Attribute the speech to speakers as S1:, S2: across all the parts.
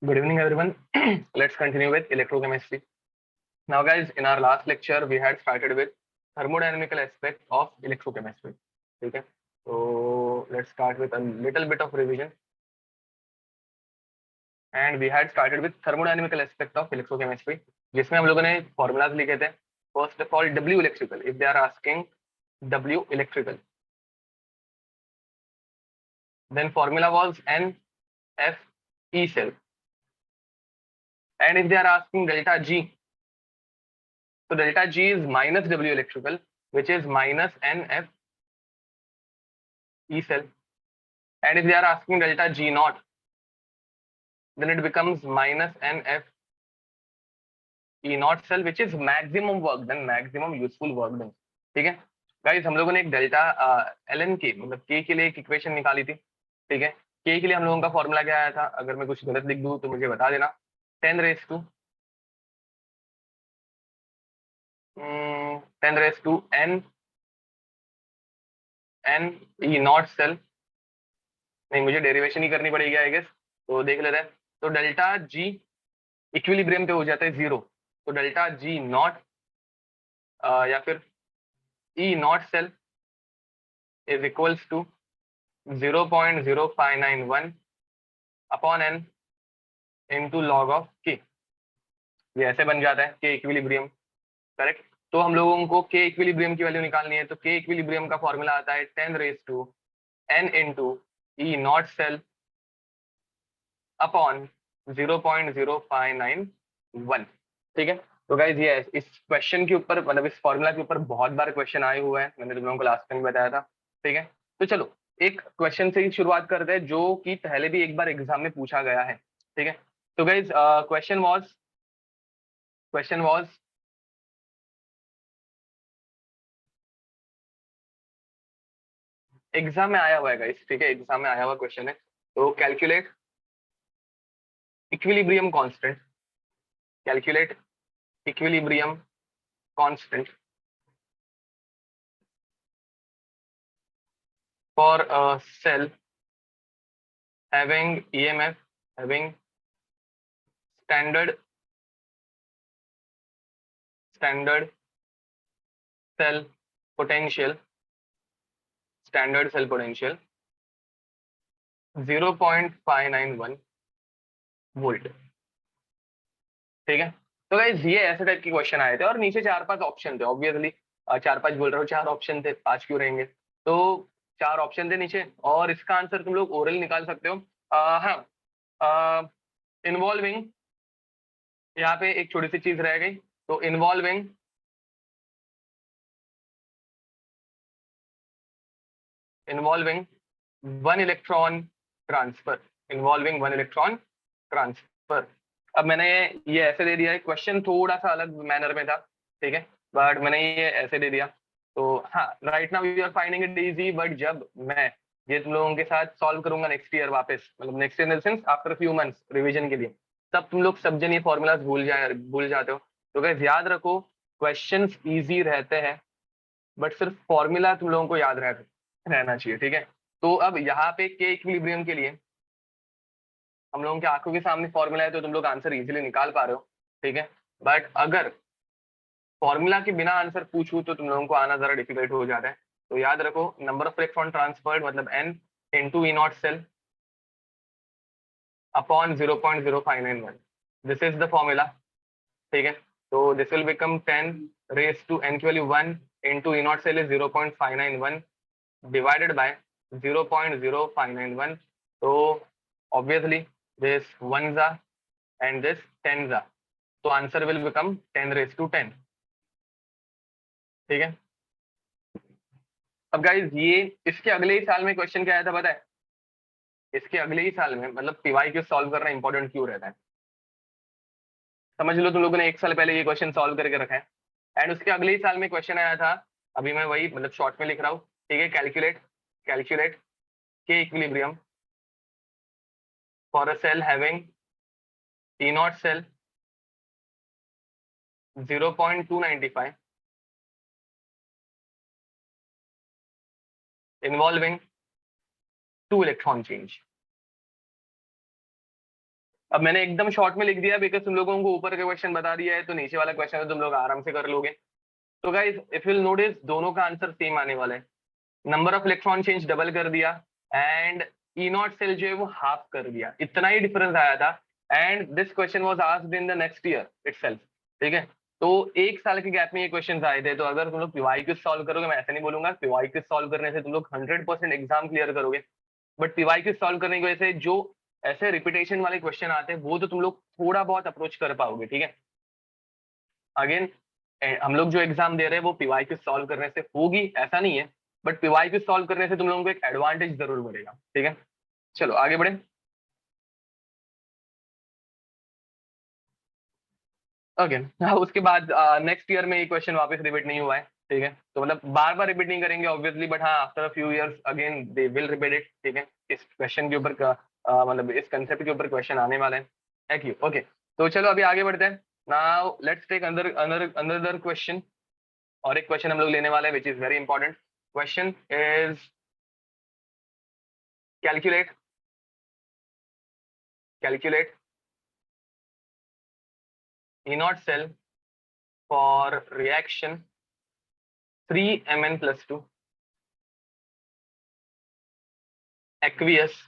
S1: Good evening, everyone. Let's continue with electrochemistry. Now, guys, in our last lecture, we had started with thermodynamical aspect of electrochemistry. Okay, so let's start with a little bit of revision. And we had started with thermodynamical aspect of electrochemistry, जिसमें हम लोगों ने formulas लिखे थे. First of all, W electrical. If they are asking W electrical, then formula was NF E cell. And if they are asking delta G, so delta G is minus W electrical, which is minus NF E cell. And if they are asking delta G naught, then it becomes minus NF E naught cell, which is maximum work done, maximum useful work done. ठीक है guys, हम लोगों ने एक delta ln के मतलब k के लिए एक इक्वेशन निकाली थी. ठीक है, k के लिए हम लोगों का फॉर्मूला क्या आया था? अगर मैं कुछ गलत लिख दूं तो मुझे बता देना. 10 raise to n E naught cell. नहीं, मुझे डेरिवेशन ही करनी पड़ेगी आई गेस. तो देख लेते हैं. तो डेल्टा जी इक्विलिब्रियम पे हो जाता है 0. तो डेल्टा जी नॉट या फिर E not cell is equals to 0.0591 upon N into log of K. ये ऐसे बन जाता है के इक्विलिब्रियम. करेक्ट. तो हम लोगों को के इक्विलिब्रियम की वैल्यू निकालनी है. तो के इक्विलिब्रियम का फॉर्मूला आता है 10 raise to n into E not cell upon 0.0591. ठीक है. तो गाइज ये इस क्वेश्चन के ऊपर मतलब इस फॉर्मूला के ऊपर बहुत बार क्वेश्चन आए हुए हैं. मैंने तुम लोगों को लास्ट टाइम बताया था. ठीक है, तो चलो एक क्वेश्चन से ही शुरुआत करते हैं जो कि पहले भी एक बार एग्जाम में पूछा गया है. ठीक है, तो गाइज क्वेश्चन वाज एग्जाम में आया हुआ है गाइज. ठीक है, एग्जाम में आया हुआ क्वेश्चन है. तो calculate equilibrium constant, calculate equilibrium constant for a cell having EMF, having standard cell potential, standard cell potential 0.591 volt. ठीक है, तो गाइस ये ऐसे टाइप के क्वेश्चन आए थे और नीचे 4-5 ऑप्शन थे. ऑब्वियसली 4-5 बोल रहा हूँ, 4 ऑप्शन थे, 5 क्यों रहेंगे. तो 4 ऑप्शन थे नीचे और इसका आंसर तुम लोग ओरल निकाल सकते हो. हाँ, इन्वॉल्विंग, यहाँ पे एक छोटी सी चीज रह गई. तो involving one electron transfer, involving one electron transfer. अब मैंने ये ऐसे दे दिया है. क्वेश्चन थोड़ा सा अलग मैनर में था. ठीक है, बट मैंने ये ऐसे दे दिया. तो हाँ, right now you are finding it easy, but जब मैं ये तुम लोगों के साथ सॉल्व करूंगा नेक्स्ट ईयर वापस, मतलब next year in the sense after few months revision के लिए, तब तुम लोग सब जन ये फॉर्मूलाज भूल जाते हो. तो गाइस याद रखो, क्वेश्चंस इजी रहते हैं बट सिर्फ फॉर्मूला तुम लोगों को याद रहना चाहिए. ठीक है, तो अब यहाँ पे के इक्विलिब्रियम के लिए हम लोगों की आंखों के सामने फॉर्मूला है तो तुम लोग आंसर इजीली निकाल पा रहे हो. ठीक है, बट अगर फॉर्मूला के बिना आंसर पूछूं तो तुम लोगों को आना जरा डिफिकल्ट हो जाता है. तो याद रखो, नंबर ऑफ इलेक्ट्रॉन ट्रांसफर्ड मतलब n into E not cell upon 0.0591. This is the formula. ठीक है, तो this will become 10 raise to n की value 1 into E not cell is 0.591 divided by 0.0591. So obviously this 1s are and this 10s are. So answer will become 10 raised to 10. ठीक है, अब guys ये इसके अगले ही साल में क्वेश्चन क्या आया था पता है? इसके अगले ही साल में मतलब पीवाई क्यू सॉल्व करना इंपॉर्टेंट क्यों रहता है समझ लो. तुम लोगों ने 1 साल पहले ये क्वेश्चन सॉल्व करके रखा है एंड उसके अगले ही साल में क्वेश्चन आया था. अभी मैं वही मतलब शॉर्ट में लिख रहा हूँ. ठीक है, कैलकुलेट के equilibrium for a cell having E naught cell 0.295 involving 2 electron change. अब मैंने एकदम शॉर्ट में लिख दिया बिकॉज तुम लोगों को ऊपर का क्वेश्चन बता दिया है, तो नीचे वाला क्वेश्चन तो तुम लोग आराम से कर लोगे। तो गाइस इफ यू नोटिस दोनों का आंसर सेम आने वाला है। Number of electron change double कर दिया एंड ई नॉट सेल जो है वो हाफ कर दिया, इतना ही डिफरेंस आया था। And this question was asked in the next year itself, ठीक है। तो एक साल के गैप में ये क्वेश्चन आए थे। तो अगर तुम लोग पीवाईक्यू सॉल्व करोगे, मैं ऐसे नहीं बोलूंगा पीवाईक्यू सॉल्व करने से तुम लोग 100% एग्जाम क्लियर करोगे, बट पीवाईक्यू सॉल्व करने की वजह से जो ऐसे रिपीटेशन वाले क्वेश्चन आते हैं वो तो तुम लोग थोड़ा बहुत अप्रोच कर पाओगे, ठीक है। अगेन हम लोग जो एग्जाम दे रहे हैं वो पीवाईक्यू सॉल्व करने से होगी ऐसा नहीं है, बट पीवाईक्यू सॉल्व करने से तुम लोगों को एक एडवांटेज जरूर मिलेगा, ठीक है। चलो आगे बढ़े। ओके हाँ, उसके बाद नेक्स्ट ईयर में ये क्वेश्चन वापस रिपीट नहीं हुआ है, ठीक है। तो मतलब बार बार रिपीट नहीं करेंगे ऑब्वियसली, बट हाँ after a few years again they will repeat it, ठीक है। इस क्वेश्चन के ऊपर मतलब इस कंसेप्ट के ऊपर क्वेश्चन आने वाले हैं क्यों। ओके तो चलो अभी आगे बढ़ते हैं। Now let's take another question. और एक क्वेश्चन हम लोग लेने वाले हैं which is very important. Question is calculate calculate E naught cell for reaction 3Mn plus 2 aqueous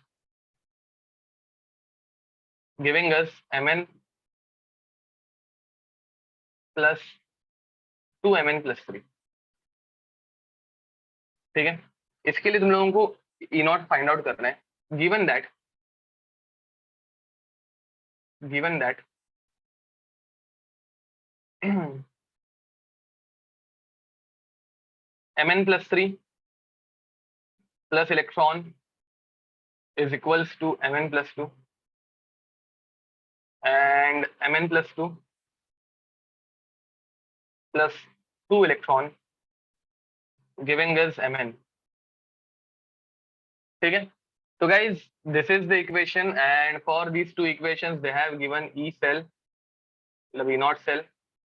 S1: giving us Mn plus 2Mn plus 3, ठीक है। इसके लिए तुम लोगों को E naught फाइंड आउट करना है। Given that Mn plus 3 plus electron is equals to Mn plus 2 and Mn plus 2 plus 2 electron giving us Mn, ठीक है। So guys, this is the equation, and for these two equations they have given E cell, the E naught cell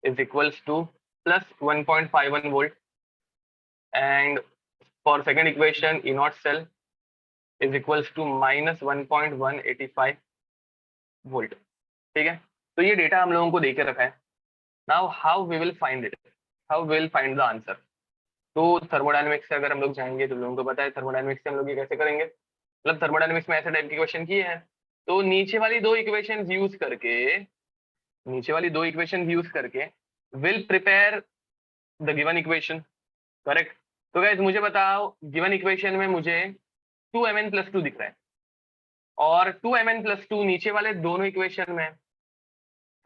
S1: is equals to plus 1.51 volt, and for second equation E naught cell is equals to minus 1.185 volt, ठीक है। तो ये data हम लोगों को देके रखा है। Now how we will find it, how we will find the answer. तो थर्मोडायनेमिक्स से अगर हम लोग जाएंगे तो लोगों को पता है थर्मोडायनेमिक्स से हम लोग ये कैसे करेंगे। मतलब थर्मोडायनेमिक्स में ऐसे टाइप की क्वेश्चन किए हैं, तो नीचे वाली दो इक्वेशंस यूज करके will prepare the given equation, correct. तो गाइस मुझे बताओ गिवन इक्वेशन में मुझे 2Mn plus 2 दिख रहा है और 2Mn plus 2 नीचे वाले दोनों इक्वेशन में।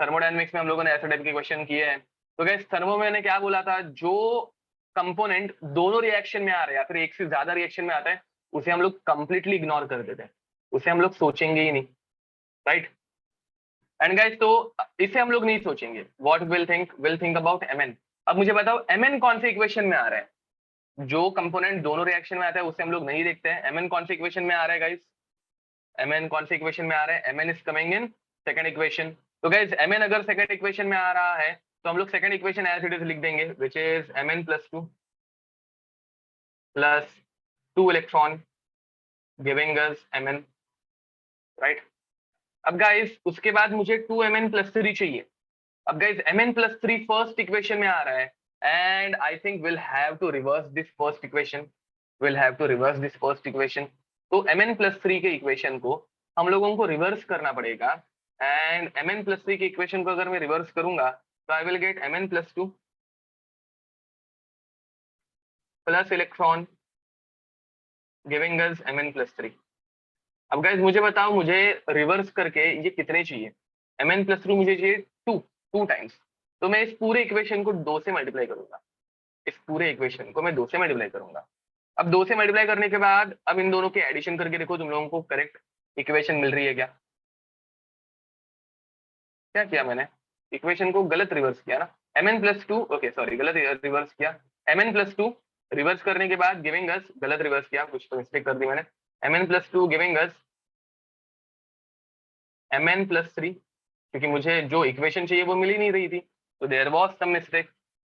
S1: थर्मोडायनेमिक्स में हम लोगों ने ऐसे टाइप के क्वेश्चन किए हैं। तो गाइस थर्मो में मैंने क्या बोला था, जो कंपोनेंट दोनों रिएक्शन में आ रहे हैं या फिर एक से ज्यादा रिएक्शन में आता है उसे हम लोग कंप्लीटली इग्नोर कर देते हैं, उसे हम लोग सोचेंगे ही नहीं, राइट। एंड गाइस तो इसे हम लोग नहीं सोचेंगे। What will think about Mn। अब मुझे बताओ Mn कौन से इक्वेशन में आ रहा है। जो कंपोनेंट दोनों रिएक्शन में आता है उसे हम लोग नहीं देखते हैं। Mn कौन से इक्वेशन में आ रहा है गाइस, Mn कौन से इक्वेशन में आ रहा है, Mn is coming in second equation. तो गाइस Mn अगर सेकंड इक्वेशन में आ रहा है तो हम लोग second equation as it is लिख देंगे, which is Mn plus 2 plus 2 electron giving us Mn, right. अब गाइस उसके बाद मुझे 2Mn plus 3 चाहिए। अब guys Mn plus 3 first equation में आ रहा है and I think will have to reverse this first equation, तो Mn plus 3 के इक्वेशन को हम लोगों को रिवर्स करना पड़ेगा। एंड Mn plus 3 के इक्वेशन को अगर मैं रिवर्स करूंगा तो आई will gate Mn plus 2 plus electron giving us Mn plus 3। अब गाइस मुझे बताओ मुझे रिवर्स करके ये कितने चाहिए। Mn plus 2 मुझे चाहिए 2 टाइम्स। तो मैं इस पूरे इक्वेशन को 2 से मल्टीप्लाई करूंगा, इस पूरे इक्वेशन को मैं 2 से मल्टीप्लाई करूंगा। अब 2 से मल्टीप्लाई करने के बाद अब इन दोनों के एडिशन करके देखो तुम लोगों को करेक्ट इक्वेशन मिल रही है क्या। क्या किया मैंने, इक्वेशन को गलत रिवर्स किया ना। Mn plus 2 ओके सॉरी गलत रिवर्स किया। Mn plus 2 रिवर्स करने के बाद गिविंग अस, गलत रिवर्स किया, कुछ तो मिस्टेक कर दी मैंने। Mn plus 2 giving us Mn plus 3, क्योंकि मुझे जो इक्वेशन चाहिए वो मिल ही नहीं रही थी, तो देयर वाज सम मिस्टेक।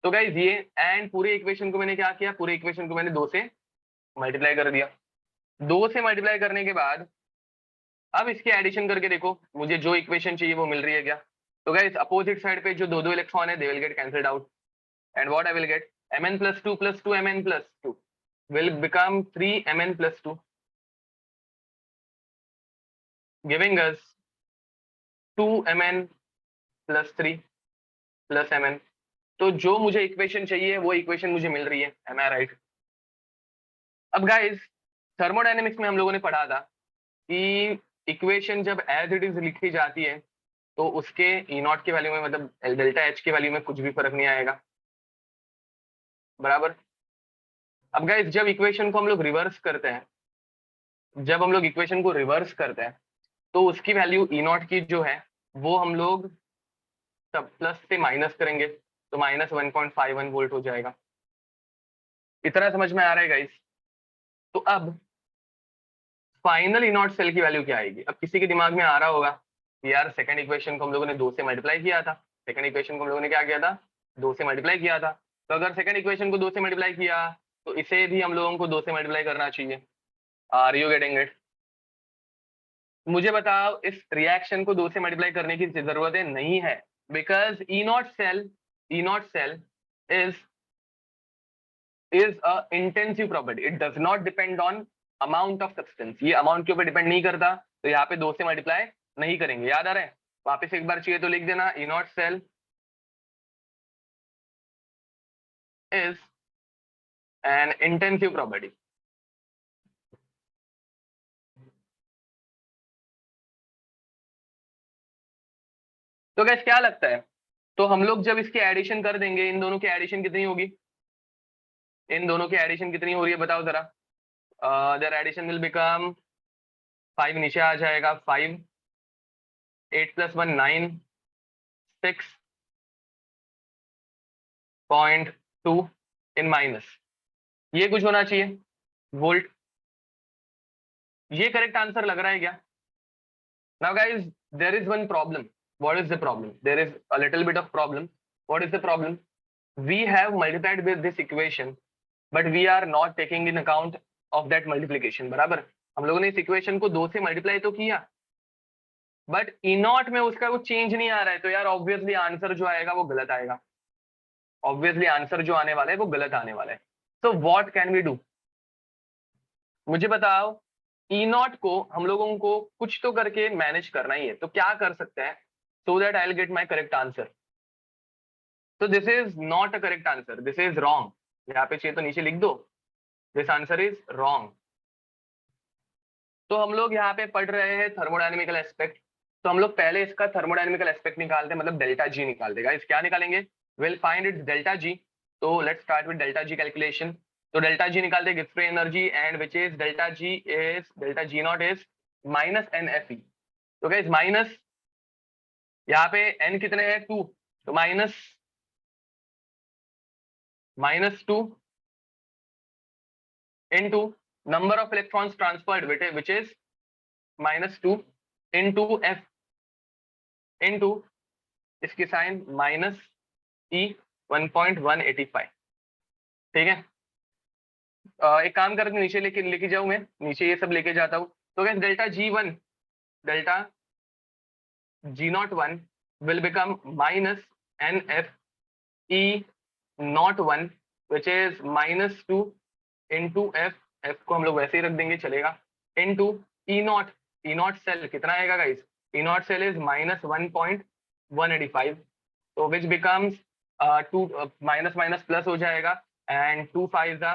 S1: तो गाइस ये एंड पूरे इक्वेशन को मैंने क्या किया, पूरे इक्वेशन को मैंने 2 से मल्टीप्लाई कर दिया। 2 से मल्टीप्लाई करने के बाद अब इसके एडिशन करके देखो, मुझे जो इक्वेशन चाहिए वो मिल रही है क्या? तो गाइस अपोजिट साइड पे जो दो दो इलेक्ट्रॉन है they will get cancelled out, and what I will gate, mn plus 2 plus 2 mn plus 2 will become 3 mn plus 2, giving us 2 mn plus 3 plus mn. तो जो मुझे इक्वेशन चाहिए वो इक्वेशन मुझे मिल रही है, एम आई राइट? अब गाइस थर्मोडायनेमिक्स में हम लोगों ने पढ़ा था कि इक्वेशन जब एज इट इज लिखी जाती है तो उसके ई नॉट की वैल्यू में, मतलब डेल्टा एच की वैल्यू में कुछ भी फर्क नहीं आएगा, बराबर? अब गाइस जब इक्वेशन को हम लोग रिवर्स करते हैं, जब हम लोग इक्वेशन को रिवर्स करते हैं तो उसकी वैल्यू ई नॉट की जो है वो हम लोग सब प्लस से माइनस करेंगे, तो माइनस 1.51 वोल्ट हो जाएगा। इतना समझ में आ रहा है गाइस? तो अब फाइनल ई नॉट सेल की वैल्यू क्या आएगी? अब किसी के दिमाग में आ रहा होगा कि यार सेकंड इक्वेशन को हम लोगों ने 2 से मल्टीप्लाई किया था, सेकंड इक्वेशन को हम लोगों ने क्या किया था, 2 से मल्टीप्लाई किया था। तो अगर सेकंड इक्वेशन को 2 से मल्टीप्लाई किया तो इसे भी हम लोगों को 2 से मल्टीप्लाई करना चाहिए। Are you getting it? मुझे बताओ इस रिएक्शन को 2 से मल्टीप्लाई करने की जरूरत है नहीं है, because E not cell is a intensive property, it does not depend on amount of substance, ये अमाउंट के ऊपर डिपेंड नहीं करता, तो यहाँ पे 2 से मल्टीप्लाई नहीं करेंगे। याद आ रहा है? वापस एक बार चाहिए तो लिख देना, E not cell is an intensive property. तो गैस क्या लगता है, तो हम लोग जब इसकी एडिशन कर देंगे, इन दोनों की एडिशन कितनी होगी? इन दोनों की एडिशन कितनी हो रही है बताओ जरा? देयर एडिशन विल बिकम 5 नीचे आ जाएगा, 5 8 + 1 9 6.2 इन माइनस, ये कुछ होना चाहिए वोल्ट। ये करेक्ट आंसर लग रहा है क्या? Now guys there is one problem. What is the problem? There is a little bit of problem. What is the problem? We have multiplied with this equation but we are not taking in account of that multiplication, बराबर? हम लोगों ने इस equation को 2 से multiply तो किया but E not में उसका वो चेंज नहीं आ रहा है, तो यार ऑब्वियसली आंसर जो आएगा वो गलत आएगा, ऑब्वियसली आंसर जो आने वाला है वो गलत आने वाला है। So what can we do? मुझे बताओ, ई नॉट को हम लोगों को कुछ तो करके मैनेज करना ही है, तो क्या कर सकते हैं so that I will get my correct answer? तो this is not a correct answer, this is wrong. यहाँ पे चाहिए तो नीचे लिख दो, दिस आंसर इज रॉन्ग। तो हम लोग यहाँ पे पढ़ रहे हैं थर्मोडायनेमिकल एस्पेक्ट, तो हम लोग पहले इसका थर्मोडायनेमिकल एस्पेक्ट निकालते हैं, मतलब डेल्टा जी निकालते हैं। क्या निकालेंगे? Will find its delta G. तो let's start with delta G calculation. तो डेल्टा जी निकालते हैं, gives free energy, and which is delta G naught is minus N F E. तो गाइस माइनस, यहाँ पे एन कितने हैं? 2, तो -2 into number of electrons transferred, which is -2 into F into इसकी साइन -E 1.185। ठीक है, एक काम करके नीचे लेके जाऊं, मैं नीचे ये सब लेके जाता हूं। तो gas delta G01 will become -NFE01 which is -2 into F को हम लोग वैसे ही रख देंगे, चलेगा, into E0 सेल कितना आएगा गाइस? E0 सेल इज -1.185, तो which becomes 2 minus minus plus हो जाएगा, एंड 2 5 जा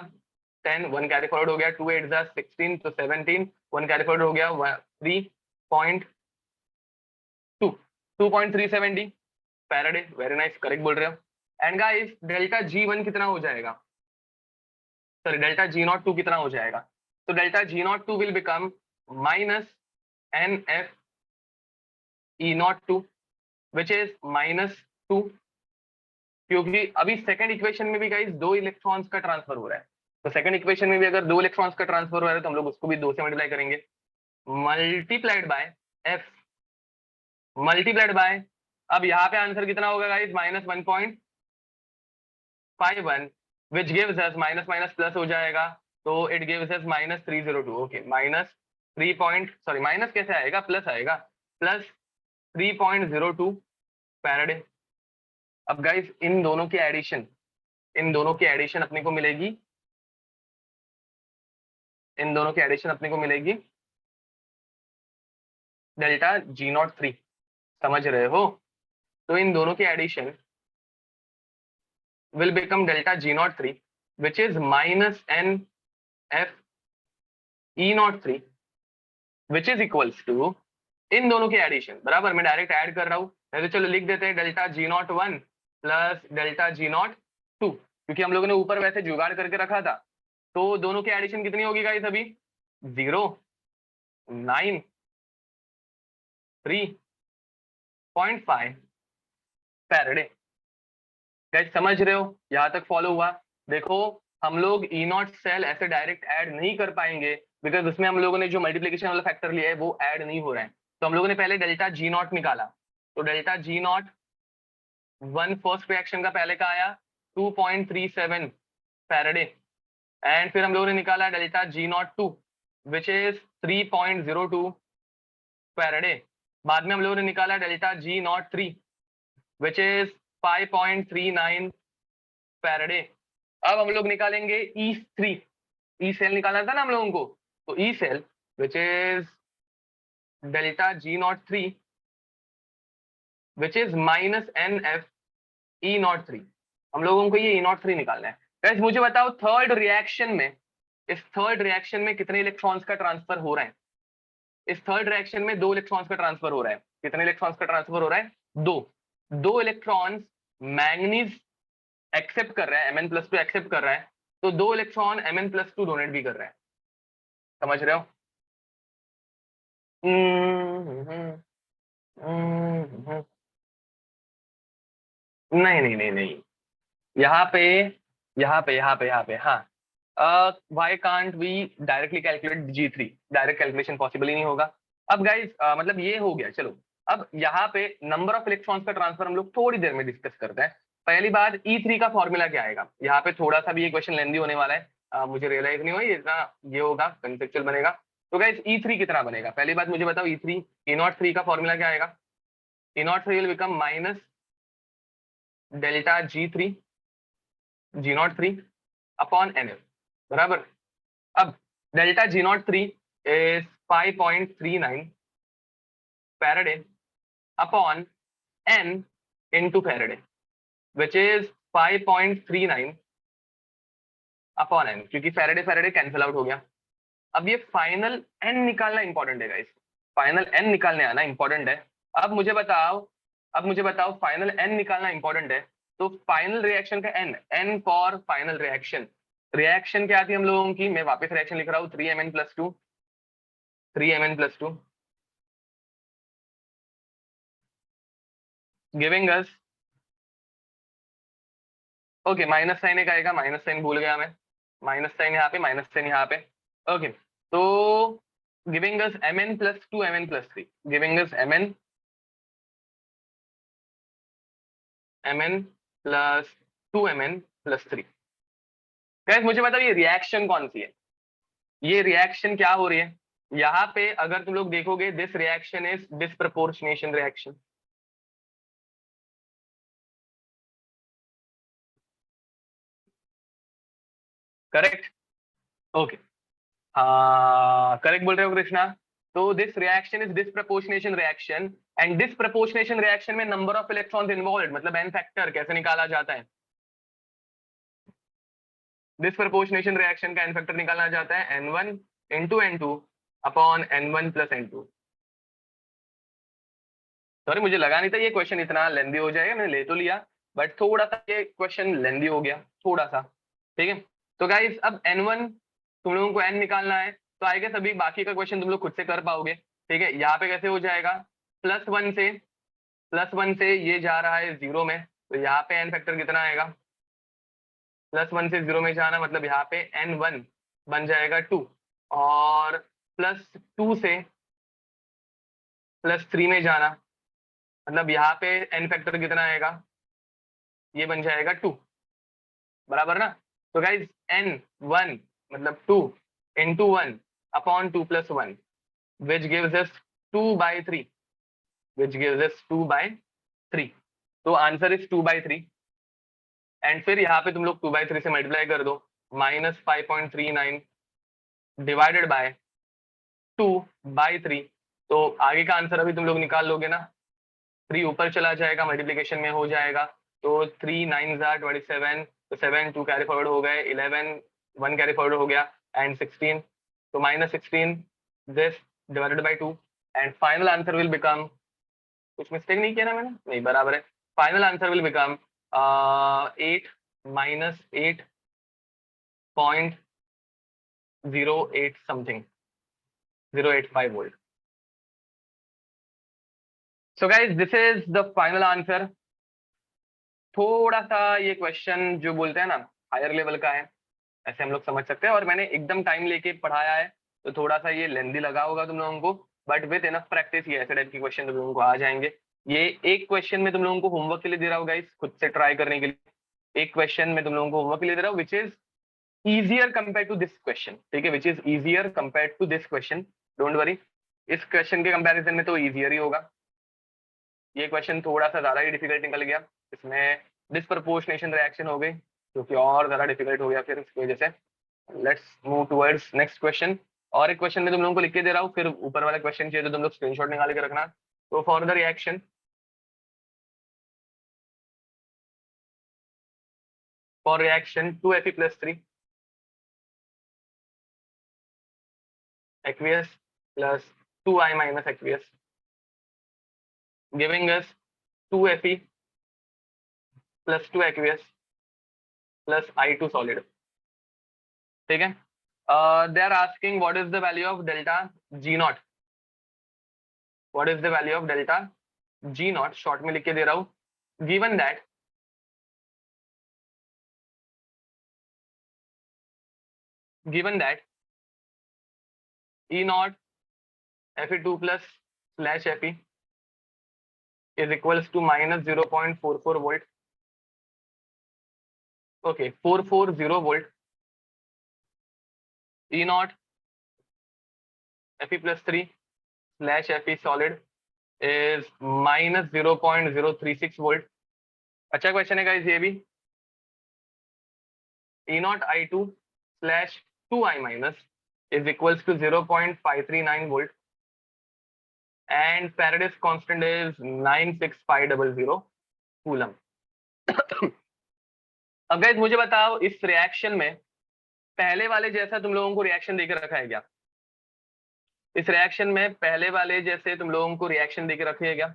S1: 10, 1 कैरी फॉरवर्ड हो गया, 2 8 जा 16, तो 17, 1 कैरी फॉरवर्ड हो गया 2.370 फैराडे। वेरी नाइस, करेक्ट बोल रहे हो। एंड गाइस डेल्टा G1 कितना हो जाएगा? सॉरी, डेल्टा G02 कितना हो जाएगा? तो delta G02 will become -NFE02 which is -2, क्योंकि अभी सेकंड इक्वेशन में भी गाइस 2 इलेक्ट्रॉन्स का ट्रांसफर हो रहा है, तो सेकंड इक्वेशन में भी अगर 2 इलेक्ट्रॉन्स का ट्रांसफर हो रहा है तो हम लोग उसको भी 2 से मल्टीप्लाई करेंगे, multiplied by F multiplied by, अब यहाँ पे आंसर कितना होगा guys? -1.51 which gives us minus minus plus हो जाएगा, तो it gives us -302। Okay, minus कैसे आएगा, प्लस आएगा, प्लस 3.02 फैराडे। अब गाइस इन दोनों की एडिशन अपने को मिलेगी, डेल्टा G03, समझ रहे हो? तो इन दोनों की addition will become delta G03 which is minus NF E03 which is equals to इन दोनों की एडिशन, बराबर। मैं डायरेक्ट ऐड कर रहा हूं, तो चलो लिख देते हैं delta G01 plus delta G02, क्योंकि हम लोगों ने ऊपर वैसे जुगाड़ करके रखा था। तो दोनों की एडिशन कितनी होगी गाइस अभी? 0.93.5 फैराडे। गाइस समझ रहे हो? यहां तक फॉलो हुआ? देखो हम लोग E0 सेल ऐसे डायरेक्ट ऐड नहीं कर पाएंगे, बिकॉज उसमें हम लोगों ने जो मल्टीप्लिकेशन वाला फैक्टर लिया है वो ऐड नहीं हो रहा है। तो हम लोगों ने पहले डेल्टा G0 निकाला, तो delta G0 one first reaction का पहले का आया 2.37 फैराडे, एंड फिर हम लोगों ने निकाला delta G02 which is 3.02 Faraday. बाद में हम लोगों ने निकाला delta G03 which is 5.39 Faraday. अब हम लोग निकालेंगे E3, ई सेल निकालना था ना हम लोगों को, तो E cell which is delta G03 which is minus NF E03। हम लोगों को ये E03 निकालना है। गाइस मुझे बताओ थर्ड रिएक्शन में, इस थर्ड रिएक्शन में कितने इलेक्ट्रॉन्स का ट्रांसफर हो रहा है? इस थर्ड रिएक्शन में 2 इलेक्ट्रॉन्स का ट्रांसफर हो रहा है। कितने इलेक्ट्रॉन्स का ट्रांसफर हो रहा है? 2 इलेक्ट्रॉन्स मैंगनीज एक्सेप्ट कर रहा है, Mn+2 एक्सेप्ट कर रहा है, तो 2 इलेक्ट्रॉन Mn+2 डोनेट भी कर रहा है। समझ रहे हो? नहीं नहीं नहीं नहीं, यहाँ पे हाँ, why can't we directly calculate G3? Direct calculation possible ही नहीं होगा। अब गाइस मतलब ये हो गया, चलो अब यहाँ पे नंबर ऑफ इलेक्ट्रॉन्स का ट्रांसफर हम लोग थोड़ी देर में डिस्कस करते हैं। पहली बात E3 का फॉर्मूला क्या आएगा? यहाँ पे थोड़ा सा भी ये क्वेश्चन लेंदी होने वाला है, मुझे रियलाइज नहीं हुआ ये इतना ये होगा, कंसेप्चुअल बनेगा। तो गाइस E3 कितना बनेगा? पहली बात मुझे बताओ E3, E03 का फॉर्मूला क्या आएगा? E03 will become minus delta G03 upon NF, बराबर। अब delta G03 is 5.39 Faraday upon N into Faraday which is 5.39 upon N, क्योंकि फैराडे कैंसिल आउट हो गया। अब ये फाइनल N निकालना इंपॉर्टेंट है गाइस, फाइनल N निकालने आना इंपॉर्टेंट है। अब मुझे बताओ फाइनल N निकालना इंपॉर्टेंट है, तो फाइनल रिएक्शन का N फॉर फाइनल रिएक्शन क्या आती है हम लोगों की? मैं वापस रिएक्शन लिख रहा हूँ, 3Mn+2 giving us, okay minus sign एक आएगा, माइनस साइन भूल गया मैं, माइनस साइन यहाँ पे, माइनस साइन यहाँ पे, ओके। तो giving us Mn+2 Mn+3, giving us Mn+2 Mn+3। Guys मुझे बताओ ये रिएक्शन कौन सी है? ये रिएक्शन क्या हो रही है यहाँ पे? अगर तुम लोग देखोगे this reaction is disproportionation reaction, correct? Okay, हाँ करेक्ट बोल रहे हो कृष्णा। तो this reaction is disproportionation reaction, and disproportionation reaction में नंबर ऑफ इलेक्ट्रॉन्स इन्वॉल्व, मतलब एन फैक्टर कैसे निकाला जाता है? डिस्प्रपोर्शनेशन रिएक्शन का एन फैक्टर निकाला जाता है N1 into N2 upon N1 plus N2। Sorry मुझे लगा नहीं था ये क्वेश्चन इतना लेंदी हो जाएगा, मैंने ले तो लिया बट थोड़ा सा ये क्वेश्चन लेंदी हो गया थोड़ा सा, ठीक है। तो गाइस अब N1 तुम लोगों को N निकालना है, तो आएगा सभी बाकी का क्वेश्चन तुम लोग खुद से कर पाओगे, ठीक है। यहाँ पे कैसे हो जाएगा? +1 से ये जा रहा है 0 में, तो यहाँ पे एन फैक्टर कितना आएगा? +1 से 0 में जाना मतलब यहाँ पे N1 बन जाएगा 2, और +2 से +3 में जाना मतलब यहाँ पे एन फैक्टर कितना आएगा? ये बन जाएगा 2, बराबर ना। तो गाइज N1 मतलब 2 into 1 upon 2 + 1, which gives us 2/3, which gives us 2/3. तो आंसर इज 2/3 एंड फिर यहाँ पे तुम लोग 2/3 से मल्टीप्लाई कर दो, -5.39 डिवाइडेड बाय 2/3। तो आगे का आंसर अभी तुम लोग निकाल लोगे ना, 3 ऊपर चला जाएगा, मल्टीप्लीकेशन में हो जाएगा, तो 3 9 27, तो 7 2 कैरी फॉरवर्ड हो गए, 11 1 कैरी फॉरवर्ड हो गया एंड 16, तो -16 this divided by 2 and final answer will become, कुछ मिस्टेक नहीं किया ना मैंने, नहीं बराबर है, final answer will become 8 -8.08 something, 085 volt. So guys this is the final answer. थोड़ा सा ये क्वेश्चन जो बोलते हैं ना हायर लेवल का है, ऐसे हम लोग समझ सकते हैं, और मैंने एकदम टाइम लेके पढ़ाया है, तो थोड़ा सा ये लेंदी लगा होगा तुम लोगों को, बट विद इनफ प्रैक्टिस ये ऐसे टाइप की क्वेश्चन तुम लोगों को आ जाएंगे। ये एक क्वेश्चन में तुम लोगों को होमवर्क के लिए दे रहा हूँ गाइस, खुद से ट्राई करने के लिए। एक क्वेश्चन में तुम लोगों को होमवर्क के लिए दे रहा हूँ which is easier compared to this question, ठीक है, which is easier compared to this question, don't worry, इस क्वेश्चन के कंपैरिजन में तो easier ही होगा। ये क्वेश्चन थोड़ा सा ज्यादा ही डिफिकल्ट निकल गया, इसमें डिस्प्रपोर्शनेशन रिएक्शन हो गई, जो कि और ज्यादा डिफिकल्ट हो गया फिर इसकी वजह से। Let's move towards next question. और एक क्वेश्चन में तुम लोगों को लिख के दे रहा हूँ, फिर ऊपर वाला क्वेश्चन चाहिए तो तुम लोग स्क्रीनशॉट निकाल के रखना। तो for the reaction, for reaction 2Fe+3 aqueous plus 2I- aqueous giving us 2Fe plus 2 aqueous plus I2 solid, ठीक है। they are asking what is the value of delta G naught, what is the value of delta G naught, short में लिख के दे रहा हूं, given that E naught Fe2 plus slash Fe is equals to -0.44 volt, okay, 440 volt, E naught Fe+3 slash Fe solid is -0.036 volt। अच्छा question है guys ये भी। E naught I2 slash 2I- is equals to 0.539 volt and Faraday's constant is 96500 coulomb. अब guys मुझे बताओ इस reaction में पहले वाले जैसा तुम लोगों को रिएक्शन देकर रखा है क्या? इस रिएक्शन में पहले वाले जैसे तुम लोगों को रिएक्शन देकर रखी है क्या?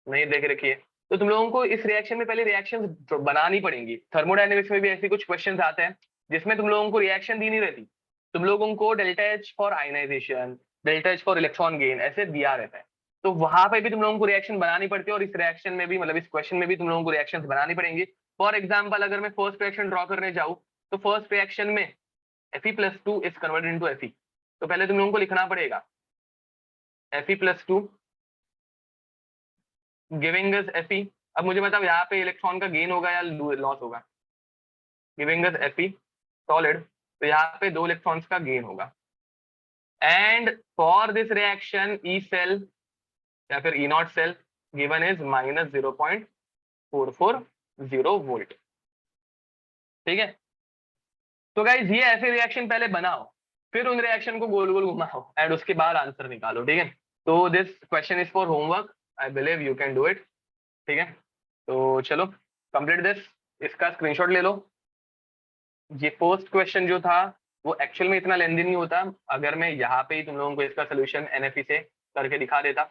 S1: नहीं देख रखी है। तो तुम लोगों को इस रिएक्शन में पहले रिएक्शन बनानी पड़ेंगी। थर्मोडायनेमिक्स में भी ऐसे कुछ क्वेश्चंस आते हैं जिसमें तुम लोगों को रिएक्शन दी नहीं रहती, तुम लोगों को delta H for ionisation, delta H for electron gain ऐसे दिया रहता है, तो वहां पे भी तुम लोगों को रिएक्शन बनानी पड़ती है, और इस रिएक्शन में भी मतलब इस क्वेश्चन में भी तुम लोगों को रिएक्शन बनानी पड़ेंगी। फॉर एग्जाम्पल अगर मैं फर्स्ट रिएक्शन ड्रॉ करने जाऊँ तो फर्स्ट रिएक्शन में Fe+2 is converted into Fe, तो पहले तुम लोगों को लिखना पड़ेगा Fe+2 गिविंग अस Fe। अब मुझे बताओ यहाँ पे इलेक्ट्रॉन का गेन होगा या लॉस होगा? गिविंग अस Fe सॉलिड, तो यहाँ पे 2 इलेक्ट्रॉन्स का गेन होगा। And for this reaction E cell या फिर E not cell given is -0.440 volt, ठीक है। तो गाइज ये ऐसे रिएक्शन पहले बनाओ, फिर उन रिएक्शन को गोल गोल घुमाओ एंड उसके बाद आंसर निकालो, ठीक है। तो this question is for homework, I believe you can do it, ठीक है। तो चलो कंप्लीट दिस, इसका स्क्रीनशॉट ले लो। ये फर्स्ट क्वेश्चन जो था वो एक्चुअल में इतना लेंदी नहीं होता, अगर मैं यहाँ पे ही तुम लोगों को इसका सोल्यूशन NFE से करके दिखा देता।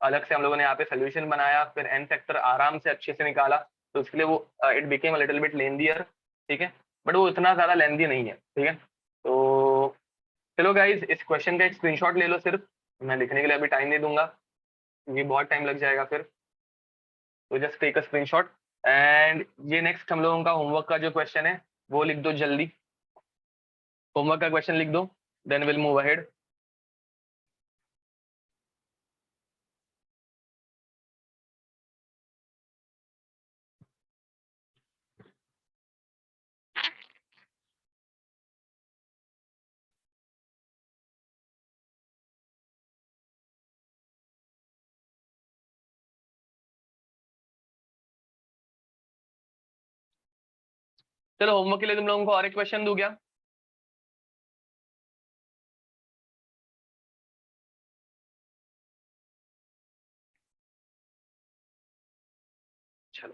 S1: अलग से हम लोगों ने यहाँ पे सोल्यूशन बनाया, फिर एन फैक्टर आराम से अच्छे से निकाला, तो इसके लिए वो it became a little bit lengthier, ठीक है, बट वो इतना ज्यादा लेंदी नहीं है, ठीक है। तो चलो गाइज इस क्वेश्चन का एक स्क्रीनशॉट ले लो, सिर्फ मैं लिखने के लिए अभी टाइम नहीं दूंगा क्योंकि बहुत टाइम लग जाएगा फिर, तो just take a screenshot. And ये नेक्स्ट हम लोगों का होमवर्क का जो क्वेश्चन है वो लिख दो जल्दी, होमवर्क का क्वेश्चन लिख दो, देन विल मूव अहेड। चलो होमवर्क के लिए तुम लोगों को और एक क्वेश्चन दूं क्या? चलो,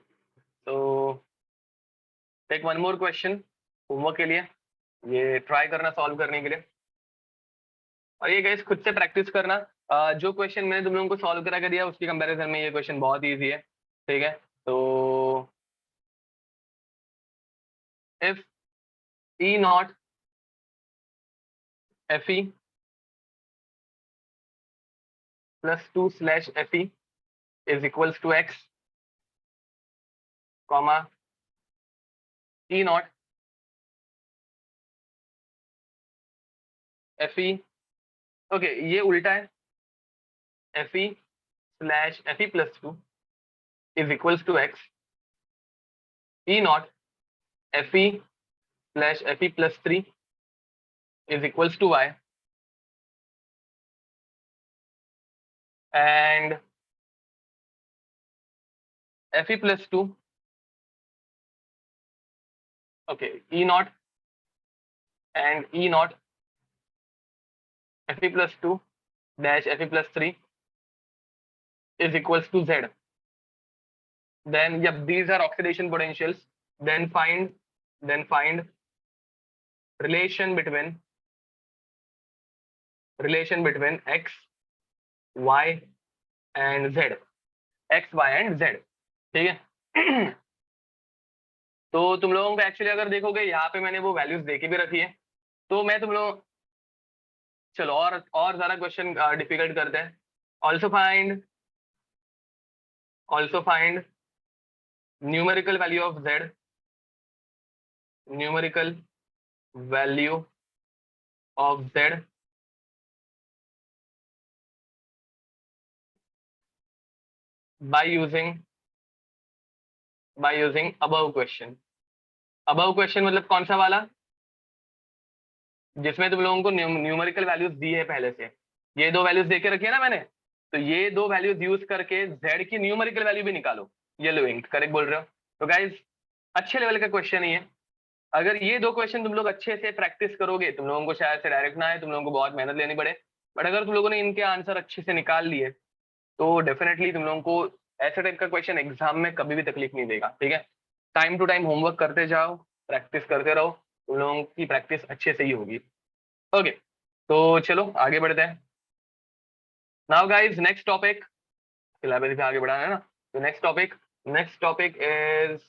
S1: तो take one more question homework के लिए, ये ट्राई करना सॉल्व करने के लिए। और ये गाइस खुद से प्रैक्टिस करना। जो क्वेश्चन मैंने तुम लोगों को सॉल्व करा कर दिया उसकी कंपैरिजन में ये क्वेश्चन बहुत इजी है, ठीक है? तो if E not F E plus 2 slash F E is equals to x, comma E not F E, okay ये उल्टा है, F E slash F E plus 2 is equals to x, E not F E slash F E plus 3 is equals to y, and fe plus 2, okay, e naught and e naught fe plus 2 dash fe plus 3 is equals to z. Then yep, these are oxidation potentials. Then find relation between x, y and z, x, y and z, ठीक है? तो तुम लोगों को actually अगर देखोगे यहाँ पे मैंने वो वैल्यूज दे के भी रखी है, तो मैं तुम लोग, चलो और ज्यादा क्वेश्चन डिफिकल्ट करते हैं। Also find numerical value of z, numerical value of z by using above question. above question मतलब कौन सा वाला? जिसमें तुम लोगों को न्यूमेरिकल वैल्यूज दी है पहले से, ये दो वैल्यूज दे के रखी है ना मैंने, तो ये दो वैल्यूज यूज करके z की न्यूमेरिकल वैल्यू भी निकालो। येलो इंक, करेक्ट बोल रहे हो? तो गाइज अच्छे लेवल का क्वेश्चन ही है। अगर ये दो क्वेश्चन तुम लोग अच्छे से प्रैक्टिस करोगे, तुम लोगों को शायद से डायरेक्ट ना है, तुम लोगों को बहुत मेहनत लेनी पड़े, बट अगर तुम लोगों ने इनके आंसर अच्छे से निकाल लिए तो डेफिनेटली तुम लोगों को ऐसे टाइप का क्वेश्चन एग्जाम में कभी भी तकलीफ नहीं देगा, ठीक है? टाइम टू टाइम होमवर्क करते जाओ, प्रैक्टिस करते रहो, तुम लोगों की प्रैक्टिस अच्छे से ही होगी। ओके, तो चलो आगे बढ़ते हैं। Now guys next topic, syllabus पे आगे बढ़ाना है ना, तो next topic is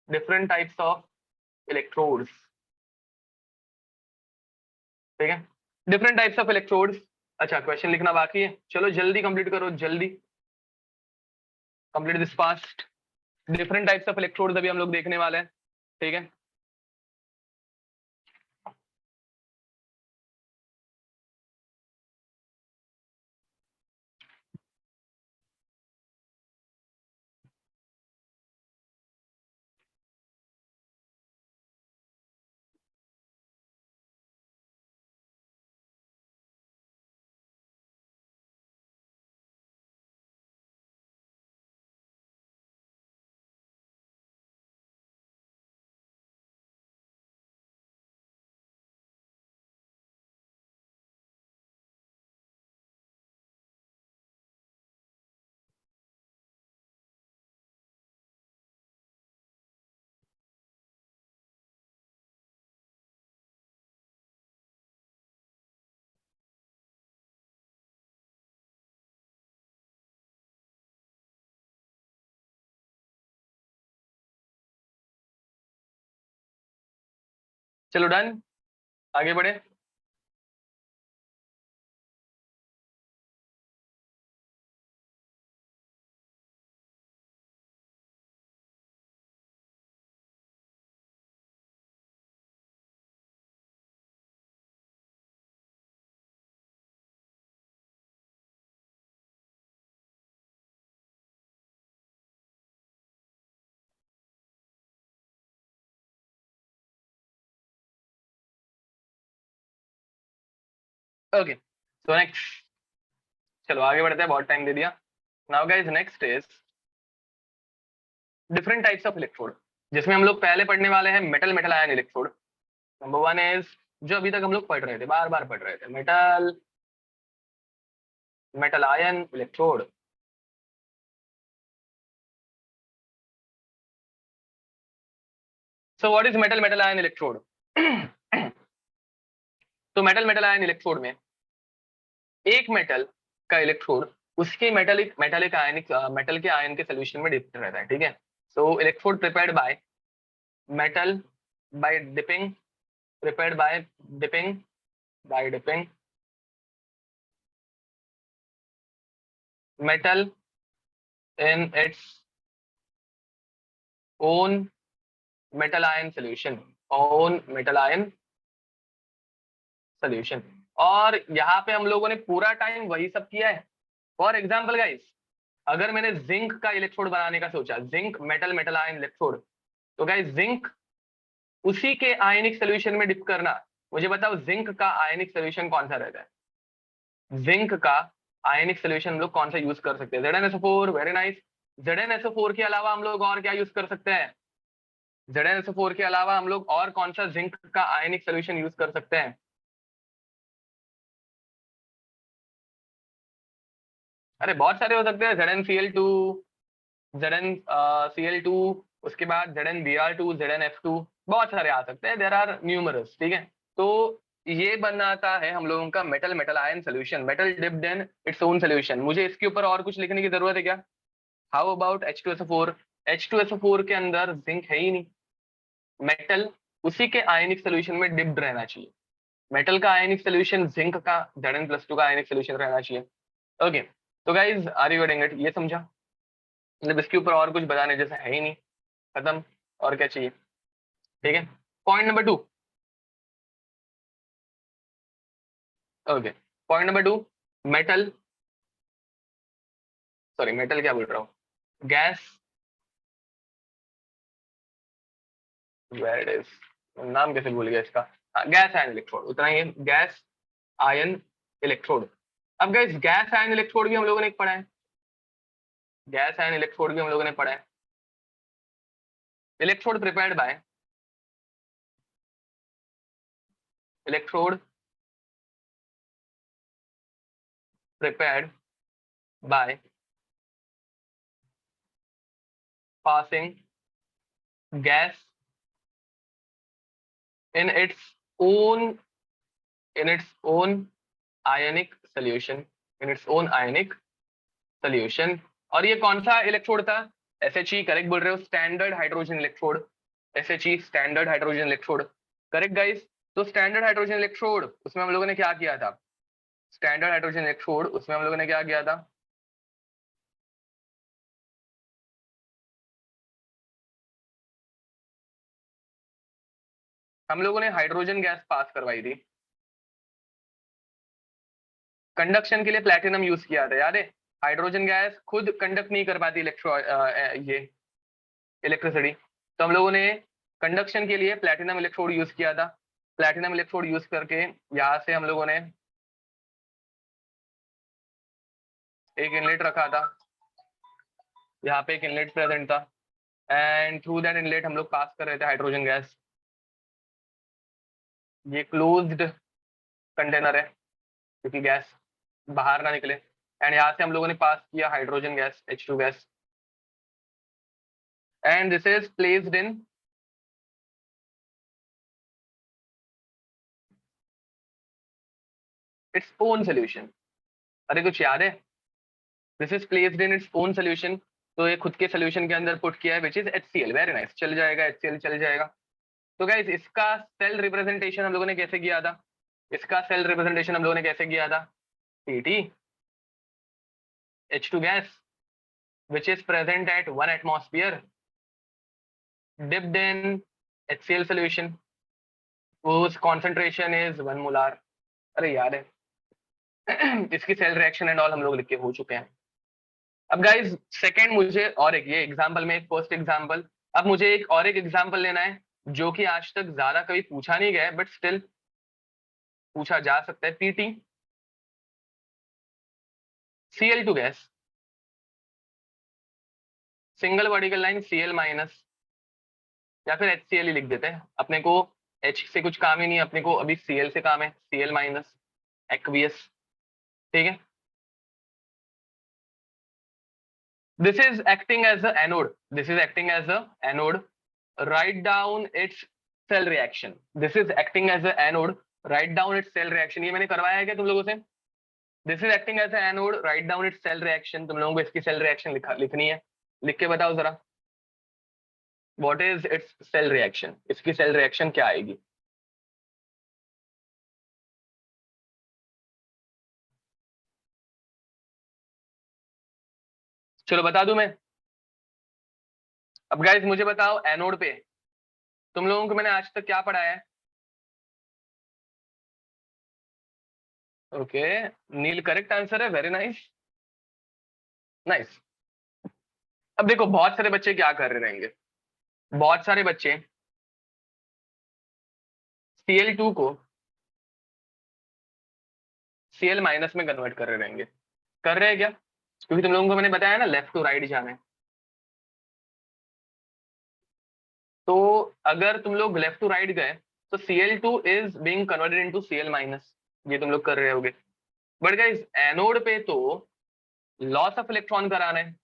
S1: different types of electrodes, ठीक है? Different types of electrodes. अच्छा, क्वेश्चन लिखना बाकी है, चलो जल्दी कंप्लीट करो, जल्दी complete this fast. Different types of electrodes अभी हम लोग देखने वाले हैं, ठीक है? चलो डन, आगे बढ़े। ओके, सो नेक्स्ट चलो आगे बढ़ते हैं, बहुत टाइम दे दिया। Now guys next is different types of electrode, जिसमें हम लोग पहले पढ़ने वाले हैं metal metal ion electrode. Number one is, जो अभी तक हम लोग पढ़ रहे थे, बार बार पढ़ रहे थे, metal metal ion electrode. So what is metal metal ion electrode? तो मेटल मेटल आयन इलेक्ट्रोड में एक मेटल का इलेक्ट्रोड उसके मेटालिक आयनिक मेटल के आयन के सोल्यूशन में डिप्ट रहता है, ठीक है। So electrode prepared by metal by dipping, prepared by dipping dipping metal in its own metal ion solution, own metal ion solution। और यहाँ पे हम लोगों ने पूरा टाइम वही सब किया है। फॉर एग्जाम्पल गाइस, अगर मैंने जिंक का इलेक्ट्रोड बनाने का सोचा, zinc metal metal ion electrode, तो गाइस जिंक उसी के आयनिक सोल्यूशन में डिप करना। मुझे बताओ जिंक का आयनिक सोल्यूशन कौन सा रहता है? जिंक का आयनिक सोल्यूशन हम लोग कौन सा यूज कर सकते हैं? ZnSO4, very nice. ZnSO4 के अलावा हम लोग और क्या यूज कर सकते हैं? ZnSO4 के अलावा हम लोग और कौन सा जिंक का आयनिक सोल्यूशन यूज कर सकते हैं? अरे बहुत सारे हो सकते हैं, ZnCl2, ZnCl2, उसके बाद ZnBr2, ZnF2, बहुत सारे आ सकते हैं, देयर आर न्यूमरस, ठीक है। तो ये बनाता है हम लोगों का metal metal ion solution, metal dipped in its own solution. मुझे इसके ऊपर और कुछ लिखने की जरूरत है क्या? How about H2SO4? H2SO4 के अंदर जिंक है ही नहीं, मेटल उसी के आयनिक सोल्यूशन में डिप्ड रहना चाहिए। मेटल का आयनिक सोल्यूशन जिंक का Zn+2 का आयनिक सोल्यूशन रहना चाहिए। ओके, तो guys are you getting it? ये समझा? मतलब इसके ऊपर और कुछ बताने जैसा है ही नहीं, खत्म, और क्या चाहिए, ठीक है। Point number 2, okay, point number 2, metal, sorry metal क्या बोल रहा हूँ, गैस, वेयर इट इज, नाम कैसे भूल गया इसका, गैस आयन इलेक्ट्रोड, उतना ही है, गैस आयन इलेक्ट्रोड। अब गाइस गैस आयन इलेक्ट्रोड भी हम लोगों ने पढ़ा है, गैस आयन इलेक्ट्रोड भी हम लोगों ने पढ़ा है। Electrode prepared bye, electrode prepared by passing gas in its own in its own ionic solution, in its own ionic solution। और ये कौन सा इलेक्ट्रोड था? SHE, करेक्ट बोल रहे हो, standard hydrogen electrode, SHE standard hydrogen electrode, correct guys. तो standard hydrogen electrode, उसमें हम लोगों ने क्या किया था? स्टैंडर्ड हाइड्रोजन इलेक्ट्रोड, उसमें हम लोगों ने क्या किया था? हम लोगों ने हाइड्रोजन गैस पास करवाई थी, कंडक्शन के लिए प्लेटिनम यूज किया था, याद है? हाइड्रोजन गैस खुद कंडक्ट नहीं कर पाती ये इलेक्ट्रिसिटी, तो हम लोगों ने कंडक्शन के लिए प्लेटिनम इलेक्ट्रोड यूज किया था। प्लेटिनम इलेक्ट्रोड यूज करके यहाँ से हम लोगों ने एक इनलेट रखा था, यहाँ पे एक इनलेट प्रेजेंट था, एंड थ्रू दैट इनलेट हम लोग पास कर रहे थे हाइड्रोजन गैस। ये क्लोज्ड कंटेनर है क्योंकि गैस बाहर ना निकले, एंड यहाँ से हम लोगों ने पास किया hydrogen gas, H2 gas, and this is placed in its own solution. अरे कुछ याद है? This is placed in its own solution, तो ये खुद के सोल्यूशन के अंदर पुट किया है, which is HCl, very nice, चल जाएगा, HCl चल जाएगा। तो गाइस इसका सेल रिप्रेजेंटेशन हम लोगों ने कैसे किया था? इसका सेल रिप्रेजेंटेशन हम लोगों ने कैसे किया था? Pt, H2 gas which is present at 1 atmosphere dipped in HCl solution whose concentration is 1 molar। अरे यार है इसकी सेल रिएक्शन एंड ऑल हम लोग लिख के हो चुके हैं। अब गाइस सेकंड, मुझे और एक, ये एग्जांपल में एक फर्स्ट एग्जांपल, अब मुझे एक और एक एग्जांपल लेना है जो कि आज तक ज्यादा कभी पूछा नहीं गया है बट स्टिल पूछा जा सकता है। PT, Cl2 gas, single vertical line Cl minus, या फिर HCl ही लिख देते हैं, अपने को H से कुछ काम ही नहीं है, अपने को अभी Cl से काम है, Cl माइनस एक्वियस, ठीक है। This is acting as a anode. This is acting as a anode. Write down its cell reaction. This is acting as a anode. Write down its cell reaction. ये मैंने करवाया है क्या तुम लोगों से? This is acting as a anode. Write down its cell reaction. तुम लोगों को इसकी cell reaction लिखनी है. लिख के बताओ जरा. What is its cell reaction? इसकी cell reaction क्या आएगी? चलो बता दूं मैं. अब गाइस मुझे बताओ एनोड पे तुम लोगों को मैंने आज तक क्या पढ़ाया है? ओके, नील करेक्ट आंसर है, वेरी नाइस नाइस. अब देखो बहुत सारे बच्चे क्या कर रहे रहेंगे, बहुत सारे बच्चे Cl2 को Cl माइनस में कन्वर्ट कर रहे रहेंगे. कर रहे हैं क्या? क्योंकि तुम लोगों को मैंने बताया ना लेफ्ट टू राइट जाना है. तो अगर तुम लोग लेफ्ट टू राइट गए तो Cl2 is being converted into Cl minus, ये तुम लोग कर रहे होगे. बट गाइस एनोड पे तो लॉस ऑफ इलेक्ट्रॉन कराना है,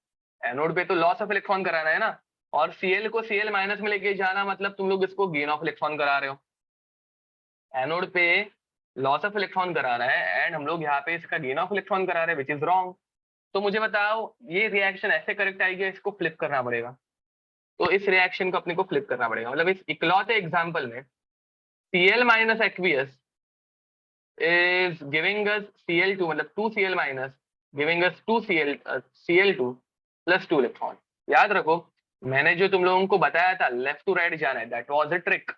S1: एनोड पे तो लॉस ऑफ इलेक्ट्रॉन कराना है ना, और Cl को Cl माइनस में लेके जाना मतलब तुम लोग इसको गेन ऑफ इलेक्ट्रॉन करा रहे हो. एनोड पे लॉस ऑफ इलेक्ट्रॉन कराना है एंड हम लोग यहाँ पे इसका गेन ऑफ इलेक्ट्रॉन करा रहे हैं, विच इज रॉन्ग. तो मुझे बताओ ये रिएक्शन ऐसे करेक्ट आएगी, इसको फ्लिप करना पड़ेगा. तो इस रिएक्शन को अपने को फ्लिप करना पड़ेगा. मतलब इस इकलौते एग्जांपल में Cl minus aqueous is giving us Cl2, मतलब 2Cl minus giving us 2Cl2 plus 2 electron. याद रखो मैंने जो तुम लोगों को बताया था लेफ्ट टू राइट जाना है, that was a trick.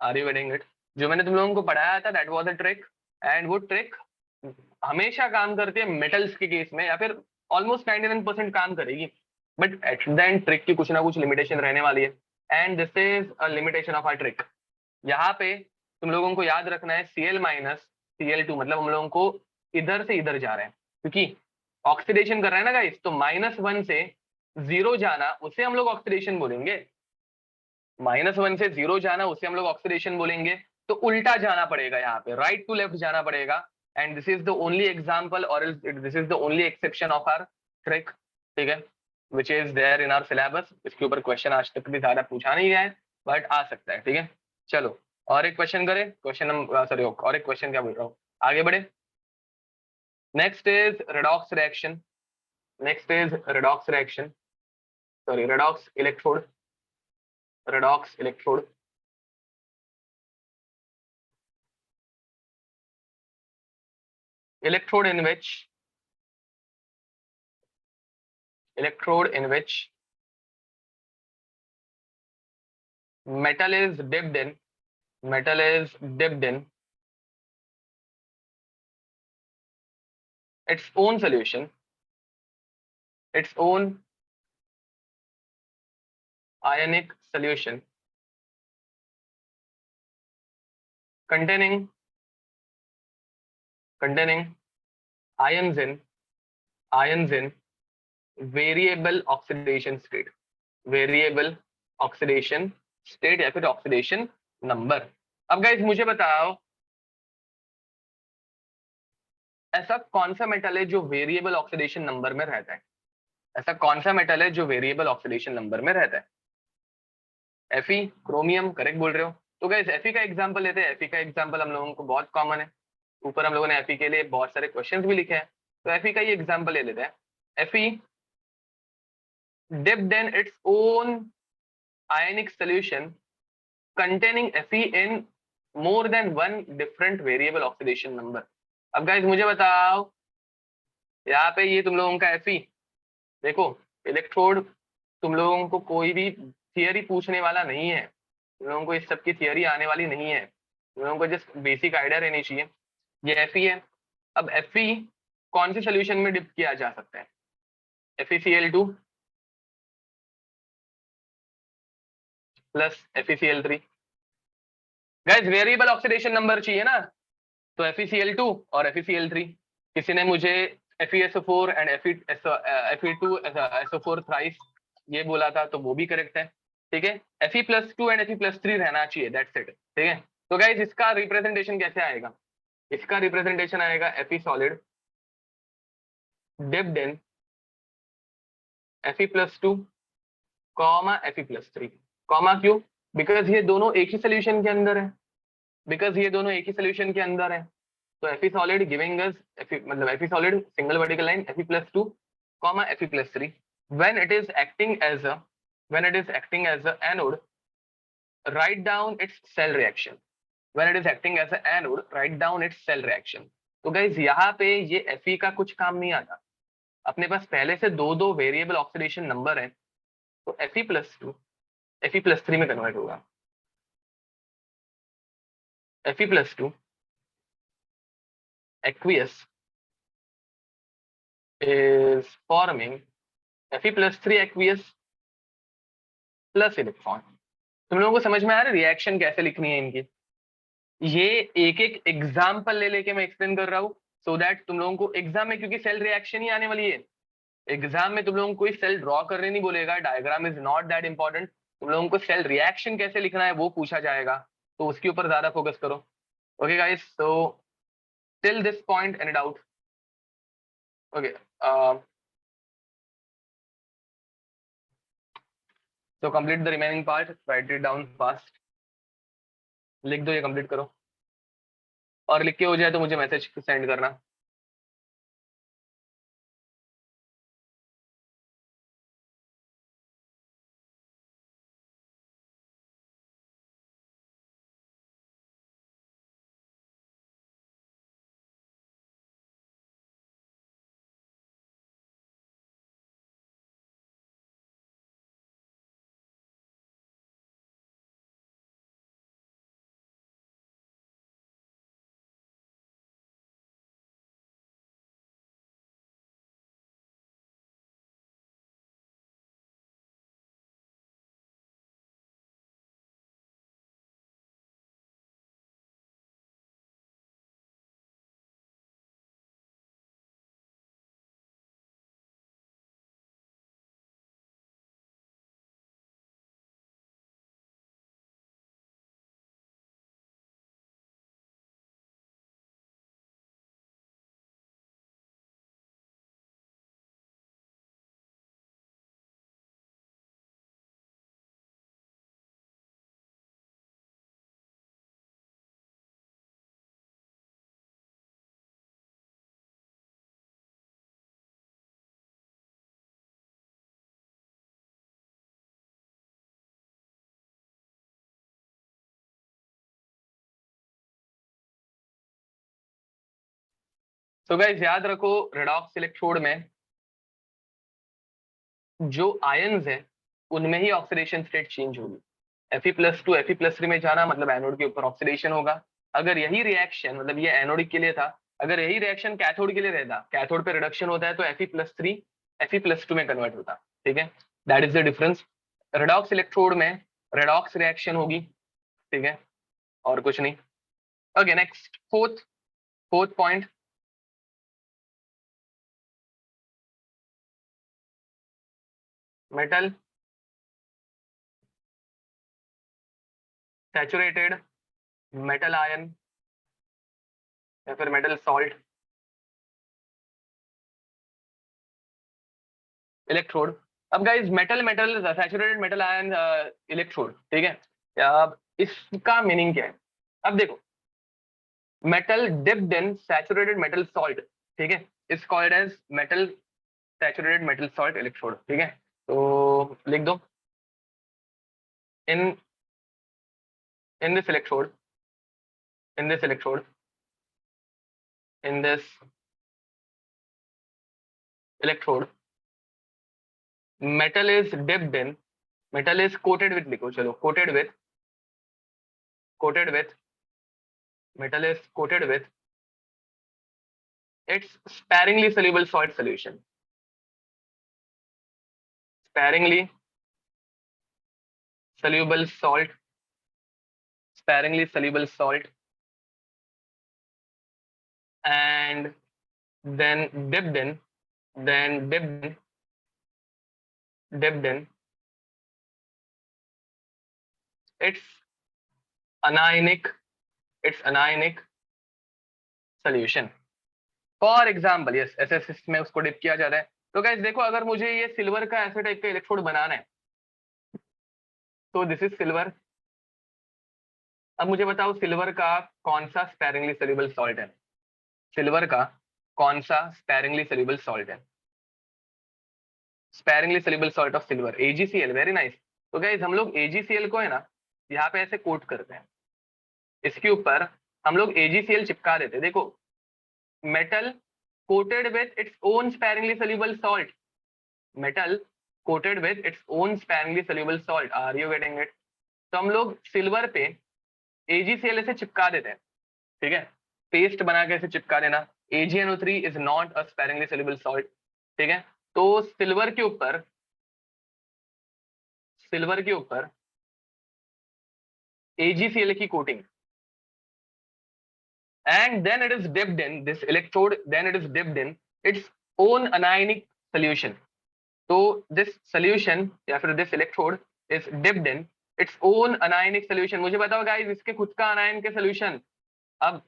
S1: Are you getting it? जो मैंने तुम लोगों को पढ़ाया था that was a trick, and वो ट्रिक हमेशा काम करती है मेटल्स के केस में, या फिर ऑलमोस्ट 99% काम करेगी. But at the end trick की कुछ ना कुछ लिमिटेशन रहने वाली है, and this is a limitation of our trick. यहाँ पे तुम लोगों को याद रखना है Cl माइनस Cl2, मतलब हम लोगों को इधर से इधर जा रहे हैं, क्योंकि ऑक्सीडेशन कर रहे हैं ना गाइस. तो -1 से 0 जाना उसे हम लोग ऑक्सीडेशन बोलेंगे, -1 से 0 जाना उसे हम लोग ऑक्सीडेशन बोलेंगे. तो उल्टा जाना पड़ेगा, यहाँ पे राइट टू लेफ्ट जाना पड़ेगा. And this is the only example और this is the only exception of our trick, ठीक है, which is there in our syllabus. इसके ऊपर क्वेश्चन आज तक भी ज्यादा पूछा नहीं गया है, बट आ सकता है, ठीक है. चलो और एक क्वेश्चन करें, क्वेश्चन नंबर सॉरी और एक क्वेश्चन क्या बोल रहा हूँ, आगे बढ़े. Next is redox reaction. Next is redox reaction, sorry redox electrode. redox electrode. Electrode in which metal is dipped in its own solution, its own ionic solution containing ions in variable oxidation state, variable oxidation state या फिर oxidation number. अब guys मुझे बताओ ऐसा कौन सा metal है जो वेरिएबल ऑक्सीडेशन नंबर में रहता है? ऐसा कौन सा मेटल है जो वेरिएबल ऑक्सीडेशन नंबर में रहता है? Fe, क्रोमियम, करेक्ट बोल रहे हो. तो गाइस Fe का एग्जांपल लेते हैं. Fe का एग्जांपल हम लोगों को बहुत कॉमन है, ऊपर हम लोगों ने Fe के लिए बहुत सारे क्वेश्चंस भी लिखे हैं. तो Fe का ये एग्जांपल ले लेते हैं. Fe dipped in its own ionic solution containing Fe in more than one different variable oxidation number. अब गाइस मुझे बताओ यहाँ पे ये तुम लोगों का Fe, देखो इलेक्ट्रोड तुम लोगों को कोई भी थियरी पूछने वाला नहीं है, तुम लोगों को इस सब की थियरी आने वाली नहीं है, तुम लोगों को जस्ट बेसिक आइडिया रहनी चाहिए. ये Fe है. अब Fe कौन से सोल्यूशन में डिप किया जा सकता है? FeCl2 plus FeCl3. Guys variable oxidation number चाहिए ना, तो FeCl2 और FeCl3. किसी ने मुझे FeSO4 एंड Fe2SO4 थ्राइस ये बोला था, तो वो भी करेक्ट है, ठीक है। Fe+2 एंड Fe+3 रहना चाहिए, दैट्स इट, ठीक है। तो गाइस इसका रिप्रेजेंटेशन कैसे आएगा? इसका रिप्रेजेंटेशन आएगा Fe solid dipped in Fe+2 comma Fe+3 comma, क्यों? बिकॉज ये दोनों एक ही सोल्यूशन के अंदर है, बिकॉज ये दोनों एक ही सोल्यूशन के अंदर है। तो Fe solid giving us मतलब Fe solid single vertical line Fe+2 comma Fe+3 when it is acting as a anode, write down its cell reaction. When it is acting as an anode, write down its cell reaction. तो guys यहाँ पे ये Fe का कुछ काम नहीं आता, अपने पास पहले से दो दो वेरिएबल ऑक्सीडेशन नंबर है, तो Fe+2 Fe+3 में कन्वर्ट होगा। Fe+2 aqueous is forming Fe+3 aqueous plus electron. तुम लोगों को समझ में आ रहा है रिएक्शन कैसे लिखनी है इनकी? ये एक एक एग्जाम्पल ले लेके मैं एक्सप्लेन कर रहा हूँ, सो दैट तुम लोगों को एग्जाम में, क्योंकि सेल रिएक्शन ही आने वाली है, एग्जाम में तुम लोगों को कोई सेल ड्रॉ करने नहीं बोलेगा, diagram is not that important, तुम लोगों को सेल रिएक्शन कैसे लिखना है वो पूछा जाएगा, तो उसके ऊपर ज्यादा फोकस करो। Okay guys, so till this point any doubt? Okay, so complete the remaining part, write it down fast, लिख दो, ये कंप्लीट करो, और लिख के हो जाए तो मुझे मैसेज सेंड करना। तो गाइस याद रखो, रेडॉक्स इलेक्ट्रोड में जो आयंस है उनमें ही ऑक्सीडेशन स्टेट चेंज होगी। Fe+2 Fe+3 में जाना मतलब एनोड के ऊपर ऑक्सीडेशन होगा। अगर यही रिएक्शन, मतलब ये एनोडिक के लिए था, अगर यही रिएक्शन कैथोड के लिए रहता, कैथोड पे रिडक्शन होता है तो Fe+3 Fe+2 में कन्वर्ट होता, ठीक है। That is the difference. Redox electrode में रेडॉक्स रिएक्शन होगी, ठीक है, और कुछ नहीं। Okay, next fourth point, metal saturated metal ion या फिर मेटल सॉल्ट इलेक्ट्रोड। अब guys metal metal saturated metal ion electrode, ठीक है। अब इसका मीनिंग क्या है? अब देखो, metal dipped in saturated metal salt, ठीक है, is called as metal saturated metal salt electrode, ठीक है। तो लिख दो, इन in this electrode in this electrode in this electrode metal is dipped in, metal is coated with, लिखो चलो, coated with metal is coated with its sparingly soluble salt solution, sparingly soluble salt, sparingly soluble salt, and then dipped in, then dipped in. It's anionic, it's anionic solution. For example yes S में उसको dip किया जा रहा है. तो guys देखो, अगर मुझे ये सिल्वर का ऐसे टाइप का इलेक्ट्रोड बनाना है, तो दिस इज सिल्वर. अब मुझे बताओ सिल्वर का कौन सा स्पेरिंगली सोल्यूबल सॉल्ट है. सिल्वर का कौन सा स्पेरिंगली सोल्यूबल सॉल्ट है. Sparingly soluble salt of silver AgCl. Very nice. तो गाइस हम लोग AgCl को है ना यहाँ पे ऐसे कोट करते हैं, इसके ऊपर हम लोग AgCl चिपका देते हैं. देखो, metal coated with its own sparingly soluble salt. Metal coated with its own sparingly soluble salt. Are you getting it? तो हम लोग सिल्वर पे AgCl से चिपका देते हैं, ठीक है, पेस्ट बना के ऐसे चिपका देना. AgNO3 is not a sparingly soluble salt, ठीक है. तो सिल्वर के ऊपर AgCl की coating, and then it is dipped in this electrode, then it is dipped in its own anionic solution. तो this solution या फिर this electrode is dipped in its own anionic solution. मुझे बताओ guys, इसके खुद का अनायन के सोल्यूशन. अब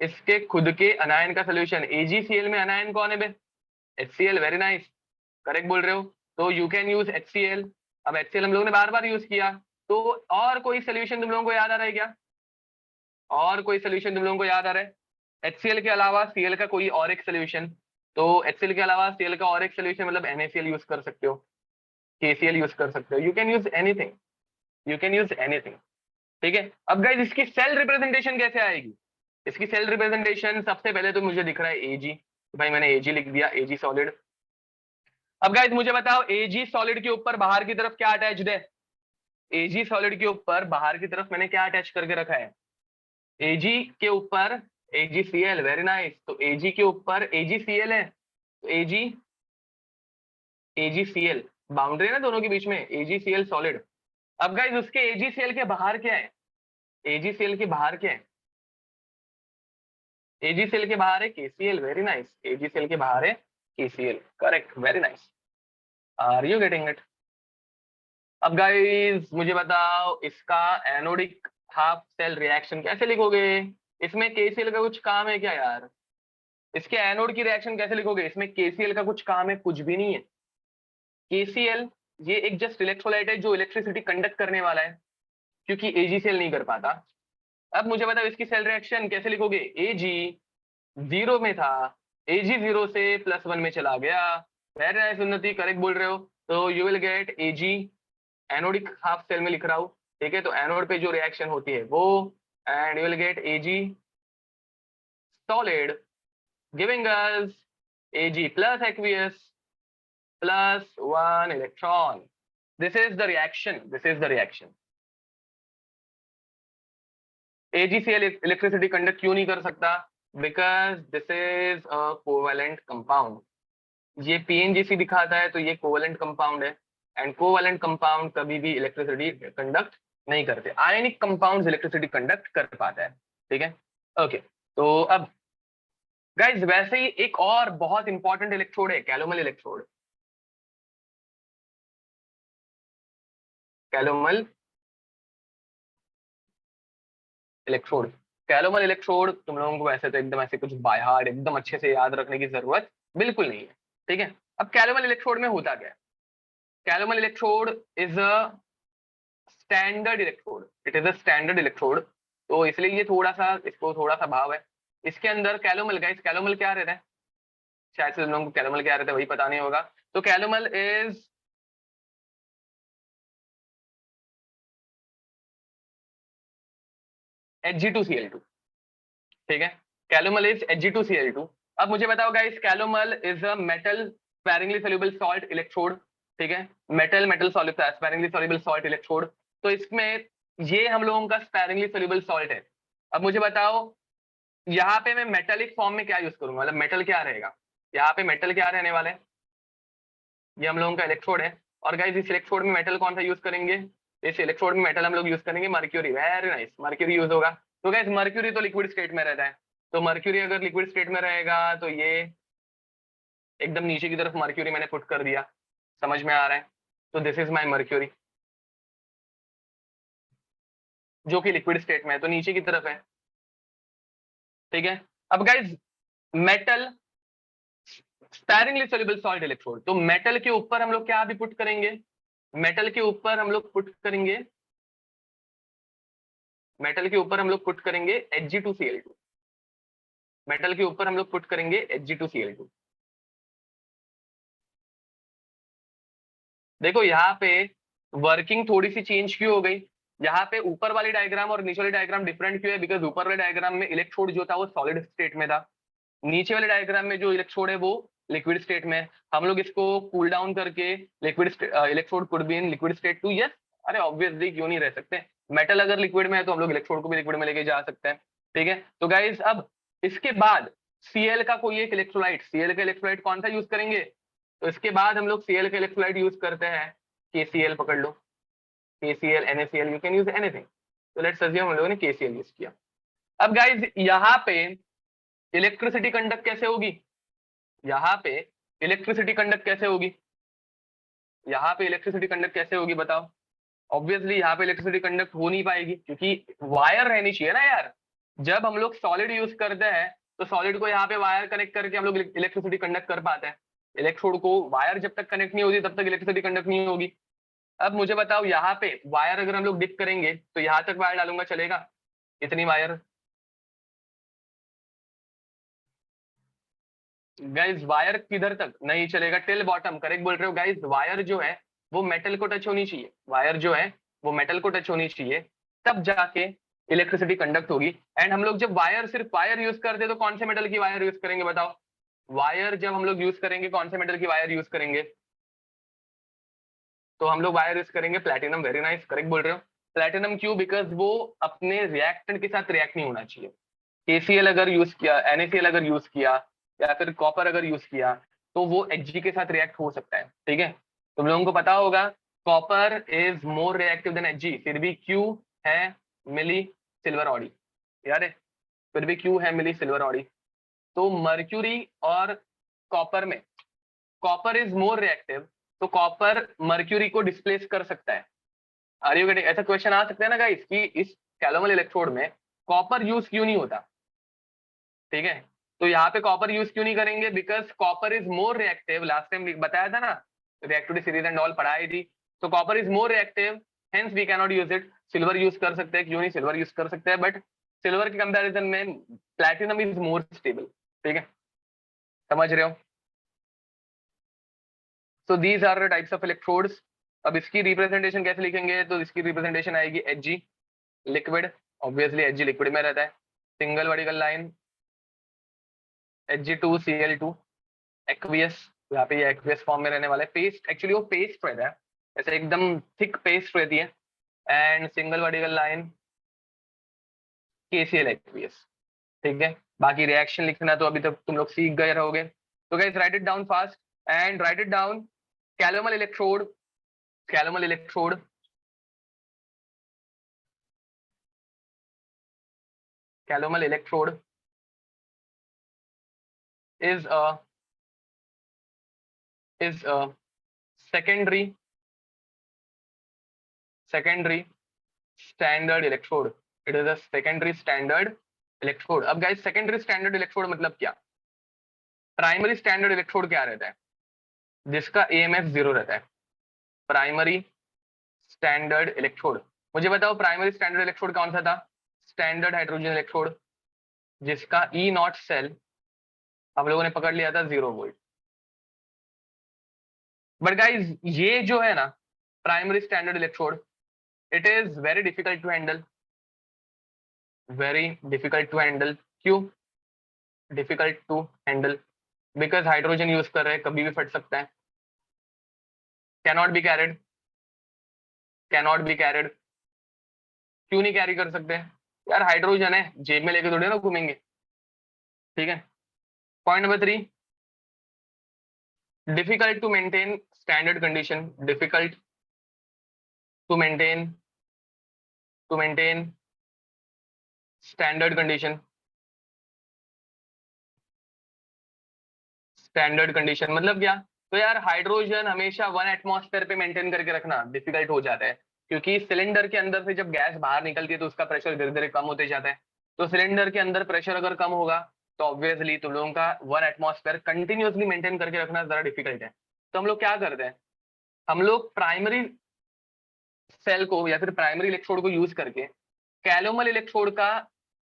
S1: इसके खुद के अनायन का सोल्यूशन, AgCl में अनायन कौन है बे? HCl. वेरी नाइस, करेक्ट बोल रहे हो. तो यू कैन यूज HCl. अब HCl हम लोगों ने बार बार यूज किया, तो और कोई सोल्यूशन तुम लोगों को याद आ रहा है क्या? और कोई सोल्यूशन तुम लोगों को याद आ रहा है? HCl के अलावा Cl का कोई और एक सोल्यूशन. तो HCl के अलावा Cl का और एक सोल्यूशन मतलब NaCl यूज कर सकते हो, KCl यूज कर सकते हो. You can use anything, you can use anything, ठीक है. अब गाइस इसकी सेल रिप्रेजेंटेशन कैसे आएगी? इसकी सेल रिप्रेजेंटेशन सबसे पहले तो मुझे दिख रहा है Ag. भाई मैंने Ag लिख दिया, Ag सॉलिड. अब गाइस मुझे बताओ Ag सॉलिड के ऊपर बाहर की तरफ क्या अटैच्ड है? Ag सॉलिड के ऊपर बाहर की तरफ मैंने क्या अटैच करके रखा है? Ag के ऊपर AgCl. Very nice. तो Ag के ऊपर AgCl है, तो AgCl बाउंड्री है ना दोनों के बीच में, AgCl सॉलिड. अब गाइस उसके AgCl के बाहर क्या है? AgCl के बाहर क्या है? AgCl के बाहर है KCl. Very nice. AgCl के बाहर है KCl. Correct, very nice. Are you getting it? अब गाइस मुझे बताओ इसका एनोडिक हाफ सेल रिएक्शन कैसे लिखोगे? इसमें KCl का कुछ काम है क्या यार? इसके एनोड की रिएक्शन कैसे लिखोगे? इसमें KCl का कुछ काम है? कुछ भी नहीं है. KCl ये एक जस्ट इलेक्ट्रोलाइट है जो इलेक्ट्रिसिटी कंडक्ट करने वाला है, क्योंकि AgCl नहीं कर पाता. अब मुझे बताओ इसकी सेल रिएक्शन कैसे लिखोगे? Ag 0 में था, Ag 0 से +1 में चला गया. वेरी नाइस उन्नति, करेक्ट बोल रहे हो. तो you will get Ag, anodic half cell में लिख रहा हूं, ठीक है. तो एनोड पे जो रिएक्शन होती है वो, and you will get Ag solid giving us Ag plus aqueous plus 1 electron. This is the reaction. This is the reaction. AgCl electricity conduct क्यों नहीं कर सकता? Because this is a covalent compound. ये PNGC दिखाता है तो ये covalent compound है, एंड कोवेलेंट कंपाउंड कभी भी इलेक्ट्रिसिटी कंडक्ट नहीं करते. आयनिक कंपाउंड्स इलेक्ट्रिसिटी कंडक्ट कर पाता है, ठीक है. ओके, तो अब गाइस वैसे ही एक और बहुत इंपॉर्टेंट इलेक्ट्रोड है calomel electrode. Calomel electrode, calomel electrode तुम लोगों को वैसे तो एकदम ऐसे कुछ बाय हार्ट एकदम अच्छे से याद रखने की जरूरत बिल्कुल नहीं है, ठीक है. अब कैलोमल इलेक्ट्रोड में होता क्या है? Calomel electrode is a standard electrode. It is a standard electrode. तो इसलिए ये थोड़ा सा, इसको थोड़ा सा भाव है. इसके अंदर कैलोमल, गाइस कैलोमल क्या रहता है? शायद से तुम लोगों को कैलोमल क्या रहता है वही पता नहीं होगा. तो कैलोमल इज Hg2Cl2, ठीक है. Calomel is Hg2Cl2. अब मुझे बताओ guys, calomel is a metal sparingly soluble salt electrode, ठीक है. Metal metal sparingly soluble salt electrode. तो इसमें ये हम लोगों का स्पेरिंगली सोल्यूबल सॉल्ट है. अब मुझे बताओ यहाँ पे मैं मेटेलिक फॉर्म में क्या यूज करूंगा, मतलब मेटल क्या रहेगा यहाँ पे? मेटल क्या रहने वाला है? ये हम लोगों का इलेक्ट्रोड है, और गाइस इस इलेक्ट्रोड में मेटल कौन सा यूज करेंगे? इस इलेक्ट्रोड में मेटल हम लोग यूज करेंगे mercury. Very nice, mercury use होगा. तो गाइस मर्क्यूरी तो लिक्विड स्टेट में रहता है, तो मर्क्यूरी अगर लिक्विड स्टेट में रहेगा तो ये एकदम नीचे की तरफ मर्क्यूरी मैंने पुट कर दिया, समझ में आ रहा है? तो दिस इज माई मर्क्यूरी, जो कि लिक्विड स्टेट में है, तो नीचे की तरफ है, ठीक है। अब guys metal sparingly soluble salt electrode, तो मेटल के ऊपर हम लोग क्या अभी पुट करेंगे? मेटल के ऊपर हम लोग पुट करेंगे, मेटल के ऊपर हम लोग पुट करेंगे Hg2Cl2, मेटल के ऊपर हम लोग पुट करेंगे Hg2Cl2। देखो यहाँ पे वर्किंग थोड़ी सी चेंज क्यों हो गई? यहाँ पे ऊपर वाली डायग्राम और नीचे वाली डायग्राम डिफरेंट क्यों है? बिकॉज ऊपर वाले डायग्राम में इलेक्ट्रोड जो था वो सॉलिड स्टेट में था, नीचे वाले डायग्राम में जो इलेक्ट्रोड है वो लिक्विड स्टेट में। हम लोग इसको कूल डाउन करके liquid electrode could be in liquid state too, yes, अरे ऑब्वियसली क्यों नहीं रह सकते? मेटल अगर लिक्विड में है तो हम लोग इलेक्ट्रोड को भी लिक्विड में लेके जा सकते हैं, ठीक है। तो गाइज अब इसके बाद Cl का कोई एक इलेक्ट्रोलाइट, Cl का इलेक्ट्रोलाइट कौन सा यूज करेंगे? तो इसके बाद हम लोग Cl का इलेक्ट्रोलाइट यूज करते हैं, KCl पकड़ लो, KCl, NaCl, you can use anything. तो लेट्स अज्यूम हम लोगों ने KCl यूज किया। अब गाइज यहाँ पे इलेक्ट्रिसिटी कंडक्ट कैसे होगी? यहाँ पे इलेक्ट्रिसिटी कंडक्ट कैसे होगी? यहाँ पे इलेक्ट्रिसिटी कंडक्ट कैसे होगी बताओ? ऑब्वियसली यहाँ पे इलेक्ट्रिसिटी कंडक्ट हो नहीं पाएगी, क्योंकि वायर रहनी चाहिए ना यार। जब हम लोग सॉलिड यूज करते हैं तो सॉलिड को यहाँ पे वायर कनेक्ट करके हम लोग इलेक्ट्रिसिटी कंडक्ट कर पाते हैं। इलेक्ट्रोड को वायर जब तक कनेक्ट नहीं होती तब तक इलेक्ट्रिसिटी कंडक्ट नहीं होगी। अब मुझे बताओ, यहाँ पे वायर अगर हम लोग डिप करेंगे तो यहाँ तक वायर डालूंगा, चलेगा? इतनी वायर गाइज, वायर किधर तक? नहीं चलेगा, टिल बॉटम, करेक्ट बोल रहे हो गाइज। वायर जो है वो मेटल को टच होनी चाहिए, वायर जो है वो मेटल को टच होनी चाहिए, तब जाके इलेक्ट्रिसिटी कंडक्ट होगी। एंड हम लोग जब वायर, सिर्फ वायर यूज करते तो कौन से मेटल की वायर यूज करेंगे बताओ? वायर जब हम लोग यूज करेंगे कौन से मेटल की वायर यूज करेंगे? तो हम लोग वायर यूज करेंगे प्लैटिनम, वेरी नाइस, करेक्ट बोल रहे हो। प्लैटिनम क्यों? बिकॉज वो अपने रिएक्टेंट के साथ रिएक्ट नहीं होना चाहिए। KCl अगर यूज किया, NaCl अगर यूज किया, या फिर कॉपर अगर यूज किया, तो वो Hg के साथ रिएक्ट हो सकता है, ठीक है। तुम लोगों को पता होगा copper is more reactive than Hg, फिर भी क्यू है मिली सिल्वर ऑडी, यार है? फिर भी क्यू है मिली सिल्वर ऑडी। तो मर्क्यूरी और कॉपर में कॉपर इज मोर रिएक्टिव, तो कॉपर मर्क्यूरी को डिस्प्लेस कर सकता है। Are you getting? ऐसा क्वेश्चन आ सकता है ना गाइस कि इस कैलोमल इलेक्ट्रोड में कॉपर यूज क्यों नहीं होता, ठीक है। तो यहाँ पे कॉपर यूज क्यों नहीं करेंगे? Because copper is more reactive, last time बताया था ना, रिएक्टिविटी सीरीज एंड ऑल पढ़ाई थी। तो copper is more reactive, hence we can not use it. Silver use कर सकते हैं, क्यों नहीं? सिल्वर यूज कर सकते हैं, बट सिल्वर के कंपैरिजन में प्लैटिनम इज मोर स्टेबल, ठीक है, समझ रहे हो? So these are the types of electrodes. अब इसकी रिप्रेजेंटेशन कैसे लिखेंगे? तो इसकी रिप्रेजेंटेशन आएगी Hg, liquid, obviously Hg liquid में रहता है, single vertical line Hg2Cl2, aqueous, यहाँ पे ये एक्वियस फॉर्म में रहने वाला है, पेस्ट, एक्चुअली वो पेस्ट रहता है, ऐसे एकदम थिक पेस्ट रहती है, and single vertical line KCl aqueous, ठीक है। बाकी रिएक्शन लिखना तो अभी तक तुम लोग सीख गए रहोगे। तो guys right it down fast and right it down. Calomel electrode, calomel electrode, calomel electrode is a secondary standard electrode. It is a secondary standard electrode. अब guys secondary standard electrode मतलब क्या? प्राइमरी स्टैंडर्ड इलेक्ट्रोड क्या रहता है? जिसका AMF 0 रहता है, primary standard electrode. मुझे बताओ प्राइमरी स्टैंडर्ड इलेक्ट्रोड कौन सा था? स्टैंडर्ड हाइड्रोजन इलेक्ट्रोड, जिसका E0 सेल हम लोगों ने पकड़ लिया था 0 वोल्ट। बट गाइज ये जो है ना primary standard electrode, it is very difficult to handle, very difficult to handle. क्यों difficult to handle? Because hydrogen use कर रहे हैं, कभी भी फट सकता है, cannot be carried, cannot be carried. क्यों नहीं कैरी कर सकते यार? हाइड्रोजन है, जेब में लेके थोड़ी ना घूमेंगे, ठीक है। Point number 3, difficult to maintain standard condition, difficult to maintain standard condition, standard condition मतलब क्या? तो यार हाइड्रोजन हमेशा 1 एटमॉस्फेयर पे मेंटेन करके रखना डिफिकल्ट हो जाता है, क्योंकि सिलेंडर के अंदर से जब गैस बाहर निकलती है तो उसका प्रेशर धीरे धीरे कम होते जाता है। तो सिलेंडर के अंदर प्रेशर अगर कम होगा तो ऑब्वियसली तुम लोगों का 1 एटमॉस्फेयर कंटिन्यूअसली मेंटेन करके रखना जरा डिफिकल्ट है। तो हम लोग क्या करते हैं, हम लोग प्राइमरी सेल को या फिर प्राइमरी इलेक्ट्रोड को यूज करके कैलोमल इलेक्ट्रोड का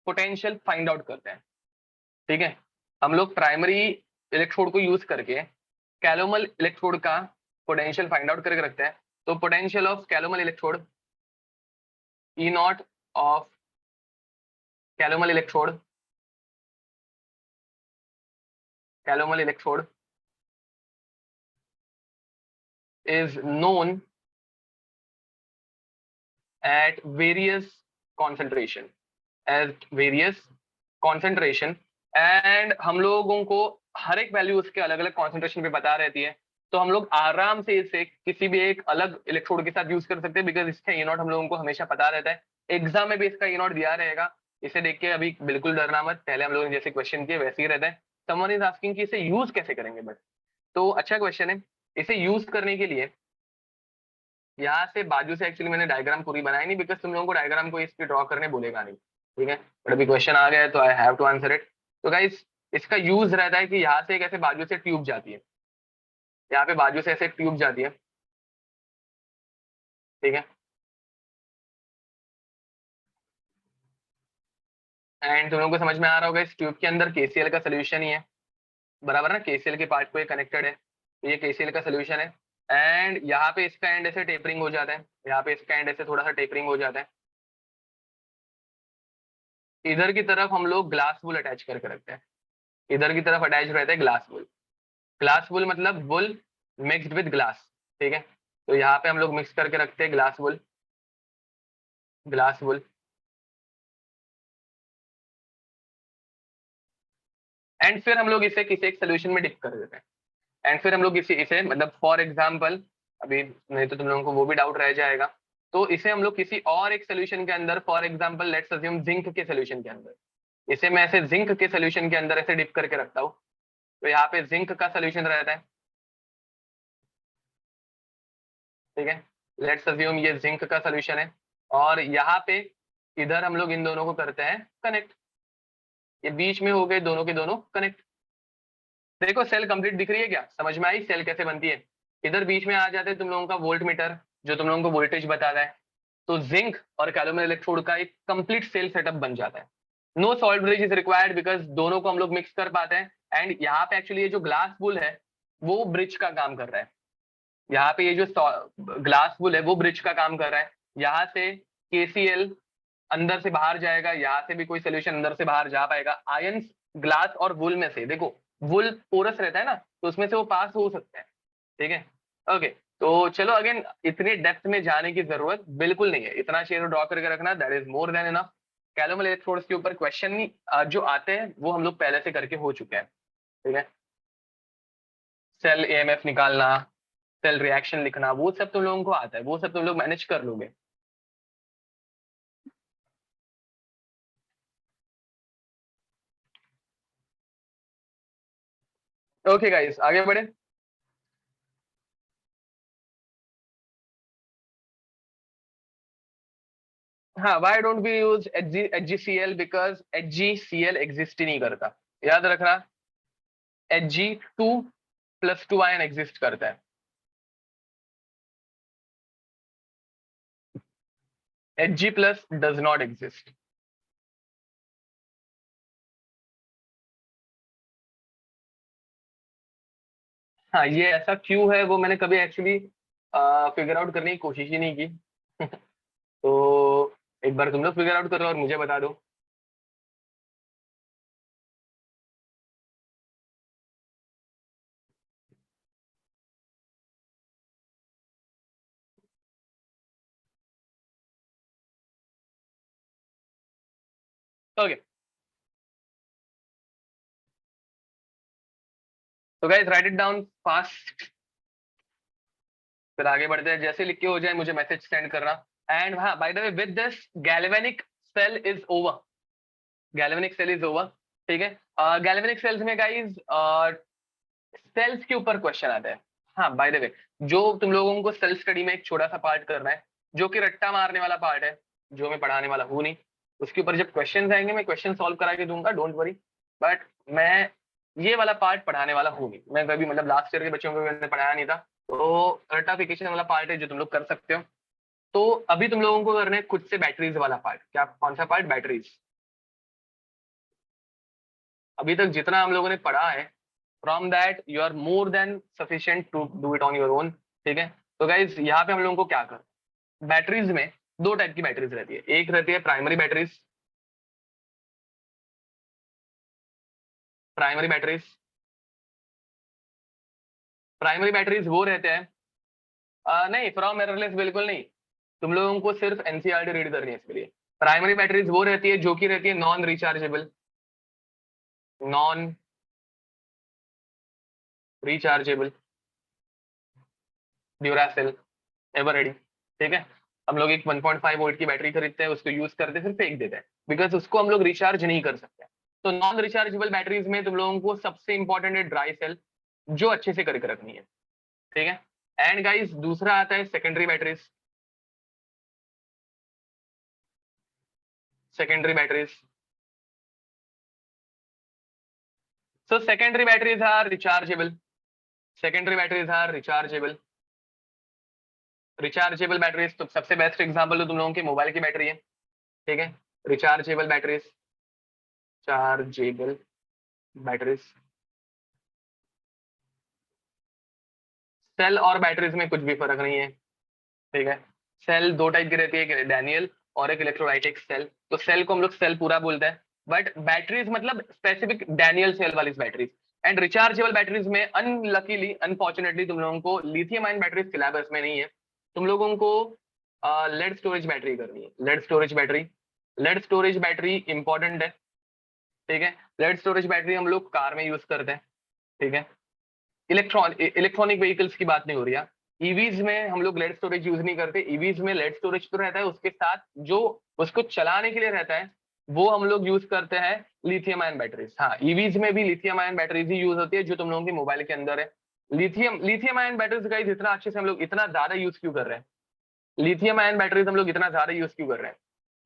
S1: पोटेंशियल फाइंड आउट करते हैं। ठीक है, हम लोग प्राइमरी इलेक्ट्रोड को यूज करके कैलोमल इलेक्ट्रोड का पोटेंशियल फाइंड आउट करके रखते हैं। तो potential of calomel electrode, E not of calomel electrode, calomel electrode is known at various concentration, at various concentration, and हम लोगों को हर एक वैल्यू उसके अलग अलग कॉन्सेंट्रेशन पे बता रहती है। तो हम लोग आराम से इसे किसी भी एक अलग इलेक्ट्रोड के साथ यूज कर सकते हैं, बिकॉज इसका ई नॉट हम लोगों को हमेशा पता रहता है। एग्जाम में भी इसका ई नॉट दिया रहेगा, इसे देख के अभी बिल्कुल डरना मत, पहले हम लोगों ने जैसे क्वेश्चन किए वैसे ही रहता है। समवन इज आस्किंग कि इसे यूज कैसे करेंगे, बट तो अच्छा क्वेश्चन है। इसे यूज करने के लिए यहाँ से बाजू से एक्चुअली मैंने डायग्राम पूरी बनाई नहीं, बिकॉज तुम लोगों को डायग्राम को इस पे ड्रॉ करने बोलेगा नहीं, ठीक है। बट अभी क्वेश्चन आ गया है तो I have to answer it. तो गाइस इसका यूज रहता है कि यहाँ से एक ऐसे बाजू से ट्यूब जाती है, यहाँ पे बाजू से ऐसे ट्यूब जाती है, ठीक है। एंड तुम लोगों को समझ में आ रहा होगा इस ट्यूब के अंदर केसीएल का सोल्यूशन ही है, बराबर ना, केसीएल के पार्ट को ये कनेक्टेड है, तो ये केसीएल का सोल्यूशन है। एंड यहाँ पे इसका एंड ऐसे टेपरिंग हो जाता है, यहाँ पे इसका एंड ऐसे थोड़ा सा टेपरिंग हो जाता है। इधर की तरफ हम लोग ग्लास वुल अटैच करके रखते हैं, इधर की तरफ अटैच रहता है ग्लास वुल। ग्लास वुल मतलब वुल मिक्स्ड विद ग्लास, ठीक है। तो यहाँ पे हम लोग मिक्स करके रखते हैं glass wool, glass wool. And फिर हम लोग इसे किसी एक सोल्यूशन में डिप कर देते हैं। एंड फिर हम लोग इसे मतलब फॉर एग्जाम्पल, अभी नहीं तो तुम लोगों को वो भी डाउट रह जाएगा, तो इसे हम लोग किसी और एक सोल्यूशन के अंदर, for example let's assume zinc के सोल्यूशन के अंदर, इसे मैं ऐसे जिंक के सोल्यूशन के अंदर ऐसे डिप करके रखता हूँ। तो यहाँ पे जिंक का सोल्यूशन रहता है, ठीक है। लेट्स अज्यूम ये जिंक का सोल्यूशन है, और यहाँ पे इधर हम लोग इन दोनों को करते हैं कनेक्ट, ये बीच में हो गए दोनों के दोनों कनेक्ट। देखो सेल कंप्लीट दिख रही है क्या, समझ में आई सेल कैसे बनती है। इधर बीच में आ जाते हैं तुम लोगों का वोल्ट मीटर, जो तुम लोगों को वोल्टेज बताता है। तो जिंक और कैलोमल इलेक्ट्रोड का एक कंप्लीट सेल सेटअप बन जाता है। No salt bridge is required, because दोनों को हम लोग मिक्स कर पाते हैं। एंड यहाँ पे एक्चुअली ये जो ग्लास वुल है वो ब्रिज का काम कर रहा है, यहाँ पे ये जो ग्लास वुल है वो ब्रिज का काम कर रहा है। यहाँ से केसीएल अंदर से बाहर जाएगा, यहाँ से भी कोई सोल्यूशन अंदर से बाहर जा पाएगा। आयंस ग्लास और वुल में से, देखो वुल पोरस रहता है ना, तो उसमें से वो पास हो सकता है, ठीक है। ओके, तो चलो अगेन इतने डेप्थ में जाने की जरूरत बिल्कुल नहीं है, इतना शेयर ड्रॉ करके रखना, that is more than enough. Calomel electrodes के ऊपर क्वेश्चन जो आते हैं वो हम लोग पहले से करके हो चुके हैं, ठीक है। सेल एएमएफ निकालना, सेल रिएक्शन लिखना, वो सब तुम लोगों को आता है, वो सब तुम लोग मैनेज कर लोगे। ओके गाइस आगे बढ़े। हाँ, why don't we use HgCl, because HgCl exist ही नहीं करता, याद रखना। Hg2+2 आयन एग्जिस्ट करता है, Hg+ डज नॉट एग्जिस्ट। हाँ, ये ऐसा क्यों है वो मैंने कभी एक्चुअली फिगर आउट करने की कोशिश ही नहीं की। तो एक बार तुम लोग फिगर आउट करो और मुझे बता दो। ओके, तो guys right it down fast, फिर आगे बढ़ते हैं, जैसे लिख के हो जाए मुझे मैसेज सेंड करना। एंड हाँ, by the way with this galvanic cell is over, galvanic cell is over, ठीक है। गैल्वेनिक सेल्स में गाइस सेल्स के ऊपर क्वेश्चन आता है। हाँ बाय द वे, जो तुम लोगों को सेल्फ स्टडी में एक छोटा सा पार्ट करना है, जो कि रट्टा मारने वाला पार्ट है, जो मैं पढ़ाने वाला हूँ नहीं, उसके ऊपर जब क्वेश्चन आएंगे मैं क्वेश्चन सॉल्व करा के दूंगा, डोंट वरी। बट मैं ये वाला पार्ट पढ़ाने वाला हूँ नहीं, मैं कभी मतलब लास्ट ईयर के बच्चों को मैंने पढ़ाया नहीं था। तो रट्टाफिकेशन वाला पार्ट है जो तुम लोग कर सकते हो। तो अभी तुम लोगों को करना है खुद से बैटरीज वाला पार्ट। क्या, कौन सा पार्ट? बैटरीज। अभी तक जितना हम लोगों ने पढ़ा है, from that you are more than sufficient to do it on your own. ठीक है, तो गाइज यहाँ पे हम लोगों को क्या कर, बैटरीज में दो टाइप की बैटरीज रहती है। एक रहती है primary batteries, primary batteries, primary batteries वो रहते हैं नहीं फ्रॉम एररलेस बिल्कुल नहीं, तुम लोगों को सिर्फ एनसीईआरटी रीड करनी है इसके लिए। प्राइमरी बैटरीज वो रहती है जो कि रहती है non rechargeable, non rechargeable, Duracell, Eveready. ठीक है, हम लोग एक 1.5 वोल्ट की बैटरी खरीदते हैं, उसको यूज करते हैं, फिर फेंक देते हैं, बिकॉज उसको हम लोग रिचार्ज नहीं कर सकते। तो नॉन रिचार्जेबल बैटरीज में तुम लोगों को सबसे इंपॉर्टेंट है ड्राई सेल, जो अच्छे से करके रखनी है। ठीक है, एंड गाइस दूसरा आता है secondary batteries, secondary batteries. So secondary batteries are rechargeable. Secondary batteries are rechargeable. Rechargeable batteries तो सबसे बेस्ट एग्जांपल तो तुम लोगों के मोबाइल की बैटरी है। ठीक है, rechargeable batteries, chargeable batteries. Cell और बैटरीज में कुछ भी फर्क नहीं है। ठीक है, सेल दो टाइप की रहती है, एक डैनियल और एक इलेक्ट्रोलाइटिक सेल। तो सेल को हम लोग सेल पूरा बोलते हैं, बट बैटरीज मतलब स्पेसिफिक डैनियल सेल वाली बैटरीज। एंड रिचार्जेबल बैटरीज में अनलकीली अनफॉर्चुनेटली तुम लोगों को लिथियम आयन बैटरीज सिलेबस में नहीं है, तुम लोगों को लेड स्टोरेज बैटरी करनी है। Lead storage battery, lead storage battery important है। ठीक है, लेड स्टोरेज बैटरी हम लोग कार में यूज करते हैं। ठीक है, इलेक्ट्रॉनिक व्हीकल्स की बात नहीं हो रही है। ईवीज में हम लोग लेड स्टोरेज यूज नहीं करते। ईवीज में लेड स्टोरेज तो रहता है, उसके साथ जो उसको चलाने के लिए रहता है वो हम लोग यूज करते हैं लिथियम आयन बैटरीज। हाँ, ईवीज में भी लिथियम आयन बैटरीज ही यूज होती है, जो तुम लोगों के मोबाइल के अंदर है। लिथियम आयन बैटरीज का इतना अच्छे से हम लोग इतना ज्यादा यूज क्यों कर रहे हैं? लिथियम आयन बैटरीज हम लोग इतना ज्यादा यूज क्यों कर रहे हैं?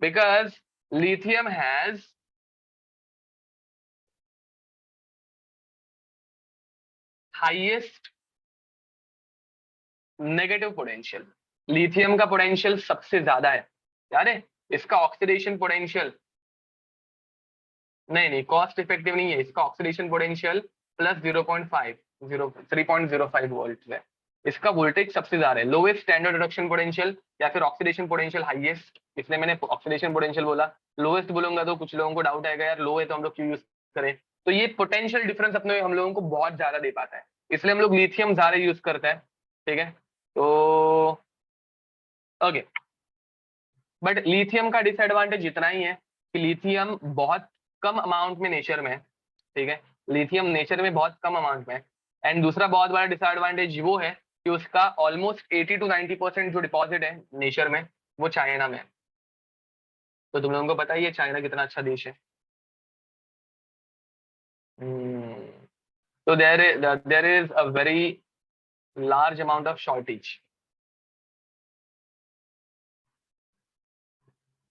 S1: Because lithium has highest negative potential. Lithium का पोटेंशियल सबसे ज्यादा है, याद है? इसका ऑक्सीडेशन पोटेंशियल, नहीं नहीं कॉस्ट इफेक्टिव नहीं है, इसका ऑक्सीडेशन पोटेंशियल प्लस 3.5 वोल्ट है। इसका वोल्टेज सबसे ज्यादा है। लोएस्ट स्टैंडर्ड रिडक्शन पोटेंशियल या फिर ऑक्सीडेशन पोटेंशियल हाईएस्ट, इसलिए मैंने ऑक्सीडेशन पोटेंशियल बोला। लोएस्ट बोलूंगा तो कुछ लोगों को डाउट आएगा, यार लो है तो हम लोग क्यों यूज करें? तो ये पोटेंशियल डिफरेंस अपने हम लोगों को बहुत ज्यादा दे पाता है, इसलिए हम लोग लिथियम ज्यादा यूज करते हैं। ठीक है, तो ओके, बट लिथियम का डिसएडवांटेज इतना ही है कि लिथियम बहुत कम अमाउंट में नेचर में है। ठीक है, लिथियम नेचर में बहुत कम अमाउंट में है। एंड दूसरा बहुत बड़ा डिसएडवांटेज वो है कि उसका ऑलमोस्ट 80 to 90% जो डिपॉजिट है नेचर में वो चाइना में है। तो तुम लोगों को पता ही है चाइना कितना अच्छा देश है। Hmm. तो there is a very large amount of shortage.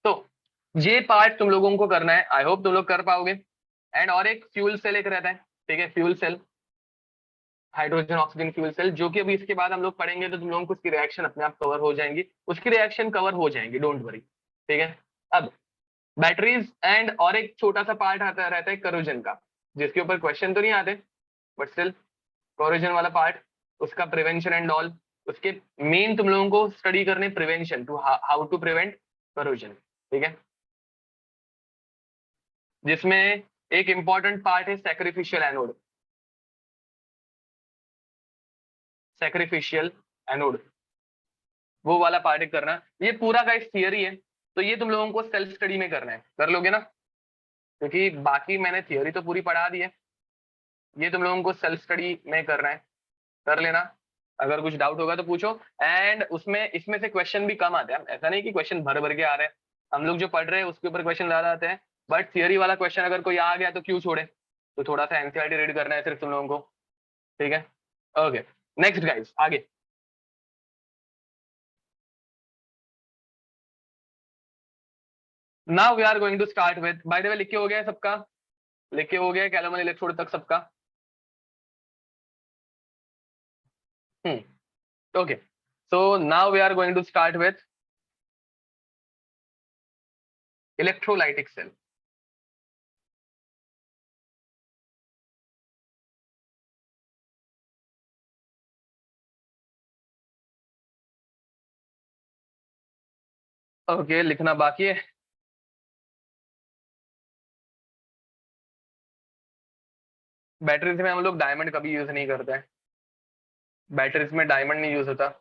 S1: तो ये पार्ट तुम लोगों को करना है, आई होप तुम लोग कर पाओगे। एंड और एक फ्यूल सेल एक रहता है। ठीक है, fuel cell, hydrogen oxygen fuel cell, जो कि अभी इसके बाद हम लोग पढ़ेंगे तो तुम लोगों को उसकी रिएक्शन अपने आप कवर हो जाएंगी, उसकी रिएक्शन कवर हो जाएंगी, डोंट वरी। ठीक है, अब बैटरीज एंड और एक छोटा सा पार्ट आता रहता है करोजन का, जिसके ऊपर क्वेश्चन तो नहीं आते, बट स्टिल करोजन वाला पार्ट, उसका प्रिवेंशन एंड ऑल, उसके मेन तुम लोगों को स्टडी करने prevention to how to prevent corrosion. ठीक है, जिसमें एक इंपॉर्टेंट पार्ट है सैक्रिफिशियल एनोड, सैक्रिफिशियल एनोड, वो वाला पार्ट करना। ये पूरा का इस थियरी है, तो ये तुम लोगों को सेल्फ स्टडी में करना है, कर लोगे ना? क्योंकि बाकी मैंने थियरी तो पूरी पढ़ा दी है, ये तुम लोगों को सेल्फ स्टडी में करना है, कर लेना। अगर कुछ डाउट होगा तो पूछो। एंड उसमें इसमें से क्वेश्चन भी कम आते हैं, ऐसा नहीं कि क्वेश्चन भर भर के आ रहे हैं, हम लोग जो पढ़ रहे हैं उसके ऊपर क्वेश्चन ज्यादा आते हैं, बट थियरी वाला क्वेश्चन अगर कोई आ गया तो क्यों छोड़े? तो थोड़ा सा एनसीईआरटी रीड करना है सिर्फ तुम लोगों को। ठीक है, ओके। नेक्स्ट गाइस, आगे। Now we are going to start with, by the way लिख के हो गया है सबका? लिख के हो गया कैलोमल इलेक्ट्रोड तक सबका? Okay, so now we are going to start with electrolytic cell. Okay, लिखना बाकी है। बैटरीज में हम लोग डायमंड कभी यूज नहीं करते हैं, बैटरीज में डायमंड नहीं यूज होता।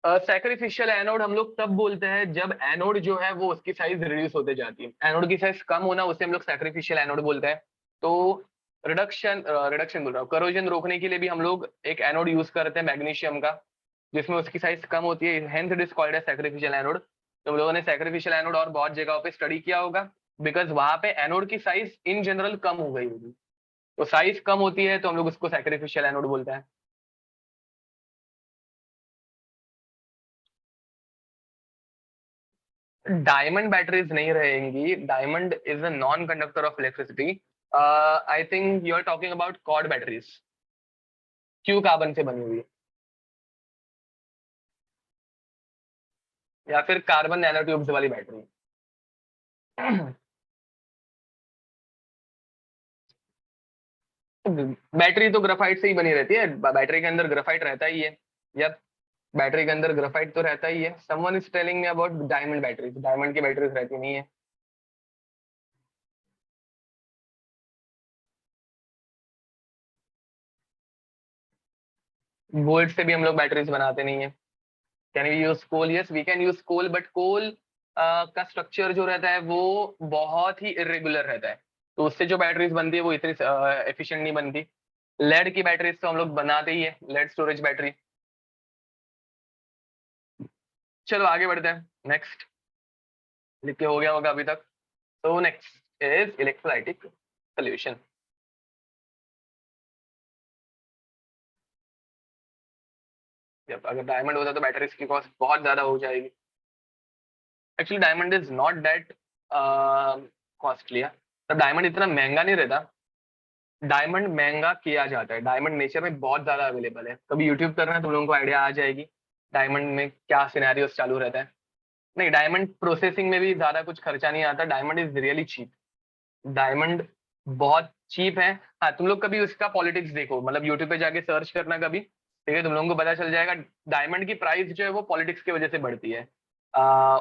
S1: सैक्रिफिशियल एनोड हम लोग तब बोलते हैं जब एनोड जो है वो उसकी साइज रिड्यूस होते जाती है, एनोड की साइज कम होना उसे हम लोग सैक्रिफिशियल एनोड बोलते हैं। तो रिडक्शन रिडक्शन बोल रहा हूँ, करोजन रोकने के लिए भी हम लोग एक एनोड यूज करते हैं मैग्नीशियम का, जिसमें उसकी साइज कम होती है, hence it is called as sacrificial anode. तो हम लोगों ने सैक्रिफिशियल एनोड और बहुत जगहों पे स्टडी किया होगा, बिकॉज वहां पे एनोड की साइज इन जनरल कम हो गई होगी, तो साइज कम होती है तो हम लोग उसको सैक्रिफिशियल एनोड बोलते हैं। डायमंड बैटरीज नहीं रहेंगी, diamond is a non conductor of electricity. I think you are talking about cord batteries, क्यू कार्बन से बनी हुई है, या फिर कार्बन नैनो ट्यूब्स वाली बैटरी। बैटरी तो ग्राफाइट से ही बनी रहती है, बैटरी के अंदर ग्राफाइट रहता ही है। यप, बैटरी के अंदर ग्राफाइट तो रहता ही है। Someone is telling me about diamond batteries, diamond की बैटरीज रहती नहीं है। गोल्ड से भी हम लोग बैटरीज बनाते नहीं है। Can we use coal? Yes we can use coal, but coal का स्ट्रक्चर जो रहता है वो बहुत ही इरेगुलर रहता है, तो उससे जो बैटरीज बनती है वो इतनी एफिशिएंट नहीं बनती। लेड की बैटरीज तो हम लोग बनाते ही है, लेड स्टोरेज बैटरी। चलो आगे बढ़ते हैं, नेक्स्ट। लिख के हो गया होगा अभी तक। तो नेक्स्ट इज इलेक्ट्रोलाइटिक सोल्यूशन। जब अगर डायमंड होता तो बैटरीज की कॉस्ट बहुत ज्यादा हो जाएगी। Actually diamond is not that costly, तब डायमंड इतना महंगा नहीं रहता। डायमंड महंगा किया जाता है, डायमंड नेचर में बहुत ज्यादा अवेलेबल है, कभी यूट्यूब करना है तुम लोगों को आइडिया आ जाएगी डायमंड में क्या सिनेरियोस चालू रहता है। नहीं, डायमंड प्रोसेसिंग में भी ज्यादा कुछ खर्चा नहीं आता, diamond is really cheap, diamond बहुत चीप है। हाँ, तुम लोग कभी उसका पॉलिटिक्स देखो, मतलब यूट्यूब पे जाके सर्च करना कभी, ठीक है, तुम लोगों को पता चल जाएगा डायमंड की प्राइस जो है वो पॉलिटिक्स की वजह से बढ़ती है।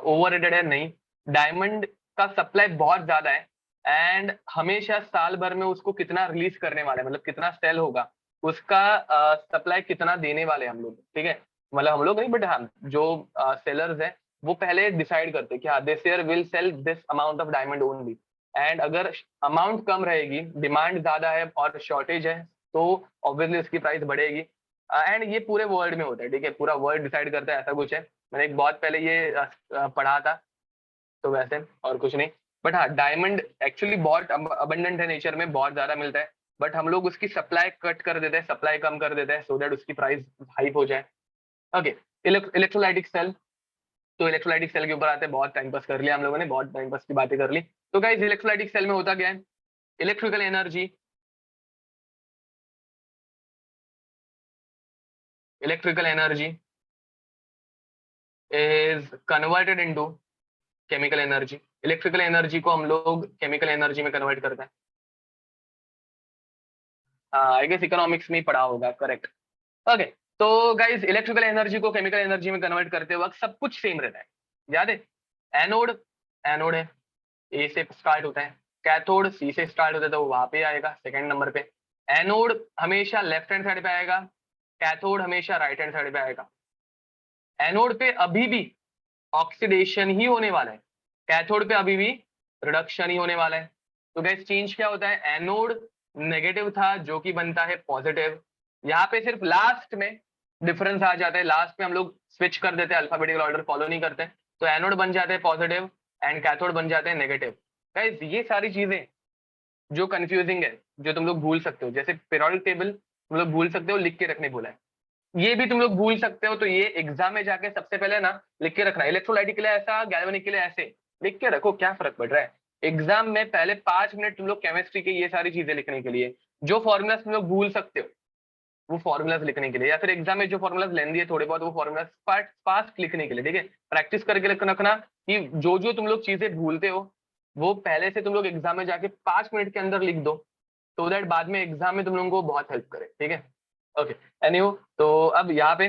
S1: ओवर रेटेड है नहीं, डायमंड का सप्लाई बहुत ज्यादा है, एंड हमेशा साल भर में उसको कितना रिलीज करने वाले हैं, मतलब कितना सेल होगा उसका सप्लाई कितना देने वाले हैं हम लोग, ठीक है। मतलब हम लोग नहीं, बट हाँ जो सेलर्स है वो पहले डिसाइड करते हैं कि हाँ this year will sell this amount of diamond only, and अगर अमाउंट कम रहेगी, डिमांड ज्यादा है और शॉर्टेज है, तो ऑब्वियसली उसकी प्राइस बढ़ेगी। एंड ये पूरे वर्ल्ड में होता है, ठीक है, पूरा वर्ल्ड डिसाइड करता है, ऐसा कुछ है। मैंने एक बहुत पहले ये पढ़ा था, तो वैसे और कुछ नहीं। बट हाँ, डायमंड एक्चुअली बहुत अबंडेंट है नेचर में, बहुत ज्यादा मिलता है, बट हम लोग उसकी सप्लाई कट कर देते हैं, सप्लाई कम कर देते हैं, सो दैट उसकी प्राइस हाइप हो जाए। Okay, electrolytic cell. तो इलेक्ट्रोलाइटिक सेल के ऊपर आते हैं, बहुत टाइम पास कर लिया हम लोगों ने, बहुत टाइम पास की बातें कर ली। तो गाइस, इलेक्ट्रोलाइटिक सेल में होता क्या है? Electrical energy, electrical energy is converted into chemical energy. Electrical energy को हम लोग केमिकल एनर्जी में कन्वर्ट करते हैं। आई गेस इकोनॉमिक्स में ही पढ़ा होगा, करेक्ट। ओके, तो गाइज इलेक्ट्रिकल एनर्जी को केमिकल एनर्जी में कन्वर्ट करते वक्त सब कुछ सेम रहता है, याद है। एनोड, एनोड है, ए से स्टार्ट होता है, कैथोड सी से स्टार्ट होता है, तो वहां पे आएगा सेकंड नंबर पे। एनोड हमेशा लेफ्ट हैंड साइड पे आएगा, कैथोड हमेशा राइट हैंड साइड पे आएगा। एनोड पे अभी भी ऑक्सीडेशन ही होने वाला है, कैथोड पे अभी भी रिडक्शन ही होने वाला है। तो गैस चेंज क्या होता है? एनोड नेगेटिव था जो कि बनता है पॉजिटिव, यहाँ पे सिर्फ लास्ट में डिफरेंस आ जाता है, लास्ट में हम लोग स्विच कर देते हैं, अल्फाबेटिकल ऑर्डर फॉलो नहीं करते, तो एनोड बन जाते हैं पॉजिटिव एंड कैथोड बन जाते हैं नेगेटिव। गाइस ये सारी चीजें जो कंफ्यूजिंग है, जो तुम लोग भूल सकते हो, जैसे पीरियोडिक टेबल तुम लोग भूल सकते हो, लिख के रखने बोला है, ये भी तुम लोग भूल सकते हो, तो ये एग्जाम में जाके सबसे पहले ना लिख के रखना, इलेक्ट्रोलाइटिक के लिए ऐसा, गैल्वेनिक के लिए ऐसे लिख के रखो, क्या फर्क पड़ रहा है। एग्जाम में पहले 5 मिनट तुम लोग केमिस्ट्री के ये सारी चीजें लिखने के लिए, जो फॉर्मूलाज तुम लोग भूल सकते हो वो फॉर्मूलाज लिखने के लिए, या फिर एग्जाम में जो फॉर्मूलाज लेंदी है थोड़े बहुत वो फॉर्मूलाज फास्ट लिखने के लिए, ठीक है। प्रैक्टिस करके रखना कि जो जो तुम लोग चीजें भूलते हो वो पहले से तुम लोग एग्जाम में जाके 5 मिनट के अंदर लिख दो, तो दैट बाद में एग्जाम में तुम लोगों को बहुत हेल्प करे, ठीक है। ओके, एनीहो, तो अब यहाँ पे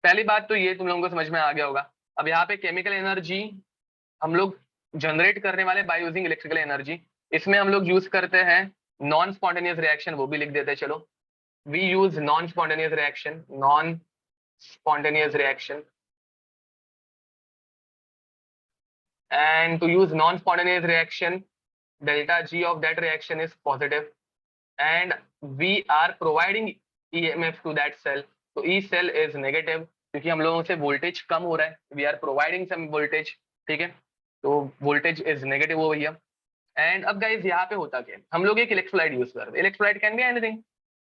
S1: पहली बात तो ये तुम लोगों को समझ में आ गया होगा। अब यहाँ पे केमिकल एनर्जी हम लोग जनरेट करने वाले बाय यूजिंग इलेक्ट्रिकल एनर्जी, इसमें हम लोग यूज करते हैं नॉन स्पॉन्टेनियस रिएक्शन, वो भी लिख देते हैं, चलो we use non spontaneous reaction, non spontaneous reaction, and to use non-spontaneous reaction delta G of that reaction is positive and we are providing EMF to that cell, तो E cell is negative क्योंकि हम लोगों से voltage कम हो रहा है, we are providing some voltage, ठीक है, तो वोल्टेज इज नेगेटिव हो भैया। एंड अब गाइज यहाँ पे होता क्या है, हम लोग एक इलेक्ट्रोलाइट यूज करते हैं, electrolyte can be anything,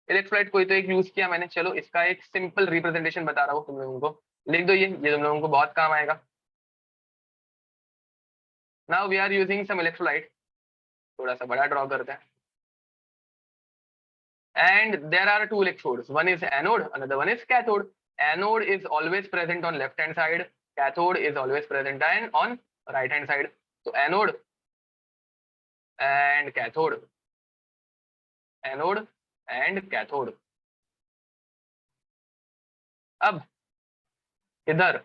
S1: electrolyte कोई तो एक यूज किया मैंने, चलो इसका एक सिंपल रिप्रेजेंटेशन बता रहा हूँ तुम लोगों को, लिख दो ये तुम लोगों को बहुत काम आएगा। Now we are using some electrolyte, थोड़ा सा बड़ा ड्रॉ करते हैं, and there are two electrodes, one is anode, another one is cathode. Anode is always present on left hand side, cathode is always present on right hand side, so anode and cathode, anode and cathode। अब इधर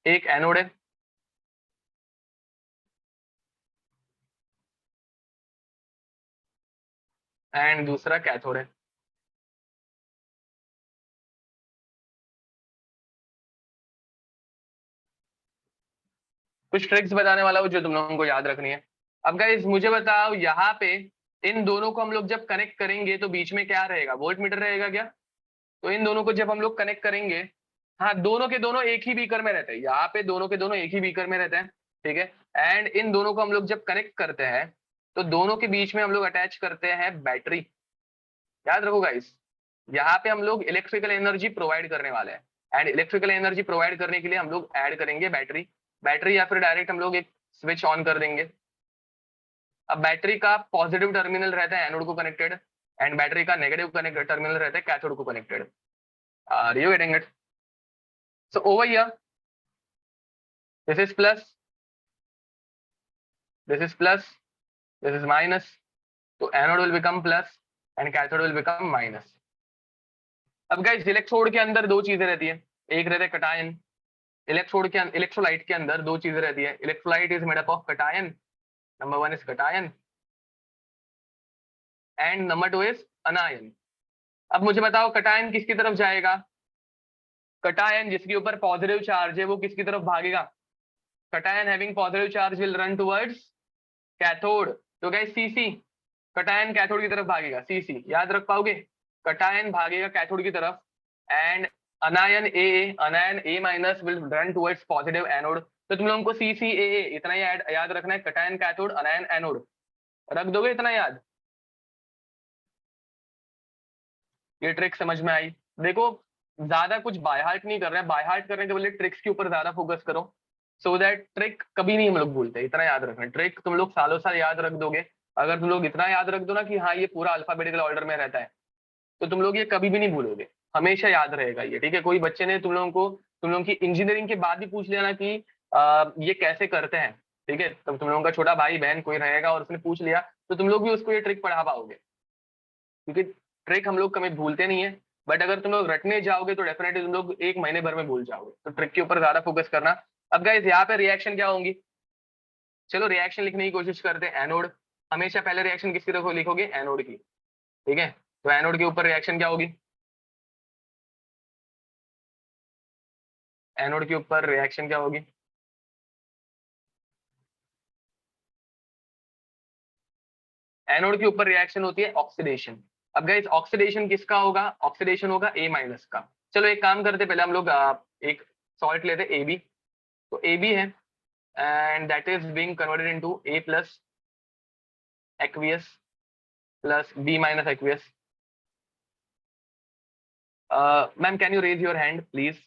S1: एक anode है and दूसरा cathode है। कुछ tricks बताने वाला हूँ जो तुम लोगों को याद रखनी है। अब गाइस मुझे बताओ, यहाँ पे इन दोनों को हम लोग जब कनेक्ट करेंगे तो बीच में क्या रहेगा, वोल्ट मीटर रहेगा क्या, तो इन दोनों को जब हम लोग कनेक्ट करेंगे, हाँ दोनों के दोनों एक ही बीकर में रहते हैं, यहाँ पे दोनों के दोनों एक ही बीकर में रहते हैं, ठीक है। एंड इन दोनों को हम लोग जब कनेक्ट करते हैं तो दोनों के बीच में हम लोग अटैच करते हैं बैटरी, याद रखो गाइस, यहाँ पे हम लोग इलेक्ट्रिकल एनर्जी प्रोवाइड करने वाले हैं, एंड इलेक्ट्रिकल एनर्जी प्रोवाइड करने के लिए हम लोग ऐड करेंगे बैटरी, बैटरी या फिर डायरेक्ट हम लोग एक स्विच ऑन कर देंगे। अब बैटरी का पॉजिटिव टर्मिनल रहता है एनोड को कनेक्टेड एंड बैटरी का नेगेटिव टर्मिनल रहता है कैथोड को connected. Are you getting it? So over here this is plus, this is plus, this is minus, so anode will become plus and cathode will become minus। अब guys electrode के अंदर दो चीजें रहती है, एक रहता है कटायन, इलेक्ट्रोलाइट के अंदर दो चीजें रहती है, electrolyte is made up of cation, number one is cation and number two is अनायन। अब मुझे बताओ कटायन किसकी तरफ जाएगा, कटायन जिसके ऊपर पॉजिटिव चार्ज है वो किसकी तरफ भागेगा, cation having positive charge will run towards cathode, तो गाइस सीसी, कटायन कैथोड की तरफ भागेगा, सीसी याद रख पाओगे, कटायन भागेगा कैथोड की तरफ and अनायन A minus will run towards positive anode, तो तुम लोगों को सी सी ए इतना ही याद रखना है, कटायन कैथोड अनायन एनोड, रख दोगे इतना याद, ये ट्रिक समझ में आई। देखो ज्यादा कुछ बाय हार्ट नहीं कर रहे हैं, बाय हार्ट करने के बदले ट्रिक्स के ऊपर ज्यादा फोकस करो, सो दैट ट्रिक कभी नहीं हम लोग भूलते, इतना याद रखना, ट्रिक तुम लोग सालों साल याद रख दोगे, अगर तुम लोग इतना याद रख दो ना कि हाँ ये पूरा अल्फाबेटिकल ऑर्डर में रहता है, तो तुम लोग ये कभी भी नहीं भूलोगे, हमेशा याद रहेगा ये, ठीक है। कोई बच्चे ने तुम लोगों की इंजीनियरिंग के बाद भी पूछ लिया ना कि ये कैसे करते हैं, ठीक है, तब तुम लोगों का छोटा भाई बहन कोई रहेगा और उसने पूछ लिया तो तुम लोग भी उसको ये ट्रिक पढ़ा पाओगे, क्योंकि ट्रिक हम लोग कभी भूलते नहीं है, बट अगर तुम लोग रटने जाओगे तो डेफिनेटली तुम लोग एक महीने भर में भूल जाओगे, तो ट्रिक के ऊपर ज्यादा फोकस करना। अब गाइस यहाँ पे रिएक्शन क्या होंगी, चलो रिएक्शन लिखने की कोशिश करते हैं, एनोड, हमेशा पहले रिएक्शन किसकी तरफ लिखोगे, एनोड की, ठीक है, तो एनोड के ऊपर रिएक्शन क्या होगी, एनोड के ऊपर रिएक्शन क्या होगी, एनोड के ऊपर रिएक्शन होती है ऑक्सीडेशन। अब गाइस ऑक्सीडेशन किसका होगा? ऑक्सीडेशन होगा A माइनस का। चलो एक काम करते, पहले हम लोग एक सॉल्ट लेते AB। तो AB है and that is being converted into A plus aqueous plus B minus aqueous. Ma'am can you raise your hand please.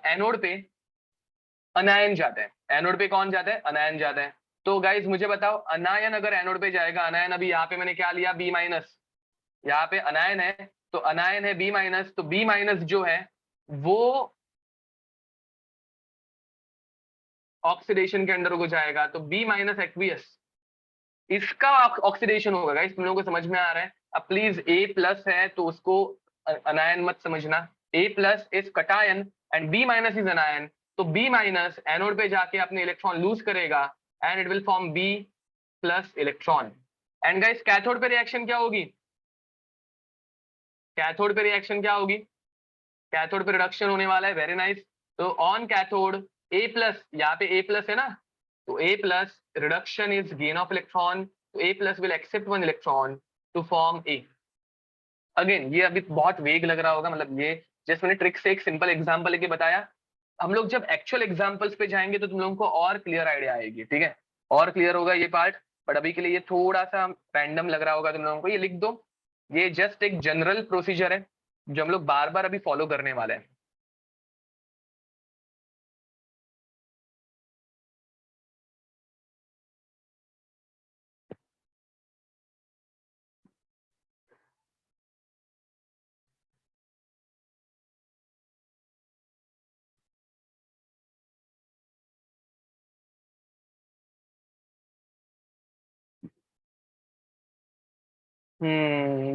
S1: Anode पे अनायन जाता है, एनोड पे कौन जाता है? अनायन जाता है। तो गाइज मुझे बताओ, अनायन अगर एनोड पे जाएगा, अनायन अभी यहाँ पे मैंने क्या लिया? B minus. यहाँ पे अनायन है तो अनायन है B माइनस, तो B माइनस जो है वो ऑक्सीडेशन के अंडर हो जाएगा, तो B माइनस एक्वियस इसका ऑक्सीडेशन होगा। गाइस तुम लोगों को समझ में आ रहा है? अब प्लीज A प्लस है तो उसको अनायन मत समझना। A plus is cation and B minus is अनायन। तो B माइनस एनोड पे जाके अपने इलेक्ट्रॉन लूज करेगा and it will form B plus electron. And guys cathode पे रिएक्शन क्या होगी? कैथोड पे रिएक्शन क्या होगी? कैथोड पे रिडक्शन होने वाला है। Very nice. तो ऑन कैथोड A प्लस, यहाँ पे A प्लस है ना, तो A plus reduction is gain of electron, तो A plus will accept one electron to form A। Again ये अभी बहुत वेग लग रहा होगा, मतलब ये जस्ट मैंने ट्रिक से एक सिंपल एग्जांपल लेके बताया। हम लोग जब एक्चुअल एग्जांपल्स पे जाएंगे तो तुम लोगों को और क्लियर आइडिया आएगी, ठीक है? और क्लियर होगा ये पार्ट। बट अभी के लिए ये थोड़ा सा रैंडम लग रहा होगा तुम लोगों को, ये लिख दो। ये जस्ट एक जनरल प्रोसीजर है जो हम लोग बार बार अभी फॉलो करने वाले हैं।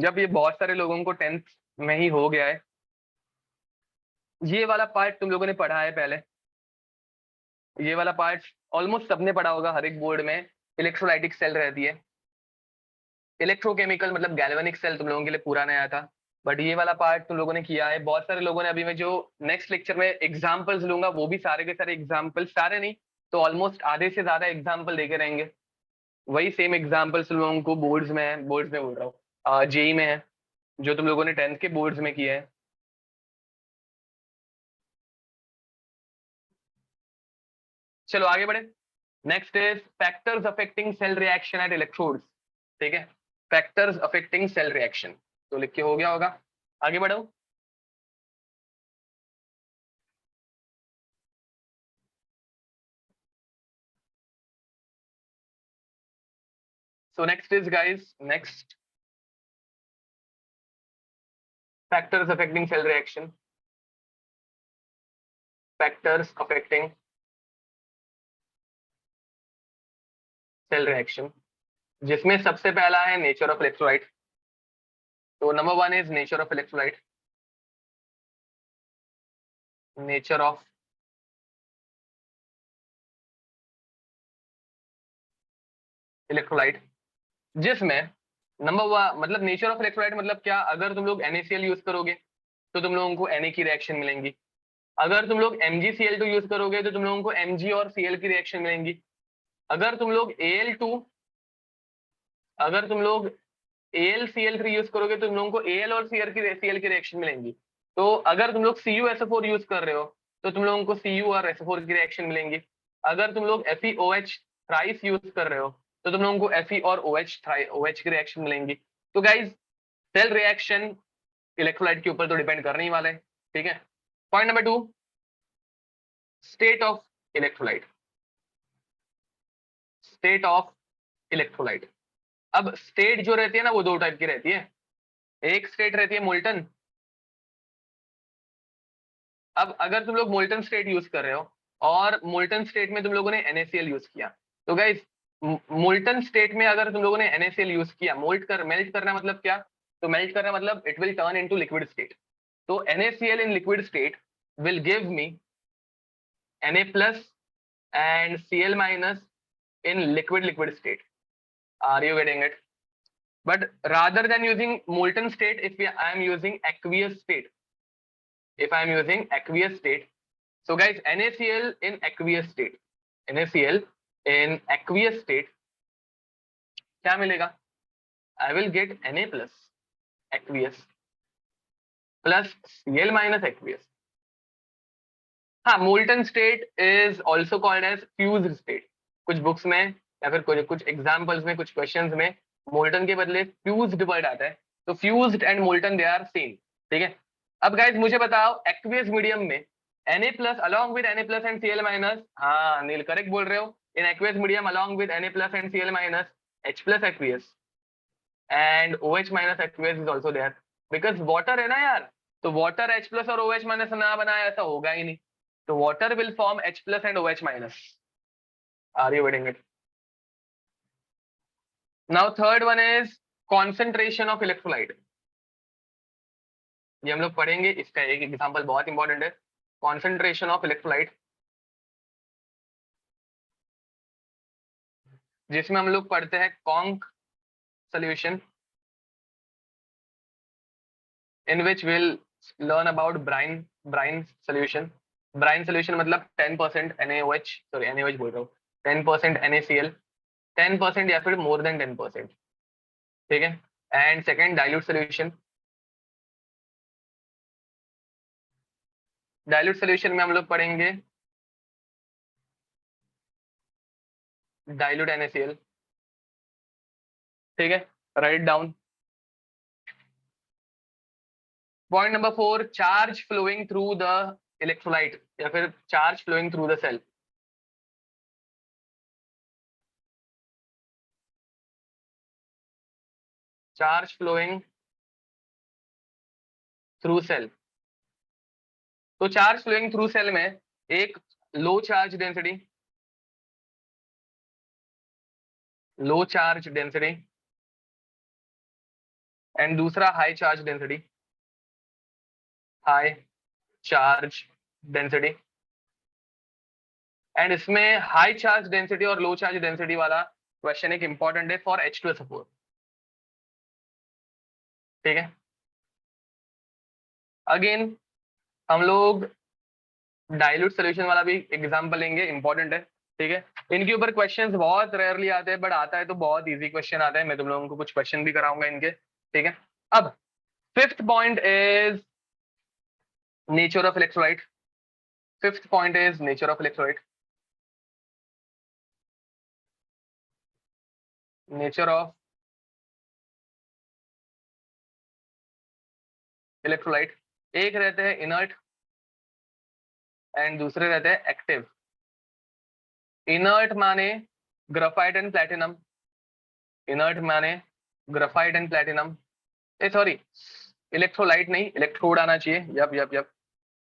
S1: जब ये बहुत सारे लोगों को टेंथ में ही हो गया है, ये वाला पार्ट तुम लोगों ने पढ़ा है पहले। ये वाला पार्ट ऑलमोस्ट सबने पढ़ा होगा, हर एक बोर्ड में इलेक्ट्रोलाइटिक सेल रहती है। इलेक्ट्रोकेमिकल मतलब गैल्वेनिक सेल तुम लोगों के लिए पूरा नया था, बट ये वाला पार्ट तुम लोगों ने किया है। बहुत सारे लोगों ने अभी, मैं जो नेक्स्ट लेक्चर में एग्जांपल्स लूंगा वो भी सारे के सारे एग्जांपल, सारे नहीं तो ऑलमोस्ट आधे से ज्यादा एग्जांपल देके रहेंगे। वही सेम एग्जांपल्स तुम लोगों को बोर्ड्स में है, बोर्ड्स में बोल रहा हूँ जेई में है, जो तुम लोगों ने टेंथ के बोर्ड्स में किए हैं। चलो आगे बढ़े। Next is factors affecting cell reaction at electrodes. ठीक है, फैक्टर्स अफेक्टिंग सेल रिएक्शन तो लिख के हो गया होगा। आगे बढ़ो। So next is guys, next factors affecting cell reaction. Factors affecting cell reaction, जिसमें सबसे पहला है नेचर ऑफ इलेक्ट्रोलाइट। तो number one is nature of electrolyte. Nature of electrolyte, जिसमें नंबर वन मतलब नेचर ऑफ इलेक्ट्रोलाइट मतलब क्या? अगर तुम लोग NaCl यूज करोगे तो तुम लोगों को Na की रिएक्शन मिलेंगी। अगर तुम लोग MgCl2 यूज करोगे तो तुम लोगों को Mg और Cl की रिएक्शन मिलेंगी। अगर तुम लोग Al2, अगर तुम लोग AlCl3 यूज करोगे तो तुम लोगों को Al और Cl की रिएक्शन मिलेंगी। तो अगर तुम लोग CuSO4 यूज कर रहे हो तो तुम लोगों को Cu और SO4 की रिएक्शन मिलेंगी। अगर तुम लोग FeOH थ्राइस यूज कर रहे हो तो तुम लोगों को Fe और OH की रिएक्शन मिलेंगी। तो गाइज सेल रिएक्शन इलेक्ट्रोलाइट के ऊपर तो डिपेंड करने ही वाला है, ठीक है? Point number two, state of electrolyte. State of electrolyte. अब स्टेट जो रहती है ना वो दो टाइप की रहती है। एक स्टेट रहती है मोल्टन। अब अगर तुम लोग मोल्टन स्टेट यूज कर रहे हो और मोल्टन स्टेट में तुम लोगों ने NaCl यूज किया, तो गाइस मोल्टन स्टेट में अगर तुम लोगों ने NaCl यूज किया, मेल्ट करना मतलब क्या? तो मेल्ट करना मतलब it will turn into liquid state. तो NaCl in liquid state will give me Na plus and Cl minus in liquid state. Are you getting it? But rather than using molten state, if I am using aqueous state, so guys, NaCl in aqueous state क्या मिलेगा? I will get Na plus aqueous plus Cl minus aqueous. हाँ, molten state is also called as fused state. कुछ books में या फिर कुछ examples में, कुछ क्वेश्चंस में मोल्टन के बदले फ्यूज्ड वर्ड आता है. तो fused and molten they are same. ठीक है. अब गाइस मुझे बताओ एक्वियस मीडियम में Na plus along with Na plus and Cl minus. हाँ नील करेक्ट बोल रहे हो. In aqueous medium along with Na plus and Cl minus H plus aqueous and OH minus aqueous is also there because water है ना यार. तो water H plus और OH minus ना बनाया ऐसा होगा ही नहीं. So water will form H plus and OH minus. Are you getting it? Now third one is concentration of electrolyte. ये हम लोग पढ़ेंगे. इसका एक एग्जांपल बहुत इंपॉर्टेंट है. Concentration of electrolyte, जिसमें हम लोग पढ़ते हैं conc solution, in which we'll learn about brine solution. Brine solution मतलब 10% NaOH, sorry NaOH बोल रहा हूँ, 10% NaCl, 10% या फिर more than 10%. ठीक है. And second dilute solution. Dilute solution में हम लोग पढ़ेंगे डाइल्यूट NaCl. ठीक है. Write down. Point number 4, charge flowing through the electrolyte या फिर charge flowing through the cell. Charge flowing through cell. तो चार्ज फ्लोइंग थ्रू सेल में एक लो चार्ज डेंसिटी एंड दूसरा हाई चार्ज डेंसिटी. एंड इसमें high charge density और low charge density वाला question एक इंपॉर्टेंट है फॉर H2SO4. ठीक है. अगेन हम लोग डाइल्यूट सोल्यूशन वाला भी एग्जांपल लेंगे, इंपॉर्टेंट है. ठीक है. इनके ऊपर क्वेश्चंस बहुत रेयरली आते हैं, बट आता है तो बहुत इजी क्वेश्चन आता है. मैं तुम लोगों को कुछ क्वेश्चन भी कराऊंगा इनके. ठीक है. अब fifth point is nature of electrolyte. Fifth point is nature of electrolyte. Nature of electrolyte. एक रहते हैं इनर्ट एंड दूसरे रहते हैं एक्टिव. इनर्ट माने graphite and platinum. Sorry, electrolyte नहीं, इलेक्ट्रोड आना चाहिए. यप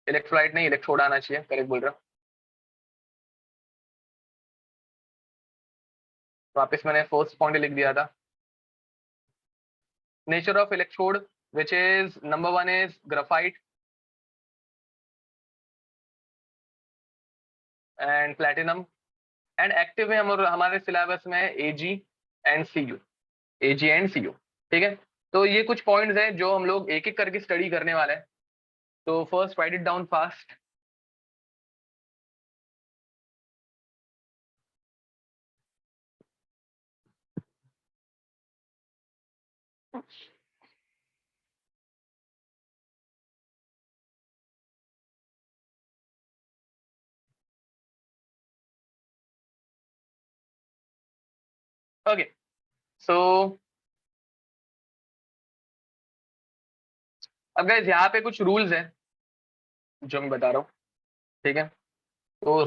S1: इलेक्ट्रोलाइट नहीं, इलेक्ट्रोड आना चाहिए. करेक्ट बोल रहा हूं. वापस मैंने फर्स्ट पॉइंट लिख दिया था. Nature of electrode which is number 1 is graphite and platinum, and active है हमारे सिलेबस में Ag and Cu. ठीक है. तो ये कुछ पॉइंट्स हैं जो हम लोग एक एक करके स्टडी करने वाले हैं. तो first write it down fast. Okay. So अब गाइस यहाँ पे कुछ रूल्स हैं जो मैं बता रहा हूँ. ठीक है. तो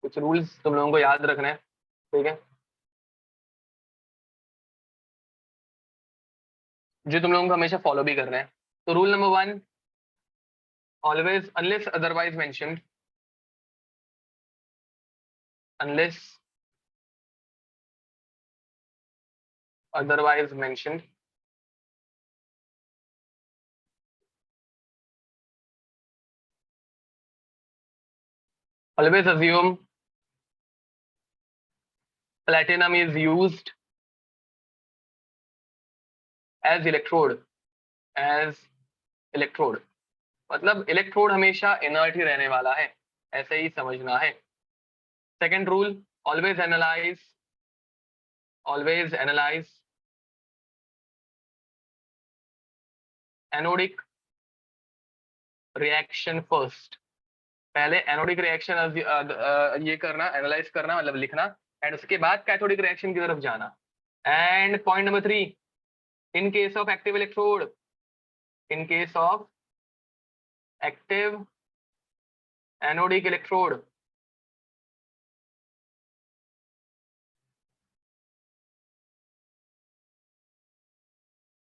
S1: कुछ रूल्स तुम लोगों को याद रखना है. ठीक है. जो तुम लोगों को हमेशा फॉलो भी करना है. तो rule number 1, always unless otherwise mentioned, always assume platinum is used as electrode. मतलब इलेक्ट्रोड हमेशा इनर्ट ही रहने वाला है, ऐसे ही समझना है. Second rule, always analyse anodic reaction first, पहले एनोडिक रिएक्शन ये करना, एनालाइज करना मतलब लिखना, एंड उसके बाद कैथोडिक रिएक्शन की तरफ जाना। And point number 3, in case of active electrode, in case of active anodic electrode,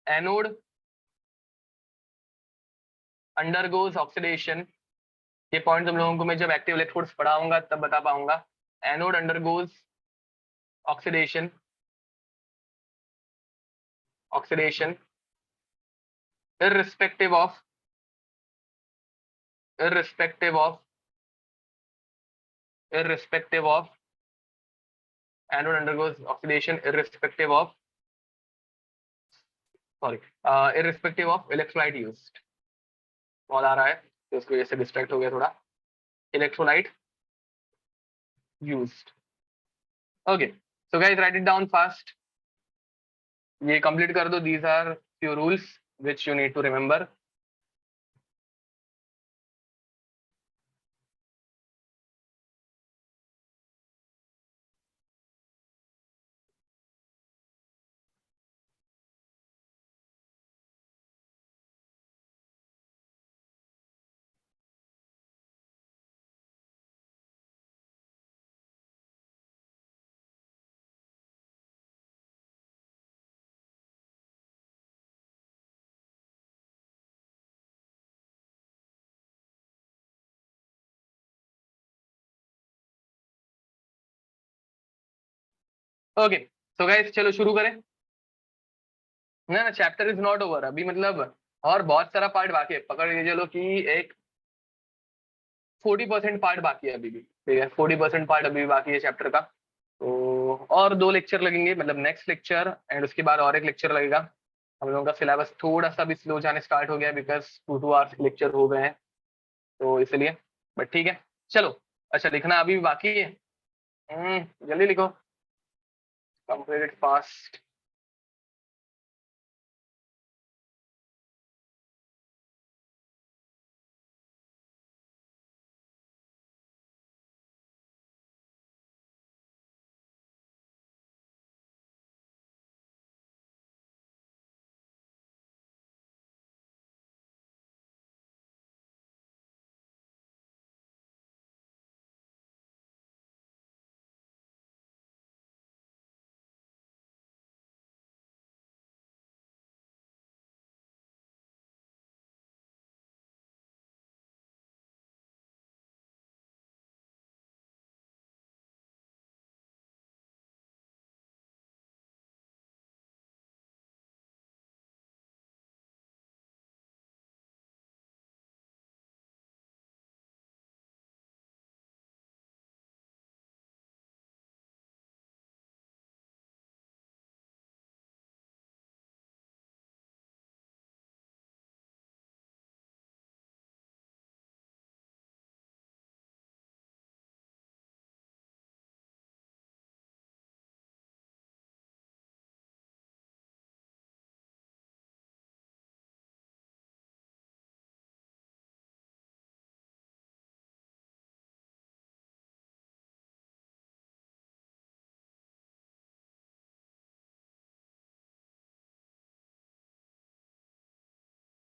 S1: anode undergoes oxidation, ये पॉइंट तुम लोगों को मैं जब एक्टिव इलेक्ट्रोड्स पढ़ाऊंगा तब बता पाऊंगा। Anode undergoes oxidation, oxidation irrespective of irrespective of irrespective of anode undergoes oxidation irrespective of sorry irrespective of electrolyte used। Call आ रहा है तो उसकी वजह से डिस्ट्रैक्ट हो गया थोड़ा। Electrolyte used, okay, so guys write it down fast, ये कंप्लीट कर दो। these are few rules which you need to remember। Okay so guys चलो शुरू करें। ना ना चैप्टर इज नॉट ओवर अभी, मतलब और बहुत सारा पार्ट बाकी है। पकड़ के चलो कि एक 40% पार्ट बाकी है अभी भी, ठीक है, 40% पार्ट अभी भी बाकी है चैप्टर का। तो और 2 लेक्चर लगेंगे, मतलब नेक्स्ट लेक्चर एंड उसके बाद और एक लेक्चर लगेगा। हम लोगों का सिलेबस थोड़ा सा भी स्लो जाने स्टार्ट हो गया बिकॉज 2 आवर्स के लेक्चर हो गए हैं तो इसलिए, बट ठीक है चलो। अच्छा लिखना अभी भी बाकी है, जल्दी लिखो, complete fast.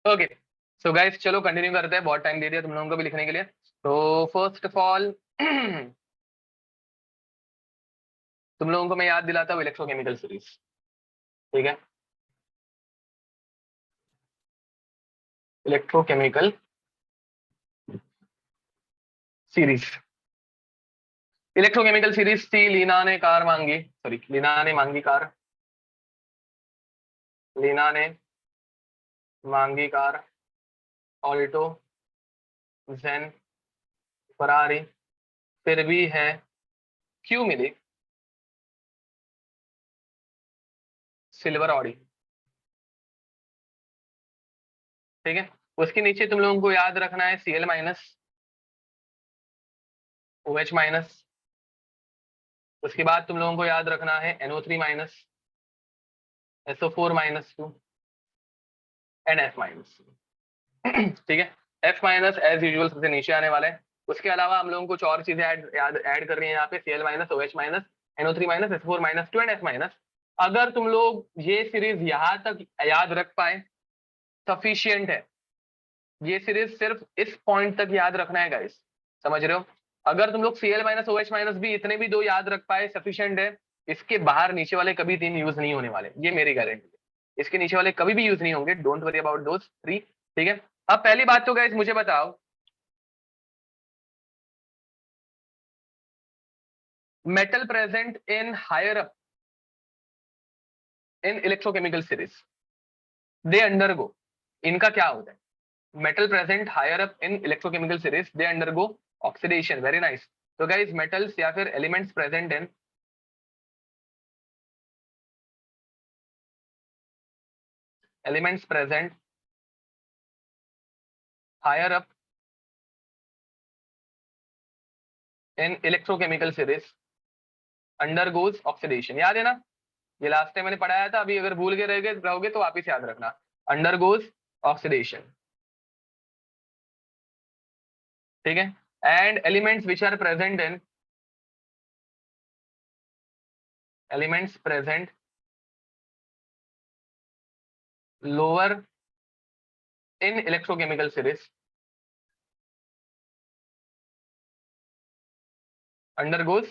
S1: Okay so guys चलो कंटिन्यू करते हैं, बहुत टाइम दे दिया तुम लोगों को भी लिखने के लिए। तो फर्स्ट ऑफ ऑल तुम लोगों को मैं याद दिलाता हूँ इलेक्ट्रोकेमिकल सीरीज, ठीक है, इलेक्ट्रोकेमिकल सीरीज। इलेक्ट्रोकेमिकल सीरीज थी, लीना ने कार मांगी, सॉरी लीना ने मांगी कार, लीना ने मांगी कार, ऑल्टो, जेन, फरारी, फिर भी है, क्यों मिली, सिल्वर ऑडी, ठीक है। उसके नीचे तुम लोगों को याद रखना है Cl माइनस, OH माइनस, उसके बाद तुम लोगों को याद रखना है NO3 minus, SO4 minus 2, and F minus. ठीक है, F माइनस एज यूजुअल सबसे नीचे आने वाला है। उसके अलावा हम लोगों को कुछ और चीजें ऐड कर रही है यहाँ पे, Cl minus, OH minus, NO3 minus, SO4 minus 2 and F minus. अगर तुम लोग ये सीरीज यहाँ तक याद रख पाए सफिशियंट है। ये सीरीज सिर्फ इस पॉइंट तक याद रखना है गाइस, समझ रहे हो? अगर तुम लोग Cl माइनस, OH माइनस भी इतने भी दो याद रख पाए सफिशियंट है। इसके बाहर नीचे वाले कभी 3 यूज नहीं होने वाले, ये मेरी गारंटी है। इसके नीचे वाले कभी भी यूज नहीं होंगे, डोंट वरी अबाउट दोस 3। ठीक है, अब पहली बात तो गाइस मुझे बताओ, metal present in higher up in electrochemical series, they undergo, इनका क्या होता है? Metal present higher up in electrochemical series, they undergo oxidation. Very nice. तो गाइस मेटल्स या फिर elements present in elements present higher up in electrochemical series undergoes oxidation. याद है ना, ये लास्ट टाइम मैंने पढ़ाया था, अभी अगर भूल के रहोगे तो वापिस याद रखना। अंडरगोज ऑक्सीडेशन, ठीक है। And elements which are present in elements present lower in electrochemical series undergoes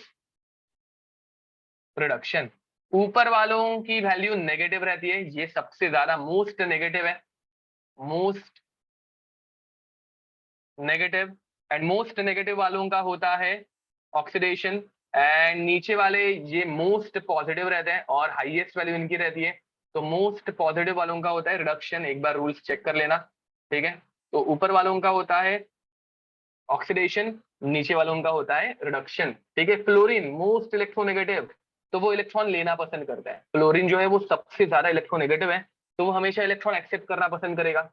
S1: reduction. ऊपर वालों की वैल्यू नेगेटिव रहती है, ये सबसे ज्यादा मोस्ट नेगेटिव है, most negative. And most negative वालों का होता है ऑक्सीडेशन। एंड नीचे वाले ये मोस्ट पॉजिटिव रहते हैं और हाईएस्ट वैल्यू इनकी रहती है, तो मोस्ट पॉजिटिव वालों का होता है रिडक्शन। एक बार रूल्स चेक कर लेना, ठीक है। तो ऊपर वालों का होता है ऑक्सीडेशन, नीचे वालों का होता है रिडक्शन, ठीक है। फ्लोरीन मोस्ट इलेक्ट्रोनेगेटिव, तो वो इलेक्ट्रॉन लेना पसंद करता है। फ्लोरीन जो है वो सबसे ज्यादा इलेक्ट्रोनेगेटिव है, तो वो हमेशा इलेक्ट्रॉन एक्सेप्ट करना पसंद करेगा।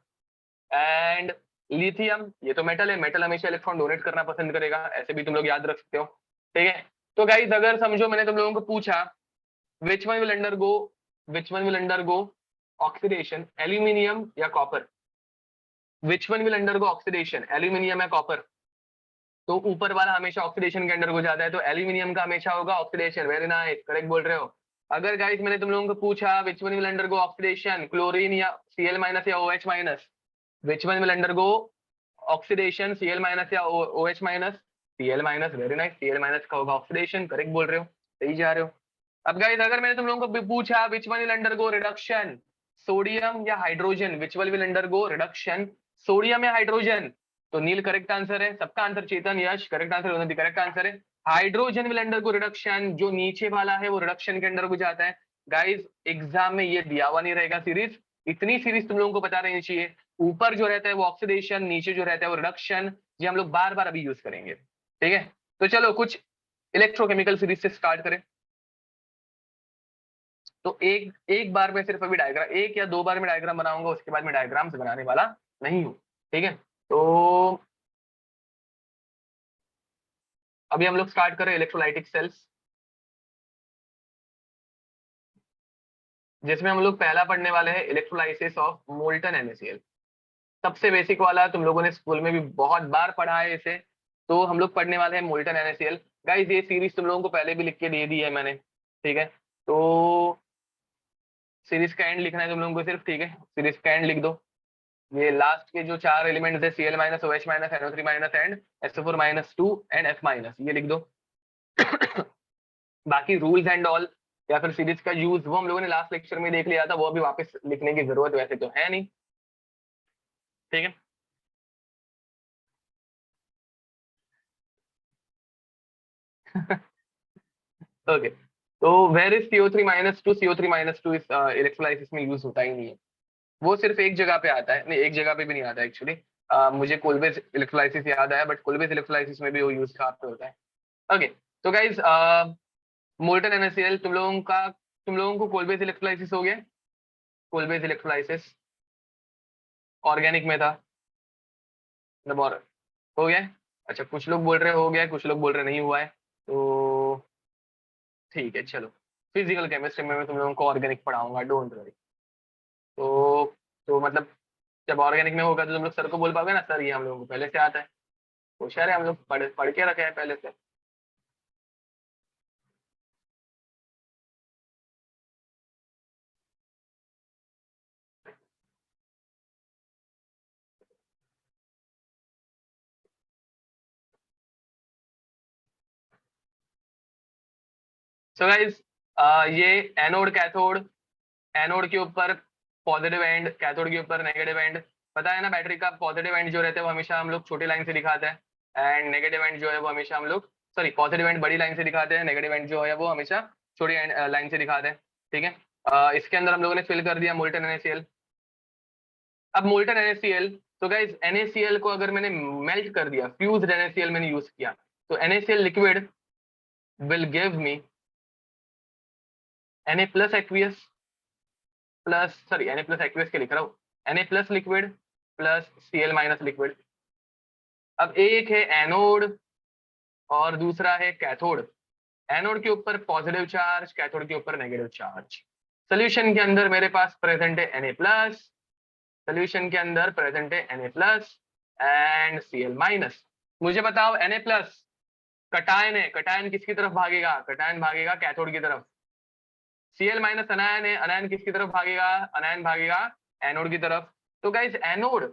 S1: एंड लिथियम, ये तो मेटल है, मेटल हमेशा इलेक्ट्रॉन डोनेट करना पसंद करेगा, ऐसे भी तुम लोग याद रख सकते हो, ठीक है। तो गाइस अगर समझो मैंने तुम लोगों को पूछा which one will undergo which one will undergo oxidation, aluminium या copper, which one will undergo oxidation, aluminium या कॉपर, तो ऊपर वाला हमेशा ऑक्सीडेशन के अंडर हो जाता है, तो एल्यूमिनियम का हमेशा होगा ऑक्सीडेशन। वेरी नाइस, करेक्ट बोल रहे हो। अगर गाइस मैंने तुम लोगों को पूछा which one will undergo oxidation, chlorine या Cl माइनस या OH minus, which one will undergo oxidation, Cl minus या OH minus, Cl minus. Very nice, Cl minus का होगा ऑक्सीडेशन, करेक्ट बोल रहे हो, सही जा रहे हो। अब गाइस अगर मैंने तुम लोगों को पूछा which one will undergo reduction, sodium या hydrogen, which one will undergo reduction, sodium या हाइड्रोजन, तो नील करेक्ट आंसर है। सबका answer Chetan, Yash correct answer, correct answer है। हाइड्रोजन विल अंडरगो रिडक्शन, जो नीचे वाला है वो रिडक्शन के अंडर हो जाता है। गाइस एग्जाम में ये दिया हुआ नहीं रहेगा सीरीज, इतनी सीरीज तुम लोगों को पता रहनी चाहिए। ऊपर जो रहता है वो ऑक्सीडेशन, नीचे जो रहता है वो रिडक्शन, ये हम लोग बार बार अभी यूज करेंगे, ठीक है। तो चलो कुछ इलेक्ट्रोकेमिकल सीरीज से स्टार्ट करें। तो एक एक बार में सिर्फ अभी डायग्राम, एक या दो बार में डायग्राम बनाऊंगा, उसके बाद में डायग्राम से बनाने वाला नहीं हूं, ठीक है। तो अभी हम लोग स्टार्ट करें इलेक्ट्रोलाइटिक सेल्स, जिसमें हम लोग पहला पढ़ने वाले हैं इलेक्ट्रोलाइसिस ऑफ मोल्टन NaCl। सबसे बेसिक वाला, तुम लोगों ने स्कूल में भी बहुत बार पढ़ा है इसे, तो हम लोग पढ़ने वाले हैं मोल्टन NaCl। गाइस ये सीरीज तुम लोगों को पहले भी लिख के दे दी है मैंने, ठीक है। तो सीरीज का एंड लिखना है तुम लोगों को सिर्फ, ठीक है, सीरीज का एंड लिख दो। ये लास्ट के जो 4 एलिमेंट्स है, Cl minus, OH minus, NO3 minus and SO4 minus 2 and F minus, ये लिख दो। बाकी रूल्स एंड ऑल या फिर सीरीज का यूज वो हम लोगों ने लास्ट लेक्चर में देख लिया था, वो अभी वापस लिखने की जरूरत वैसे तो है नहीं, ठीक है। ओके, तो where is CO3 minus two, CO3 minus two इस इलेक्ट्रोलाइसिस में यूज होता ही नहीं है। वो सिर्फ एक जगह पे आता है, नहीं एक जगह पे भी नहीं आता एक्चुअली। मुझे कोलबेज इलेक्ट्रोलाइसिस याद आया, बट कोलबेज इलेक्ट्रोलाइसिस में भी वो यूज कहाँ पे होता है। ओके, तो गाइज मोल्टन NaCl तुम लोगों को कोलबेज इलेक्ट्रोलाइसिस हो गया, कोलबेज इलेक्ट्रोलाइसिस ऑर्गेनिक में था, मतलब और हो गया है? अच्छा, कुछ लोग बोल रहे हो गया है, कुछ लोग बोल रहे नहीं हुआ है, तो ठीक है चलो। फिजिकल केमिस्ट्री में मैं तुम लोगों को ऑर्गेनिक पढ़ाऊंगा, डोंट वरी। तो मतलब जब ऑर्गेनिक में होगा तो तुम लोग सर को बोल पाओगे ना, सर ये हम लोगों को पहले से आता है, होशियार है हम लोग, पढ़ पढ़ के रखे हैं पहले से। सो गाइस, ये एनोड कैथोड, एनोड के ऊपर पॉजिटिव एंड, कैथोड के ऊपर नेगेटिव एंड। पता है ना, बैटरी का पॉजिटिव एंड जो रहता है वो हमेशा हम लोग छोटी लाइन से दिखाते हैं, एंड नेगेटिव एंड जो है वो हमेशा हम लोग, सॉरी, पॉजिटिव एंड बड़ी लाइन से दिखाते हैं, नेगेटिव एंड जो है वो हमेशा छोटी लाइन से दिखाते हैं। ठीक है, इसके अंदर हम लोगों ने फिल कर दिया मोल्टन NaCl। अब मोल्टन NaCl, तो गाइस NaCl को अगर मैंने मेल्ट कर दिया, फ्यूज्ड NaCl मैंने यूज किया, तो NaCl liquid will give me Na plus aqueous plus, sorry Na plus aqueous के लिख रहा हूँ, Na plus liquid plus Cl minus liquid. अब एक है एनोड और दूसरा है कैथोड। एनोड के ऊपर पॉजिटिव चार्ज, कैथोड के ऊपर नेगेटिव चार्ज। सोल्यूशन के अंदर मेरे पास प्रेजेंट है Na प्लस, सोल्यूशन के अंदर प्रेजेंट है Na plus and Cl minus. मुझे बताओ Na प्लस कटायन है, कटायन किसकी तरफ भागेगा? कटायन भागेगा कैथोड की तरफ। Cl माइनस अनायन है, अनायन किसकी तरफ भागेगा? अनायन भागेगा एनोड की तरफ। तो गाइस एनोड,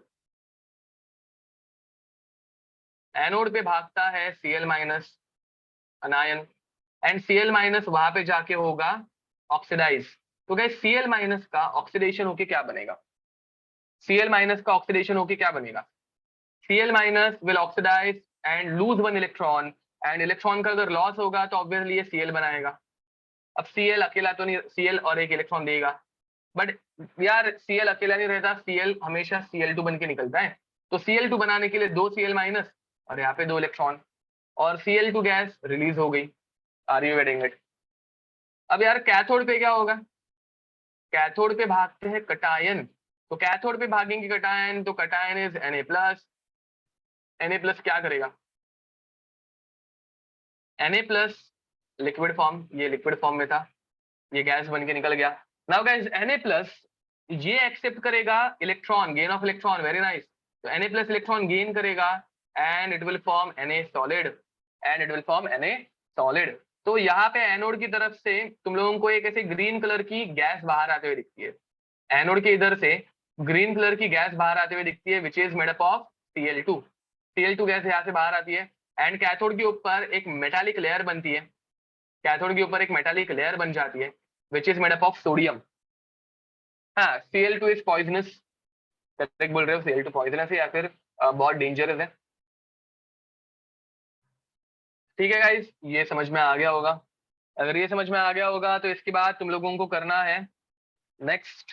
S1: एनोड पे भागता है Cl minus अनायन, and Cl minus वहां पे जाके होगा ऑक्सीडाइज। तो गाइस Cl माइनस का ऑक्सीडेशन होके क्या बनेगा? Cl माइनस का ऑक्सीडेशन होके क्या बनेगा? Cl minus will oxidise and lose one electron, and electron का अगर लॉस होगा तो ऑब्वियसली ये Cl बनाएगा। अब Cl अकेला तो नहीं, Cl और एक इलेक्ट्रॉन देगा, बट यार Cl अकेला नहीं रहता, Cl हमेशा Cl2 बन के निकलता है। तो Cl2 बनाने के लिए 2 Cl माइनस और यहाँ पे 2 इलेक्ट्रॉन, और Cl2 गैस रिलीज हो गई। Are you getting it? अब यार कैथोड पे क्या होगा? कैथोड पे भागते हैं कटायन, तो कैथोड पे भागेंगे कटायन, तो cation is Na plus. Na plus क्या करेगा? Na प्लस लिक्विड फॉर्म, ये लिक्विड फॉर्म में था, ये गैस बन के निकल गया। नाउ गाइस Na प्लस ये एक्सेप्ट करेगा electron, gain of electron, very nice. तो Na प्लस इलेक्ट्रॉन गेन करेगा and it will form Na solid, and it will form Na solid. तो यहाँ पे एनोड की तरफ से तुम लोगों को एक ऐसे ग्रीन कलर की गैस बाहर आते हुए दिखती है, एनोड के इधर से ग्रीन कलर की गैस बाहर आते हुए दिखती है, which is made up of Cl2। Cl2 gas यहाँ से बाहर आती है, एंड कैथोड के ऊपर एक मेटालिक लेयर बनती है, कैथोड के ऊपर एक मेटालिक लेयर बन जाती है, which is made up of sodium. हाँ, Cl2 इज पॉइजनस, करेक्ट बोल रहे हो, Cl2 पॉइजनस है या फिर बहुत डेंजरस है। ठीक है गाइस, ये समझ में आ गया होगा। अगर ये समझ में आ गया होगा तो इसके बाद तुम लोगों को करना है नेक्स्ट,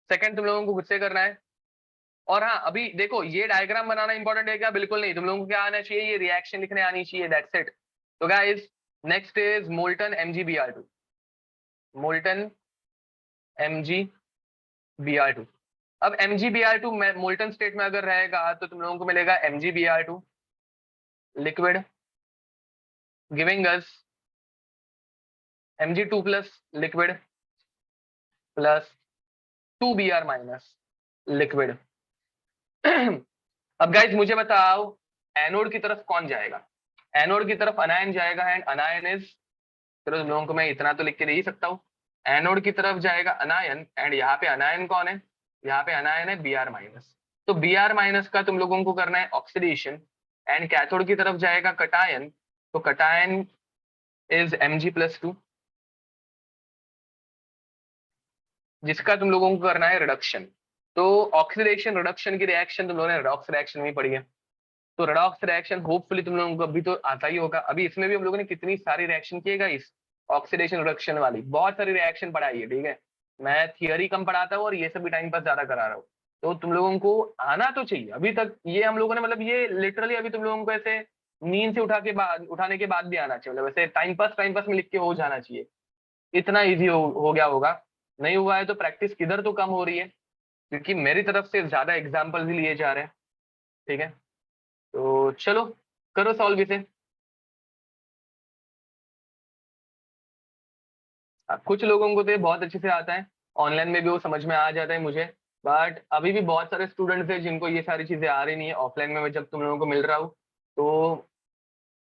S1: सेकंड तुम लोगों को खुद से करना है। और हाँ, अभी देखो ये डायग्राम बनाना इंपॉर्टेंट है क्या? बिल्कुल नहीं, तुम लोगों को क्या आना चाहिए? ये रिएक्शन लिखने आनी चाहिए, दैट्स इट। तो guys next is molten MgBr2, molten MgBr2। अब MgBr2 मोल्टन स्टेट में अगर रहेगा तो तुम लोगों को मिलेगा MgBr2 liquid giving us Mg2 plus liquid plus 2Br minus liquid. अब गाइस मुझे बताओ एनोड की तरफ कौन जाएगा? एनोड की तरफ अनायन जाएगा, एंड अनायन इज, चलो तुम लोगों को मैं इतना तो लिख के दे ही सकता हूँ, एनोड की तरफ जाएगा अनायन, एंड यहाँ पे अनायन कौन है? यहाँ पे अनायन है Br माइनस। तो Br माइनस का तुम लोगों को करना है ऑक्सीडेशन, एंड कैथोड की तरफ जाएगा कटायन, तो कटायन इज Mg+2, जिसका तुम लोगों को करना है रिडक्शन। तो ऑक्सीडेशन रिडक्शन की रिएक्शन तुम लोगों ने रेडॉक्स रिएक्शन में पढ़ी है, तो रेडॉक्स रिएक्शन होपफुली तुम लोगों को अभी तो आता ही होगा। अभी इसमें भी हम लोगों ने कितनी सारी रिएक्शन किएगा, इस ऑक्सीडेशन रिडक्शन वाली बहुत सारी रिएक्शन पढ़ाई है, ठीक है। मैं थियरी कम पढ़ाता हूँ और ये सब भी टाइम पास ज्यादा करा रहा हूँ, तो तुम लोगों को आना तो चाहिए। अभी तक ये हम लोगों ने, मतलब ये लिटरली अभी तुम लोगों को ऐसे नींद से उठाने के बाद भी आना चाहिए, मतलब वैसे टाइम पास में लिख के हो जाना चाहिए, इतना ईजी हो गया होगा। नहीं हुआ है तो प्रैक्टिस किधर तो कम हो रही है, क्योंकि मेरी तरफ से ज्यादा एग्जाम्पल भी लिए जा रहे हैं, ठीक है। तो चलो करो सॉल्व इसे। कुछ लोगों को तो ये बहुत अच्छे से आता है, ऑनलाइन में भी वो समझ में आ जाता है मुझे, बट अभी भी बहुत सारे स्टूडेंट्स हैं जिनको ये सारी चीजें आ रही नहीं है। ऑफलाइन में मैं जब तुम लोगों को मिल रहा हूँ तो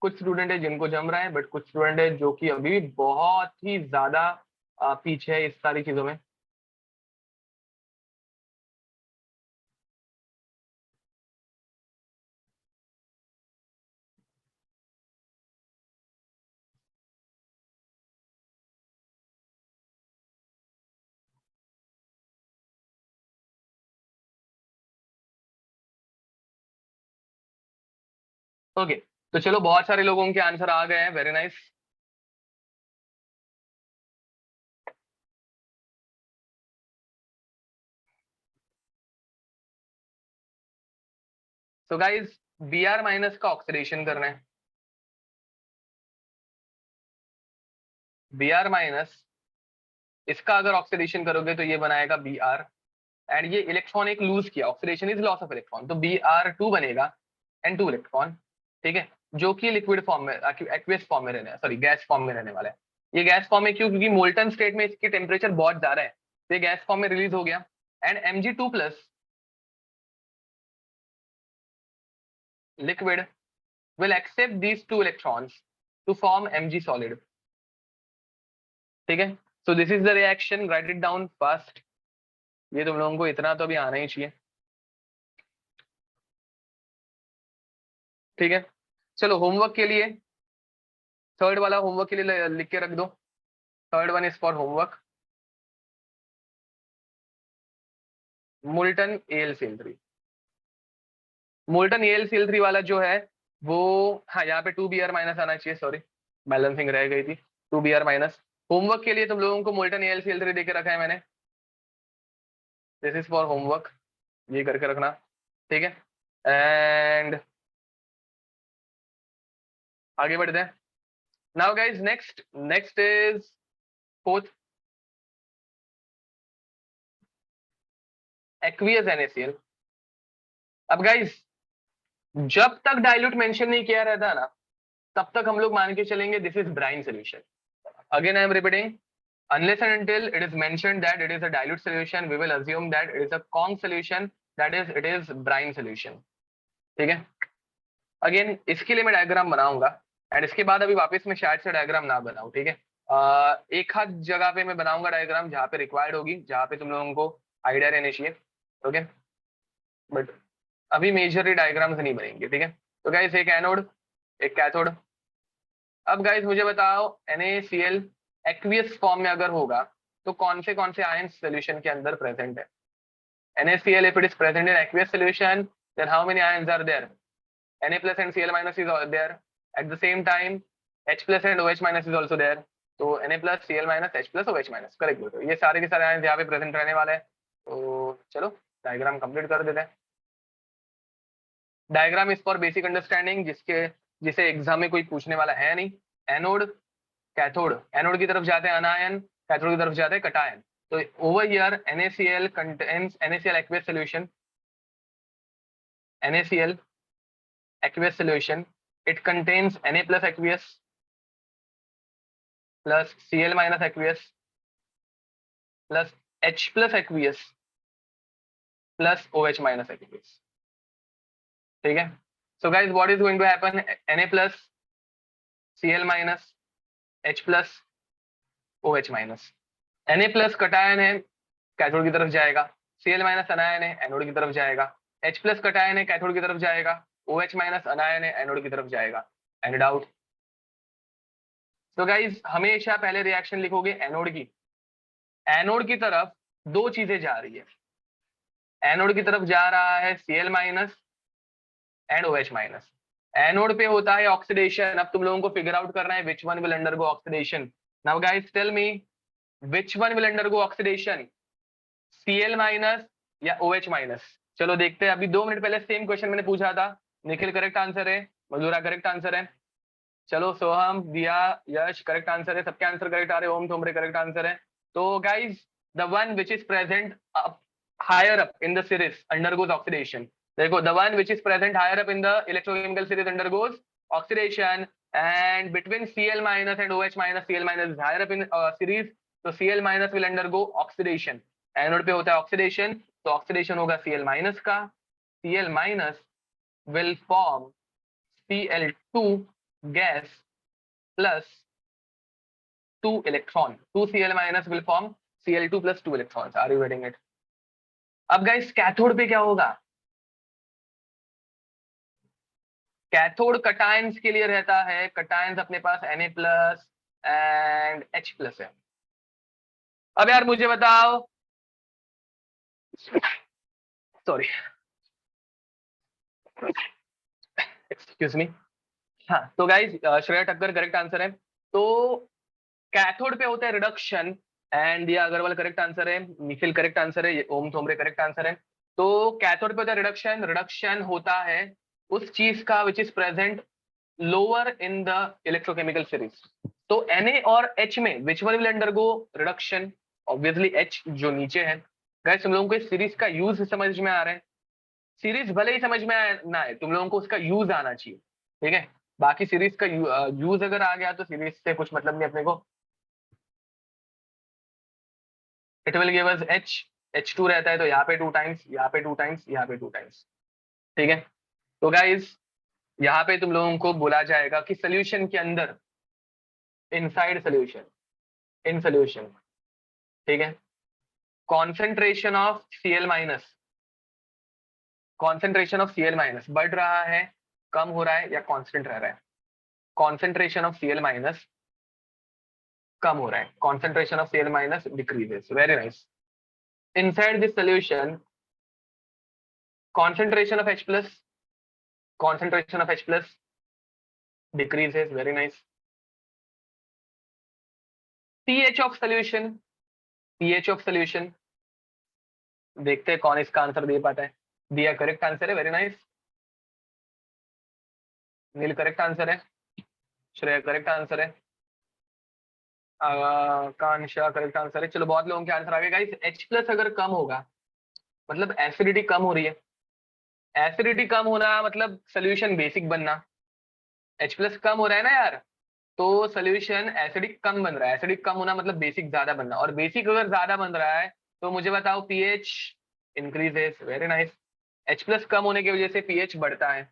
S1: कुछ स्टूडेंट है जिनको जम रहा है, बट कुछ स्टूडेंट है जो कि अभी भी बहुत ही ज्यादा पीछे है इस सारी चीजों में। ओके, तो चलो बहुत सारे लोगों के आंसर आ गए हैं, वेरी नाइस। तो गाइज Br माइनस का ऑक्सीडेशन करना है। Br माइनस, इसका अगर ऑक्सीडेशन करोगे तो ये बनाएगा Br, एंड ये इलेक्ट्रॉन एक लूज किया, oxidation is loss of electron, तो Br2 बनेगा एंड 2 इलेक्ट्रॉन, ठीक है, जो कि लिक्विड फॉर्म में, एक्वियस फॉर्म में रहने, सॉरी गैस फॉर्म में रहने वाला है। ये गैस फॉर्म में क्यों? क्योंकि मोल्टन स्टेट में इसकी टेम्परेचर बहुत ज्यादा है, तो ये गैस फॉर्म में रिलीज हो गया। And Mg2 plus liquid will accept these 2 electrons to form Mg solid, ठीक है। So this is the reaction, right it down fast. ये तुम लोगों को इतना तो भी आना ही चाहिए, ठीक है। चलो होमवर्क के लिए, थर्ड वाला होमवर्क के लिए लिख के रख दो। Third one is for homework, molten AlCl3। Molten AlCl3 वाला जो है वो, हाँ यहाँ पे 2Br माइनस आना चाहिए, सॉरी बैलेंसिंग रह गई थी, 2Br माइनस। होमवर्क के लिए तुम लोगों को मोल्टन AlCl3 देके रखा है मैंने, दिस इज फॉर होमवर्क, ये करके रखना, ठीक है। एंड आगे बढ़ते हैं। Now guys next is fourth, aqueous NaCl। अब गाइज जब तक डाइल्यूट मेंशन नहीं किया रहता ना, तब तक हम लोग मान के चलेंगे this is brine solution. Again I am repeating, unless and until it is mentioned that it is a dilute solution, we will assume that it is a Kong solution, that is it is brine solution, ठीक है। Again इसके लिए मैं diagram बनाऊंगा, and इसके बाद अभी वापस मैं शायद से डायग्राम ना बनाऊं, ठीक है। एक हाथ जगह पे मैं बनाऊंगा डायग्राम जहाँ पे रिक्वायर्ड होगी, जहाँ पे तुम लोगों को आइडिया रहने चाहिए, ओके। बट अभी मेजरली डायग्राम्स नहीं बनेंगे, ठीक है। तो गाइस एक एनोड, एक कैथोड। अब गाइस मुझे बताओ NaCl एक्वियस फॉर्म में अगर होगा तो कौन से आयन सॉल्यूशन के अंदर प्रेजेंट है? NaCl if it is present in aqueous solution, then how many ions are there? Na plus and Cl minus is there. At the same time H plus and OH minus is also there. तो Na plus Cl minus H plus OH minus, correct बोल रहे हो। ये सारे के सारे ion यहाँ पे प्रेजेंट रहने वाले हैं। तो चलो डायग्राम कंप्लीट कर देते हैं। Diagram is for basic understanding, जिसे एग्जाम में कोई पूछने वाला है नहीं। एनोड, कैथोड, एनोड की तरफ जाते हैं अनायन, कैथोड की तरफ जाते हैं कटायन। तो over here NaCl contains NaCl aqueous solution, NaCl aqueous solution, it contains Na plus aqueous plus Cl minus aqueous plus H plus aqueous plus OH minus aqueous, ठीक है। So guys, what is going to happen? Na plus Cl minus H plus OH minus, Na plus cation है cathode की तरफ जाएगा, Cl minus अनायन है anode की तरफ जाएगा, H प्लस कटायन है कैथोड की तरफ जाएगा, OH माइनस अनायन है एनोड की तरफ जाएगा। Any doubt? तो गाइज हमेशा पहले रिएक्शन लिखोगे एनोड की। एनोड की तरफ दो चीजें जा रही है, एनोड की तरफ जा रहा है Cl minus and OH minus. Anode पे होता है ऑक्सीडेशन। अब तुम लोगों को फिगर आउट करना है which one will undergo oxidation. Now guys tell me which one will undergo oxidation, Cl minus या OH माइनस? चलो देखते हैं। अभी 2 मिनट पहले सेम क्वेश्चन मैंने पूछा था। निखिल करेक्ट आंसर है, मधुरा करेक्ट आंसर है, चलो सोहम, दिया, यश करेक्ट आंसर है, सबके आंसर करेक्ट आ रहे। ओम थोमरे करेक्ट आंसर है। तो guys the one which is present higher up in the series undergoes oxidation. देखो the one which is present higher up in the electrochemical series undergoes oxidation, and between Cl minus and OH minus, Cl minus is higher up in series, so Cl minus will undergo oxidation. Anode पे होता है oxidation, तो oxidation होगा Cl minus का, Cl minus will form Cl2 gas plus 2 electron. 2 Cl minus will form Cl2 plus 2 electrons. Are you getting it? अब guys cathode पे क्या होगा? कैथोड कटायंस के लिए रहता है, कटायंस अपने पास Na plus and H plus है। अब यार मुझे बताओ, सॉरी एक्सक्यूज मी, हाँ तो guys Shreya Thakkar correct answer है। तो कैथोड पे होता है रिडक्शन, एंड दिया अग्रवाल करेक्ट आंसर है, निखिल करेक्ट आंसर है, ओम थोमरे करेक्ट आंसर है। तो कैथोड पे होता है रिडक्शन, रिडक्शन होता है उस चीज का विच is present lower in the electrochemical series. तो Na और H में विच one will undergo reduction? Obviously H जो नीचे है। गाइस तुम लोगों को इस सीरीज का यूज समझ में आ रहा है? सीरीज भले ही समझ में ना आए, तुम लोगों को उसका यूज आना चाहिए, ठीक है? बाकी सीरीज का यूज अगर आ गया तो सीरीज से कुछ मतलब नहीं अपने को। It will give us H2 रहता है, तो यहाँ पे 2 टाइम्स, यहाँ पे 2 टाइम्स, यहाँ पे 2 टाइम्स, ठीक है? तो गाइस यहाँ पे तुम लोगों को बोला जाएगा कि सोल्यूशन के अंदर, इनसाइड सोल्यूशन, इन सोल्यूशन, ठीक है, concentration of Cl minus, concentration of Cl minus बढ़ रहा है, कम हो रहा है, या कांस्टेंट रह रहा है? कॉन्सेंट्रेशन ऑफ Cl माइनस कम हो रहा है, concentration of Cl minus decreases. Very nice. Inside this solution concentration of H plus, concentration of H plus decreases. Very nice. pH of solution, pH of solution, देखते हैं कौन इसका answer दे पाता है। दिया करेक्ट आंसर है, वेरी नाइस। नील correct answer है, Shreya correct answer है, कांशा करेक्ट आंसर है। चलो बहुत लोगों के आंसर आ गए गाइस। H प्लस अगर कम होगा मतलब एसिडिटी कम हो रही है, एसिडिटी कम होना मतलब सोल्यूशन बेसिक बनना। H प्लस कम हो रहा है ना यार, तो सोल्यूशन एसिडिक कम बन रहा है, एसिडिक कम होना मतलब बेसिक ज्यादा बनना, और बेसिक अगर ज्यादा बन रहा है तो मुझे बताओ pH increases. Very nice. H plus कम होने की वजह से पीएच बढ़ता है,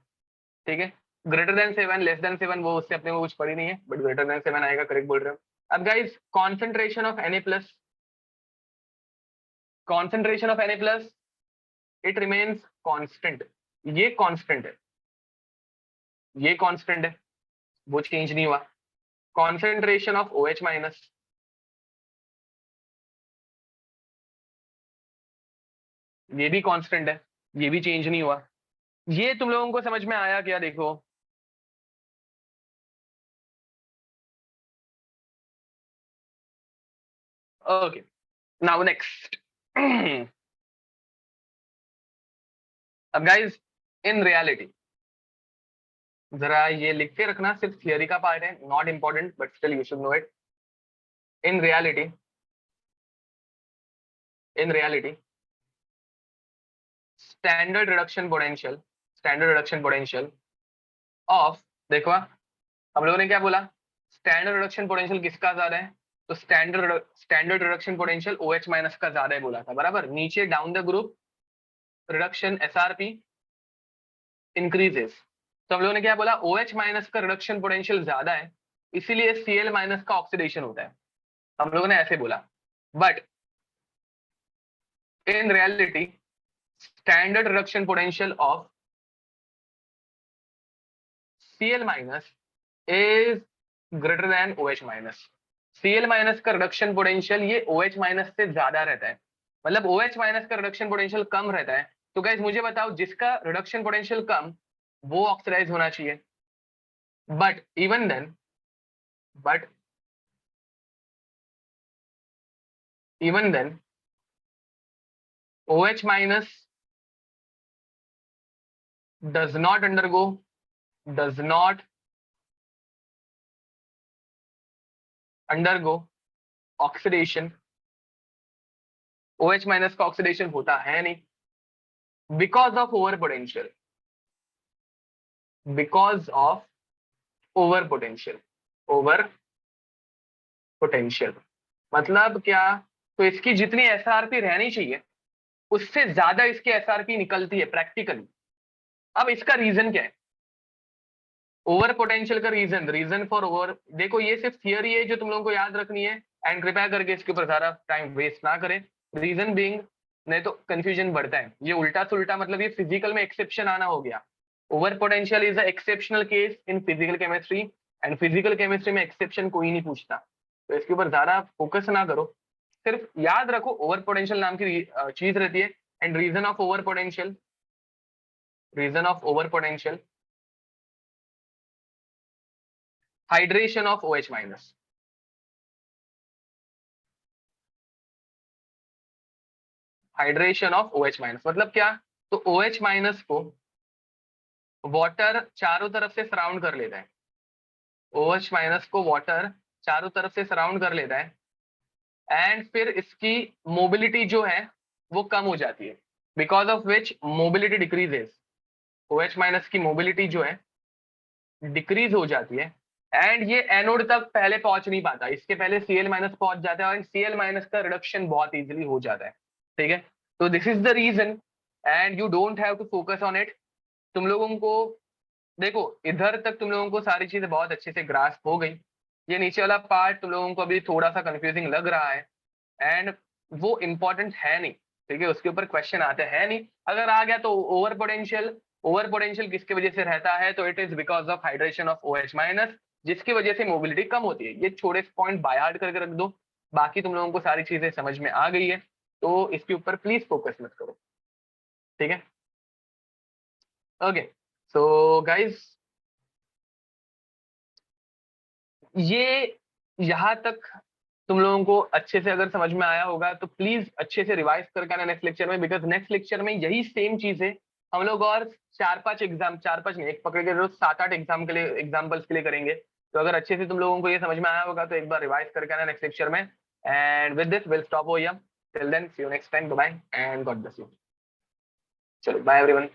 S1: ठीक है? ग्रेटर देन 7, लेस देन 7 वो उससे अपने को कुछ पड़ी नहीं है, बट ग्रेटर देन 7 आएगा, करेक्ट बोल रहे हो। अब guys concentration of Na plus, concentration of Na plus it remains constant, ये कॉन्स्टेंट है, ये कॉन्स्टेंट है, वो चेंज नहीं हुआ। कॉन्सेंट्रेशन ऑफ OH माइनस, ये भी कांस्टेंट है, ये भी चेंज नहीं हुआ। ये तुम लोगों को समझ में आया क्या? देखो ओके, नाउ नेक्स्ट। अब गाइस इन रियलिटी, जरा ये लिख के रखना, सिर्फ थियरी का पार्ट है, not important but still you should know it. In reality, in reality standard reduction potential, standard reduction potential of, देखो हम लोगों ने क्या बोला, स्टैंडर्ड रिडक्शन पोटेंशियल किसका ज्यादा है? तो standard reduction potential OH minus का ज्यादा है बोला था, बराबर। नीचे down the group reduction SRP increases, तो हम लोगों ने क्या बोला, OH माइनस का रिडक्शन पोटेंशियल ज्यादा है, इसीलिए Cl माइनस का ऑक्सीडेशन होता है, हम लोगों ने ऐसे बोला। But in reality standard reduction potential of Cl minus is greater than OH minus. Cl minus का रिडक्शन पोटेंशियल ये OH माइनस से ज्यादा रहता है, मतलब OH माइनस का रिडक्शन पोटेंशियल कम रहता है। तो गाइस मुझे बताओ, जिसका रिडक्शन पोटेंशियल कम वो ऑक्सीडाइज होना चाहिए। But even then, but even then OH minus does not undergo, does not undergo oxidation, OH minus का ऑक्सीडेशन होता है नहीं, because of over potential, because of over potential, over potential मतलब क्या? तो इसकी जितनी एसआरपी रहनी चाहिए उससे ज्यादा इसकी एसआरपी निकलती है प्रैक्टिकली। अब इसका रीजन क्या है? ओवर पोटेंशियल का रीजन फॉर ओवर, देखो ये सिर्फ थियरी है जो तुम लोगों को याद रखनी है, एंड कृपया करके इसके ऊपर सारा टाइम वेस्ट ना करें। रीजन बीइंग, नहीं तो कंफ्यूजन बढ़ता है, ये उल्टा सुल्टा, मतलब ये फिजिकल में एक्सेप्शन आना हो गया। Over potential is a exceptional case in physical chemistry, and physical chemistry में एक्सेप्शन कोई नहीं पूछता, तो इसके ऊपर ज्यादा फोकस ना करो। सिर्फ याद रखो ओवर पोटेंशियल नाम की चीज रहती है, and reason of over potential, reason of over potential, hydration of OH minus. Hydration of OH minus मतलब क्या? तो OH माइनस को वाटर चारों तरफ से सराउंड कर लेता है, OH माइनस को वाटर चारों तरफ से सराउंड कर लेता है, एंड फिर इसकी मोबिलिटी जो है वो कम हो जाती है, because of which mobility decreases. OH minus की मोबिलिटी जो है डिक्रीज हो जाती है, एंड ये एनोड तक पहले पहुंच नहीं पाता, इसके पहले Cl माइनस पहुंच जाता है, और Cl माइनस का रिडक्शन बहुत इजीली हो जाता है। ठीक है, तो this is the reason, and you don't have to focus on it. तुम लोगों को देखो, इधर तक तुम लोगों को सारी चीजें बहुत अच्छे से ग्रास्प हो गई, ये नीचे वाला पार्ट तुम लोगों को अभी थोड़ा सा कंफ्यूजिंग लग रहा है, एंड वो इंपॉर्टेंट है नहीं। ठीक है, उसके ऊपर क्वेश्चन आते हैं नहीं, अगर आ गया तो ओवर पोटेंशियल। ओवर पोटेंशियल किसकी वजह से रहता है? तो it is because of hydration of OH minus, जिसकी वजह से मोबिलिटी कम होती है। ये छोटे से पॉइंट बाय हार्ट करके रख दो, बाकी तुम लोगों को सारी चीजें समझ में आ गई है, तो इसके ऊपर प्लीज फोकस मत करो। ठीक है, ओके। सो गाइज, ये यहाँ तक तुम लोगों को अच्छे से अगर समझ में आया होगा तो प्लीज अच्छे से रिवाइज करके आना नेक्स्ट लेक्चर में, बिकॉज नेक्स्ट लेक्चर में यही सेम चीज है हम लोग और 4-5 एग्जाम, 4-5 नहीं, एक पकड़ के रोज 7-8 एग्जाम के लिए, एग्जाम्पल्स के लिए करेंगे। तो अगर अच्छे से तुम लोगों को ये समझ में आया होगा तो एक बार रिवाइज करके आना नेक्स्ट लेक्चर में, and with this will stop हो। Till then see you next time, bye and God bless you. चलो बाय एवरीवन।